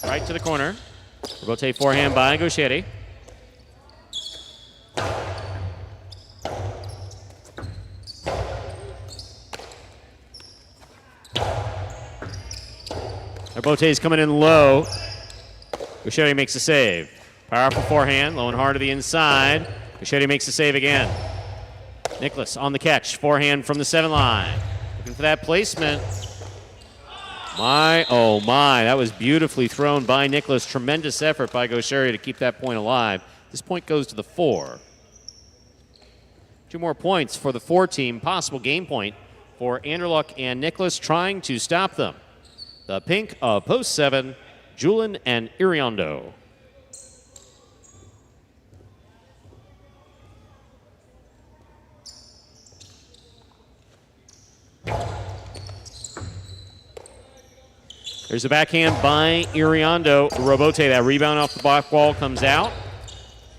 Right to the corner. Rebote forehand by Gaucheri. Rebote is coming in low. Gaucheri makes the save. Powerful forehand, low and hard to the inside. Gaucheri makes the save again. Nicholas on the catch. Forehand from the 7 line. Looking for that placement. My, oh my, that was beautifully thrown by Nicholas. Tremendous effort by Gaucheri to keep that point alive. This point goes to the 4. 2 more points for the 4 team. Possible game point for Anderluck and Nicholas trying to stop them. The pink of post 7, Julin and Iriondo. There's a backhand by Iriondo. Rebote, that rebound off the block wall comes out.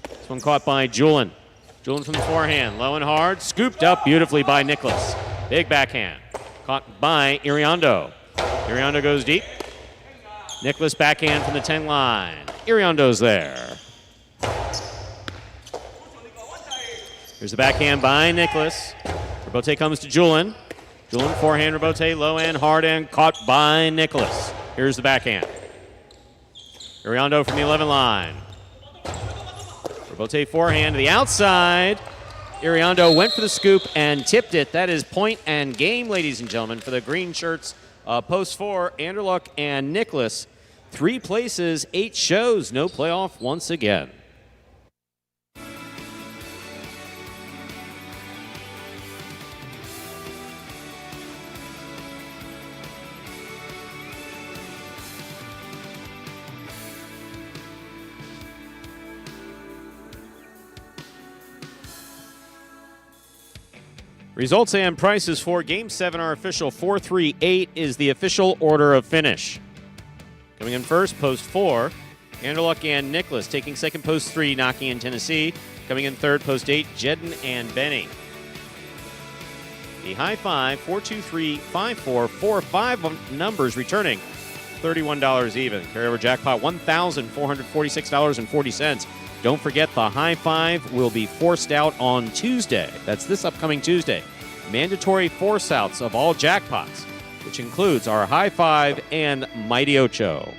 This one caught by Julin. Julin from the forehand, low and hard. Scooped up beautifully by Nicholas. Big backhand. Caught by Iriondo. Iriondo goes deep. Nicholas backhand from the 10 line. Iriondo's there. Here's the backhand by Nicholas. Rebote comes to Julin. Julin forehand, Rebote, low and hard and caught by Nicholas. Here's the backhand. Iriondo from the 11 line. Rebote forehand to the outside. Iriondo went for the scoop and tipped it. That is point and game, ladies and gentlemen, for the green shirts. Post 4, Anderluck and Nicholas. 3 places, 8 shows, no playoff once again. Results and prices for Game 7 are official. 4-3-8 is the official order of finish. Coming in first, post 4, Anderluck and Nicholas. Taking second, post 3, Knocking in Tennessee. Coming in third, post 8, Jedden and Benny. The high 5, 4-2-3, 5-4, 4-5 numbers returning $31 even. Carryover jackpot, $1,446.40. Don't forget, the high 5 will be forced out on Tuesday. That's this upcoming Tuesday. Mandatory force outs of all jackpots, which includes our high 5 and Mighty Ocho.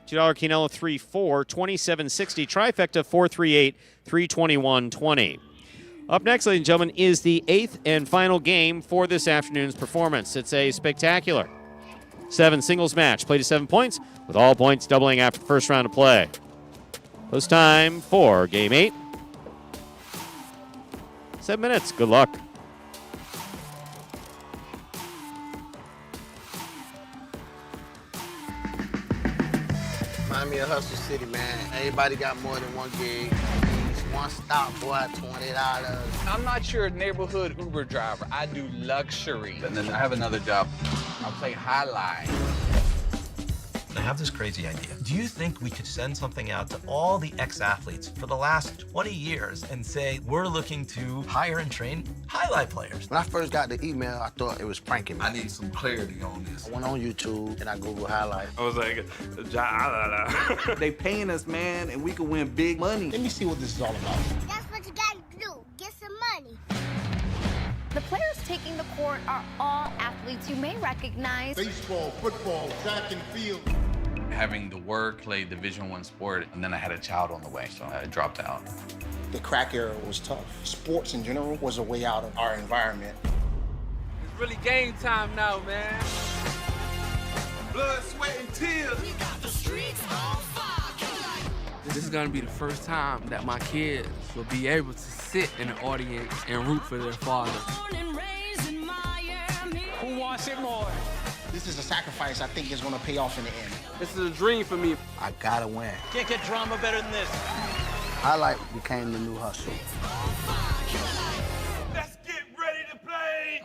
$2 Quinella 3-4, 27.60. Trifecta 4-3-8, 321.20. Up next, ladies and gentlemen, is the 8th and final game for this afternoon's performance. It's a spectacular 7 singles match. Played to 7 points, with all points doubling after the first round of play. Post time for Game 8. 7 minutes. Good luck. Remind me of Hustle City, man. Everybody got more than one gig. One stop, boy, $20. I'm not your neighborhood Uber driver. I do luxury. And then I have another job. I play highlight. I have this crazy idea. Do you think we could send something out to all the ex-athletes for the last 20 years and say, we're looking to hire and train highlight players? When I first got the email, I thought it was pranking me. I need some clarity on this. I went on YouTube and I Googled highlight. I was like, they paying us, man, and we can win big money. Let me see what this is all about. That's what you gotta do. Get some money. The players taking the court are all athletes you may recognize. Baseball, football, track and field. Having to work, play Division I sport, and then I had a child on the way, so I dropped out. The crack era was tough. Sports in general was a way out of our environment. It's really game time now, man. Blood, sweat, and tears. We got the street. This is going to be the first time that my kids will be able to sit in the audience and root for their father. Who wants it more? This is a sacrifice I think is going to pay off in the end. This is a dream for me. I gotta win. Can't get drama better than this. Highlight became the new hustle. Let's get ready to play.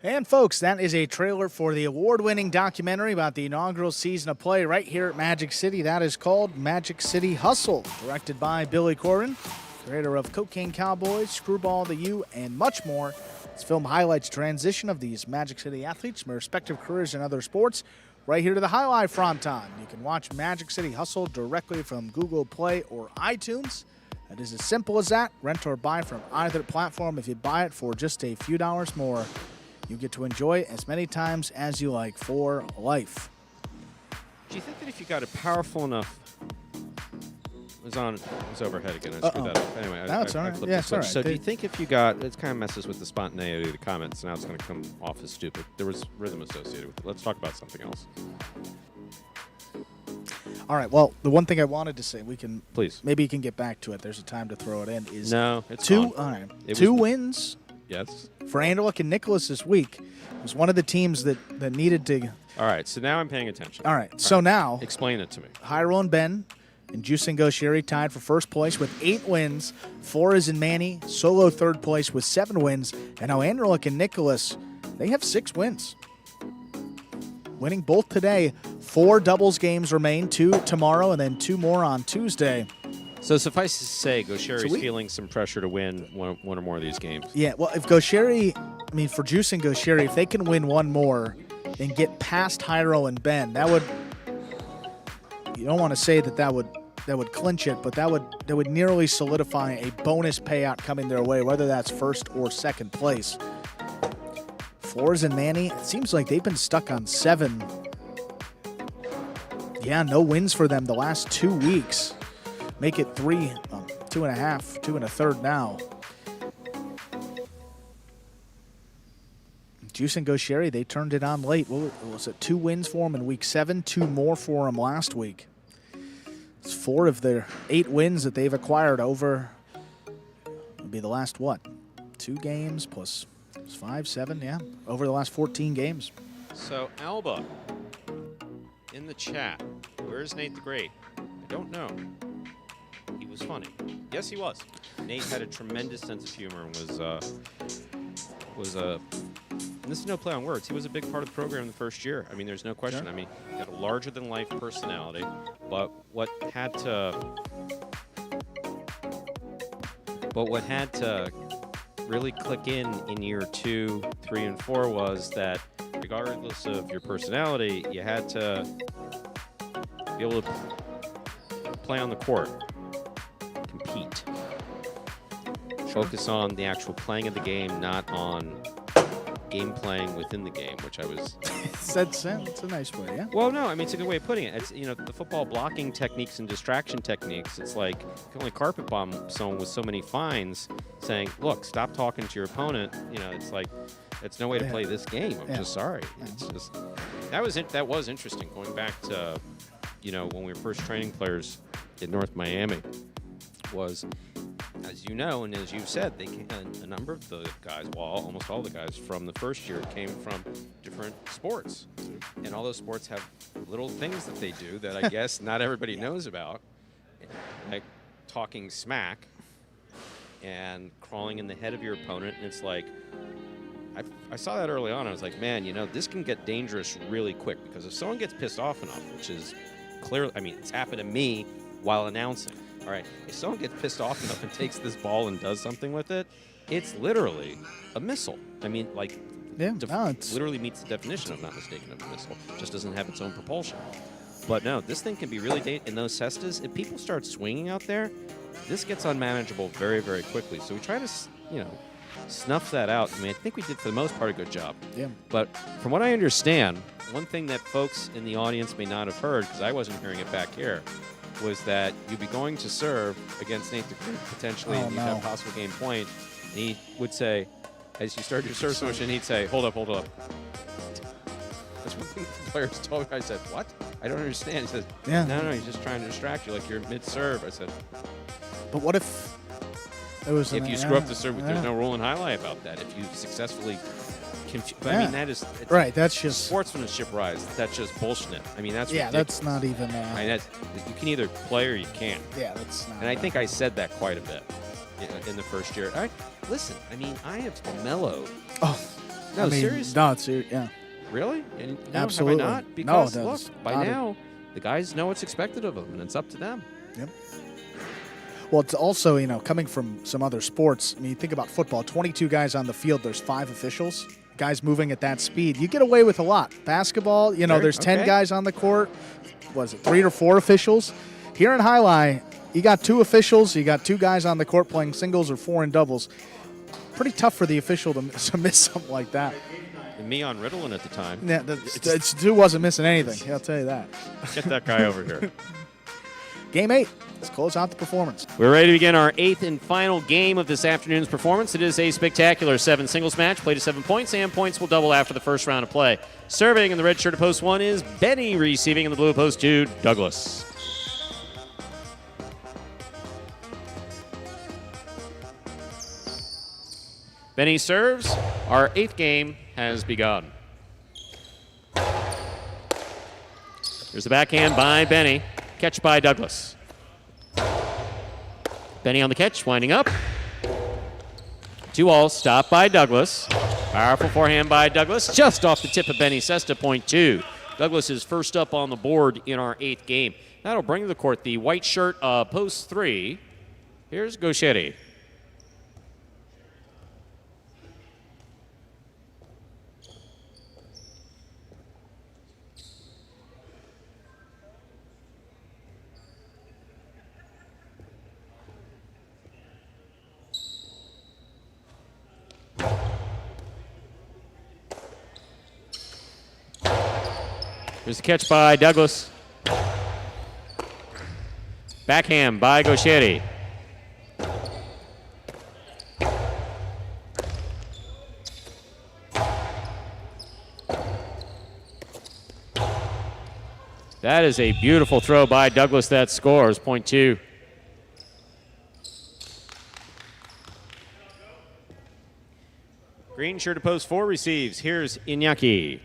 And folks, that is a trailer for the award-winning documentary about the inaugural season of play right here at Magic City. That is called Magic City Hustle, directed by Billy Corgan, creator of Cocaine Cowboys, Screwball the U, and much more. This film highlights transition of these Magic City athletes from their respective careers in other sports right here to the highlight from time. You can watch Magic City Hustle directly from Google Play or iTunes. It is as simple as that. Rent or buy from either platform. If you buy it for just a few dollars more, you get to enjoy it as many times as you like for life. Do you think that if you got it powerful enough, it was overhead again. I screwed that up. Anyway, No, it's all right. flipped Yeah, the it's switch. all right. So do you think if you got, it kind of messes with the spontaneity of the comments. Now it's going to come off as stupid. There was rhythm associated with it. Let's talk about something else. All right. Well, the one thing I wanted to say, we can Please. maybe you can get back to it. There's a time to throw it in. Is No, it's two. gone. All right. It Two was- wins Yes. for Anderlecht and Nicholas this week. It was one of the teams that needed to. All right. So now I'm paying attention. All right. So now Explain it to me. Hyrule and Ben and Juicing Goshiri tied for first place with 8 wins. Flores and Manny solo third place with 7 wins. And now Anderlecht and Nicholas, they have 6 wins. Winning both today. 4 doubles games remain, 2 tomorrow and then 2 more on Tuesday. So suffice to say, Gosheri's So we- feeling some pressure to win one or more of these games. Yeah, well, if Goshiri, I mean, for Juicing Goshiri, if they can win one more and get past Hyrule and Ben, that would, you don't want to say that would clinch it, but that would nearly solidify a bonus payout coming their way, whether that's first or second place. Flores and Manny, it seems like they've been stuck on 7. Yeah, no wins for them the last 2 weeks. Make it 3, 2.5, 2 1/3 now. Juice and Goshiri, they turned it on late. What was it? 2 wins for them in week 7, 2 more for them last week. It's 4 of their 8 wins that they've acquired over, would be the last, 2 games plus 5, 7, yeah, over the last 14 games. So Alba, in the chat, where's Nate the Great? I don't know. He was funny. Yes, he was. Nate had a tremendous sense of humor and was and this is no play on words. He was a big part of the program in the first year. I mean, there's no question. Sure. I mean, he had a larger-than-life personality, but what had to really click in year 2, 3, and 4 was that regardless of your personality, you had to be able to play on the court, compete, focus on the actual playing of the game, not on game playing within the game, which I was. That's a nice way, yeah. Well, no, I mean, it's a good way of putting it. It's, the football blocking techniques and distraction techniques, it's like you can only carpet bomb someone with so many fines saying, look, stop talking to your opponent. It's like, it's no way to play this game. I'm just sorry. It's just, that was interesting going back to, when we were first training players in North Miami was, as you know, and as you've said, a number of the guys, well, almost all the guys from the first year came from different sports. And all those sports have little things that they do that I guess not everybody knows about, like talking smack and crawling in the head of your opponent. And it's like, I saw that early on. I was like, man, this can get dangerous really quick because if someone gets pissed off enough, which is clearly, I mean, it's happened to me while announcing. All right, if someone gets pissed off enough and takes this ball and does something with it, it's literally a missile. I mean, like, literally meets the definition, if not mistaken, of a missile. Just doesn't have its own propulsion. But no, this thing can be really dangerous. In those cestas, if people start swinging out there, this gets unmanageable very, very quickly. So we try to, snuff that out. I mean, I think we did, for the most part, a good job. Yeah. But from what I understand, one thing that folks in the audience may not have heard, because I wasn't hearing it back here, was that you'd be going to serve against Nate the Great potentially, and you'd have a possible game point. And he would say, as you start your service motion, he'd say, hold up, hold up. That's one thing the players told me. I said, what? I don't understand. He says, no, he's just trying to distract you like you're mid-serve. I said, but what if it was... If you screw up the serve, there's no rule in highlight about that. If you successfully... I mean, that is... Right, that's just... Sportsmanship rise. That's just bullshit. I mean, that's ridiculous. That's not even... I mean, you can either play or you can't. Yeah, that's not... And I think I said that quite a bit in the first year. Listen, I mean, I have mellowed. Oh, no, seriously. No, it's serious. Yeah. Really? And Absolutely. Have I not? Because, no, look, by now, the guys know what's expected of them, and it's up to them. Yep. Well, it's also, coming from some other sports, I mean, you think about football, 22 guys on the field, there's 5 officials, guys moving at that speed. You get away with a lot. Basketball, there's 10 guys on the court. Was it 3 or 4 officials? Here in Highline, you got 2 officials, you got 2 guys on the court playing singles or 4 in doubles. Pretty tough for the official to miss something like that. And me on Ritalin at the time. Yeah, Stu wasn't missing anything, I'll tell you that. Get that guy over here. Game 8. Let's close out the performance. We're ready to begin our 8th and final game of this afternoon's performance. It is a spectacular 7 singles match, played to 7 points, and points will double after the first round of play. Serving in the red shirt of post 1 is Benny, receiving in the blue of post 2, Douglas. Benny serves. Our 8th game has begun. There's the backhand by Benny. Catch by Douglas. Benny on the catch, winding up. 2-all, stop by Douglas. Powerful forehand by Douglas, just off the tip of Benny Sesta, point 2. Douglas is first up on the board in our 8th game. That'll bring to the court the white shirt of post 3. Here's Gauchetti. Here's the catch by Douglas. Backhand by Gauchetti. That is a beautiful throw by Douglas that scores, point 2. Green shirt to post 4 receives. Here's Iñaki.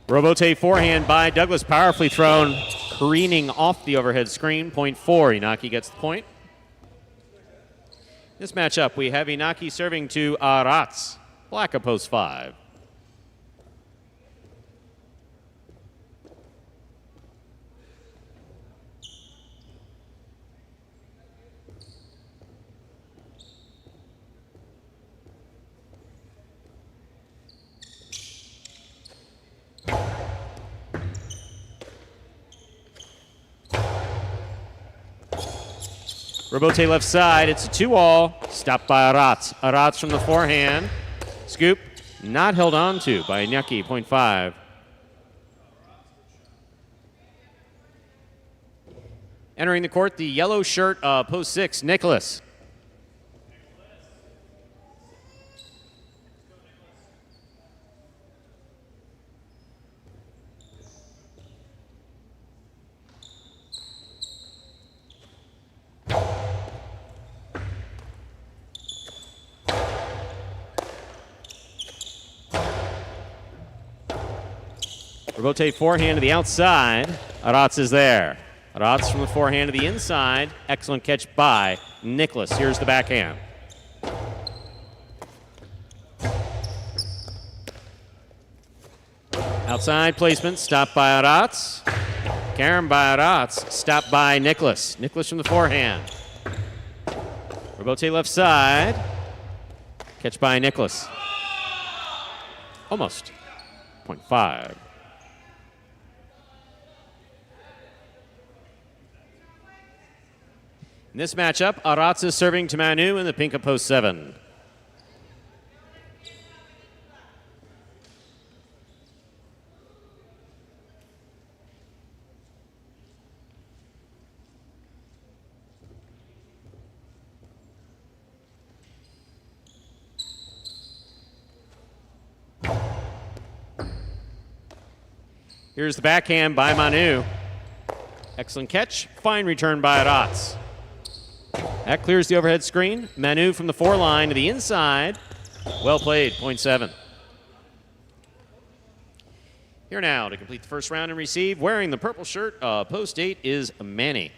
Robote forehand by Douglas, powerfully thrown, careening off the overhead screen, point 4. Inaki gets the point. This matchup, we have Inaki serving to Arats, black of post 5. Robote left side, it's a 2-all, stopped by Arats. Arats from the forehand. Scoop, not held on to by Iñaki, point 5. Entering the court, the yellow shirt, post 6, Nicholas. Robote forehand to the outside. Arats is there. Arats from the forehand to the inside. Excellent catch by Nicholas. Here's the backhand. Outside placement, stopped by Arats. Karen by Arats, stopped by Nicholas. Nicholas from the forehand. Robote left side. Catch by Nicholas. Almost. Point 5. In this matchup, Arats is serving to Manu in the pink of post 7. Here's the backhand by Manu. Excellent catch. Fine return by Aratz. That clears the overhead screen. Manu from the 4 line to the inside. Well played, point 7. Here now to complete the first round and receive, wearing the purple shirt, post 8 is Manny.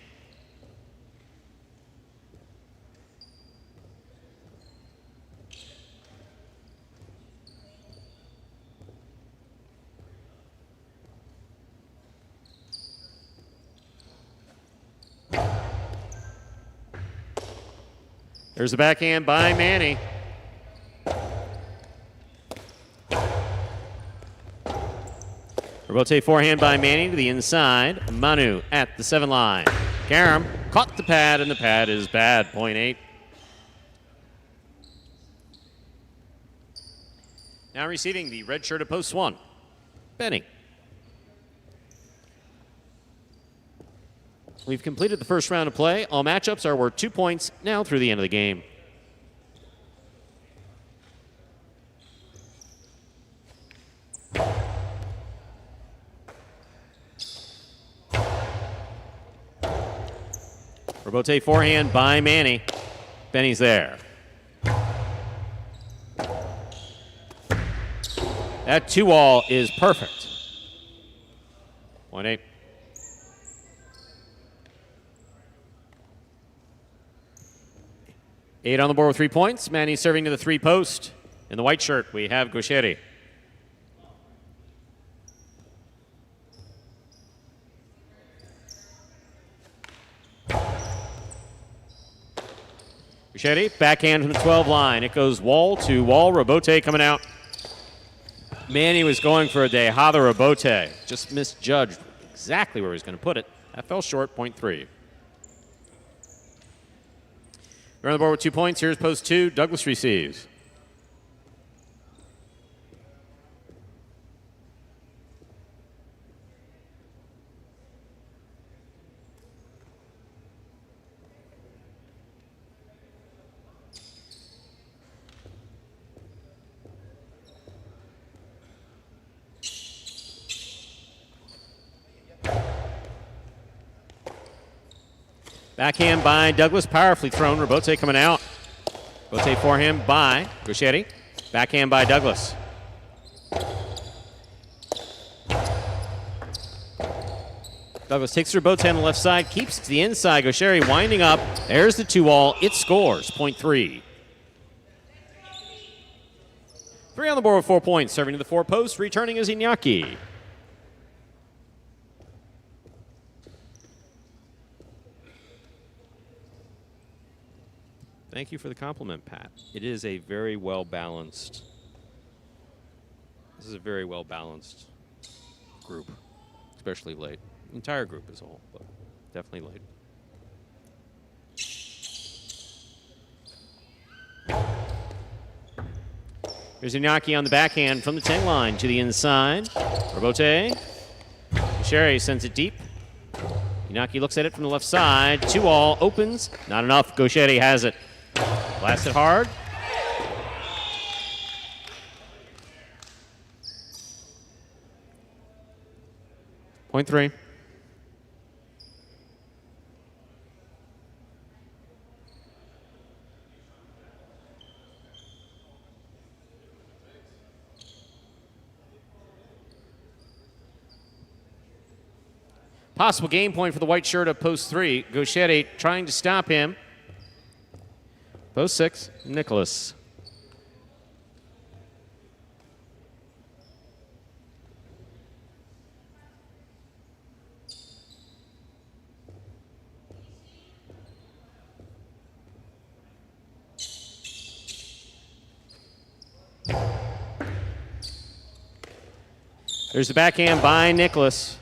There's the backhand by Manny. Robote forehand by Manny to the inside. Manu at the 7 line. Karam caught the pad, and the pad is bad, point 8. Now receiving the red shirt of post 1, Benny. We've completed the first round of play. All matchups are worth 2 points now through the end of the game. Robote forehand by Manny. Benny's there. That 2-all is perfect. 1-8. Eight on the board with 3 points. Manny serving to the 3 post. In the white shirt, we have Gaucheri. Gaucheri, backhand from the 12 line. It goes wall to wall. Robote coming out. Manny was going for a Dejada Robote. Just misjudged exactly where he was going to put it. That fell short, point 3. We're on the board with 2 points. Here's post 2. Douglas receives. Backhand by Douglas, powerfully thrown. Robote coming out. Robote forehand by Gaucheri. Backhand by Douglas. Douglas takes Robote on the left side, keeps it to the inside. Gaucheri winding up. There's the 2-all. It scores, point 3. 3 on the board with 4 points. Serving to the 4 post. Returning is Iñaki. Thank you for the compliment, Pat. It is a very well-balanced. This is a very well-balanced group, especially late. The entire group as a whole, but definitely late. Here's Iñaki on the backhand from the 10 line to the inside. Robote. Gaucheri sends it deep. Iñaki looks at it from the left side. 2-all opens. Not enough. Gaucheri has it. Blasted hard. Point 3. Possible game point for the white shirt of post 3. Gaucheri trying to stop him. Post 6, Nicholas. There's the backhand by Nicholas.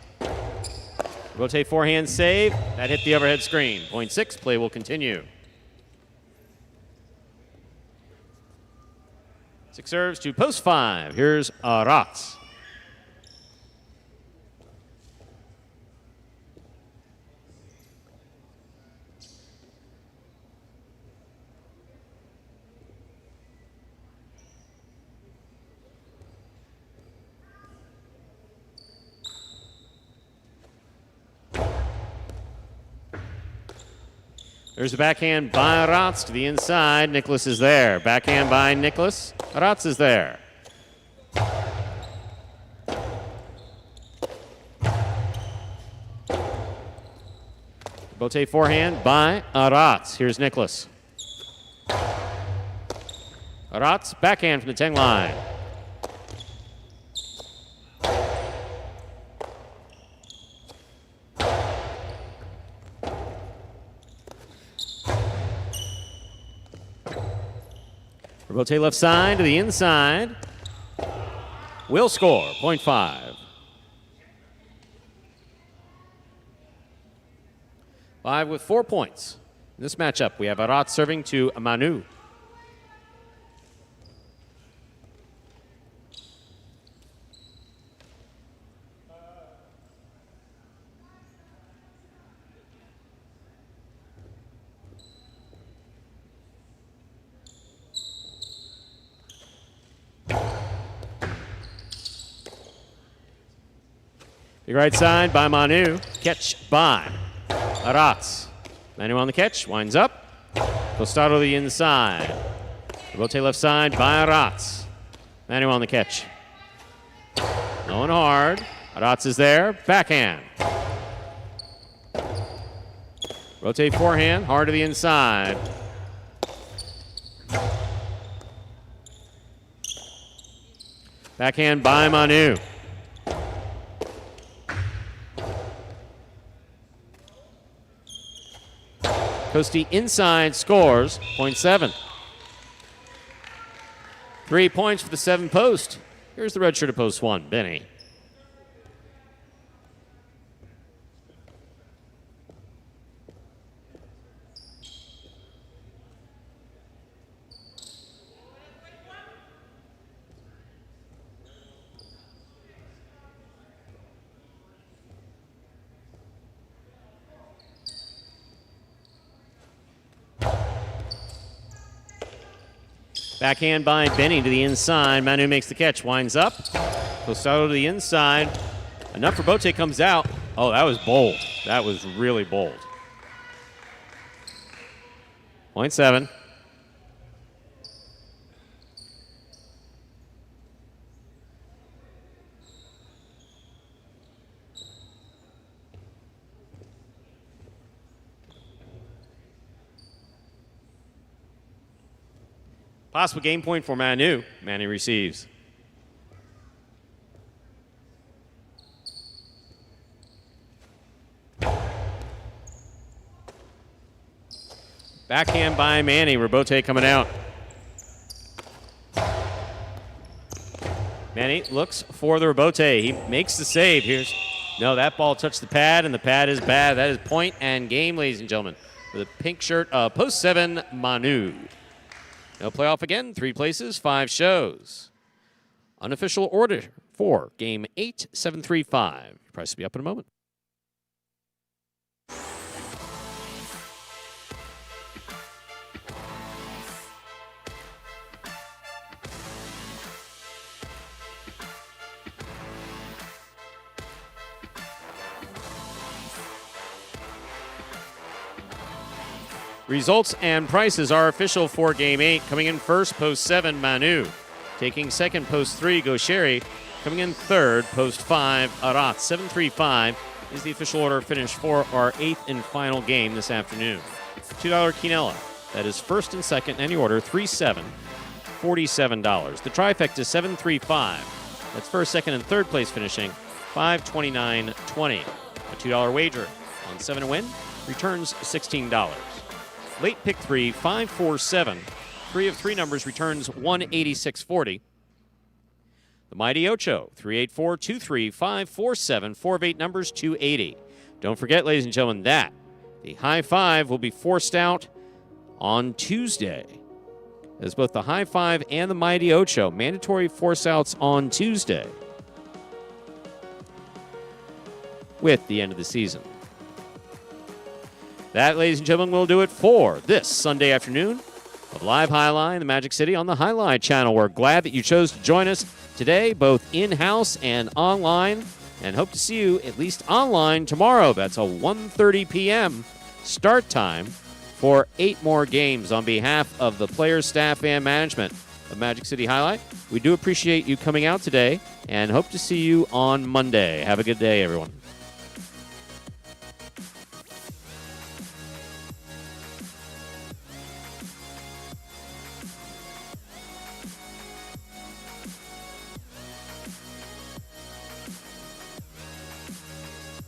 Rotate forehand save. That hit the overhead screen. Point 6, play will continue. 6 serves to post 5. Here's Aratz. There's a backhand by Rotz to the inside. Nicholas is there. Backhand by Nicholas. Rotz is there. Bote forehand by Rotz. Here's Nicholas. Rotz, backhand from the 10 line. Bote left side to the inside. Will score, 0.5. 5 with 4 points. In this matchup, we have Rotz serving to Manu. Big right side by Manu. Catch by Rotz. Manu on the catch. Winds up. Costado to the inside. Bote left side by Rotz. Manu on the catch. Low and hard. Rotz is there. Backhand. Rotate forehand. Hard to the inside. Backhand by Manu. Costi inside scores, 0.7. 3 points for the 7 post. Here's the red shirt at post 1, Benny. Backhand by Benny to the inside. Manu makes the catch, winds up. Costado to the inside. Enough for Bote, comes out. Oh, that was bold. That was really bold. 0.7. Possible game point for Manu. Manu receives. Backhand by Manny. Rebote coming out. Manny looks for the Rebote. He makes the save. No, that ball touched the pad, and the pad is bad. That is point and game, ladies and gentlemen. For the pink shirt, post 7, Manu. No playoff again, 3 places, 5 shows. Unofficial order for game 8, 7-3-5. Price will be up in a moment. Results and prices are official for Game 8. Coming in first, Post 7, Manu. Taking second, Post 3, Gaucheri. Coming in third, Post 5, Arat. 7-3-5 is the official order finish for our 8th and final game this afternoon. $2 quinella. That is first and second in any order, 3-7, $47. The trifecta is 7-3-5. That's first, second, and third place finishing, $529.20. A $2 wager on 7 to win returns $16. Late pick 3, 5-4-7. 3 of 3 numbers returns $186.40. The Mighty Ocho, 3-8-4-2-3, 5-4-7. 4 of 8 numbers, $280. Don't forget, ladies and gentlemen, that the high five will be forced out on Tuesday. As both the high five and the Mighty Ocho, mandatory force outs on Tuesday with the end of the season. That, ladies and gentlemen, will do it for this Sunday afternoon of Live Highline in the Magic City on the Highline channel. We're glad that you chose to join us today, both in-house and online, and hope to see you at least online tomorrow. That's a 1:30 p.m. start time for 8 more games on behalf of the players, staff, and management of Magic City Highlight. We do appreciate you coming out today and hope to see you on Monday. Have a good day, everyone.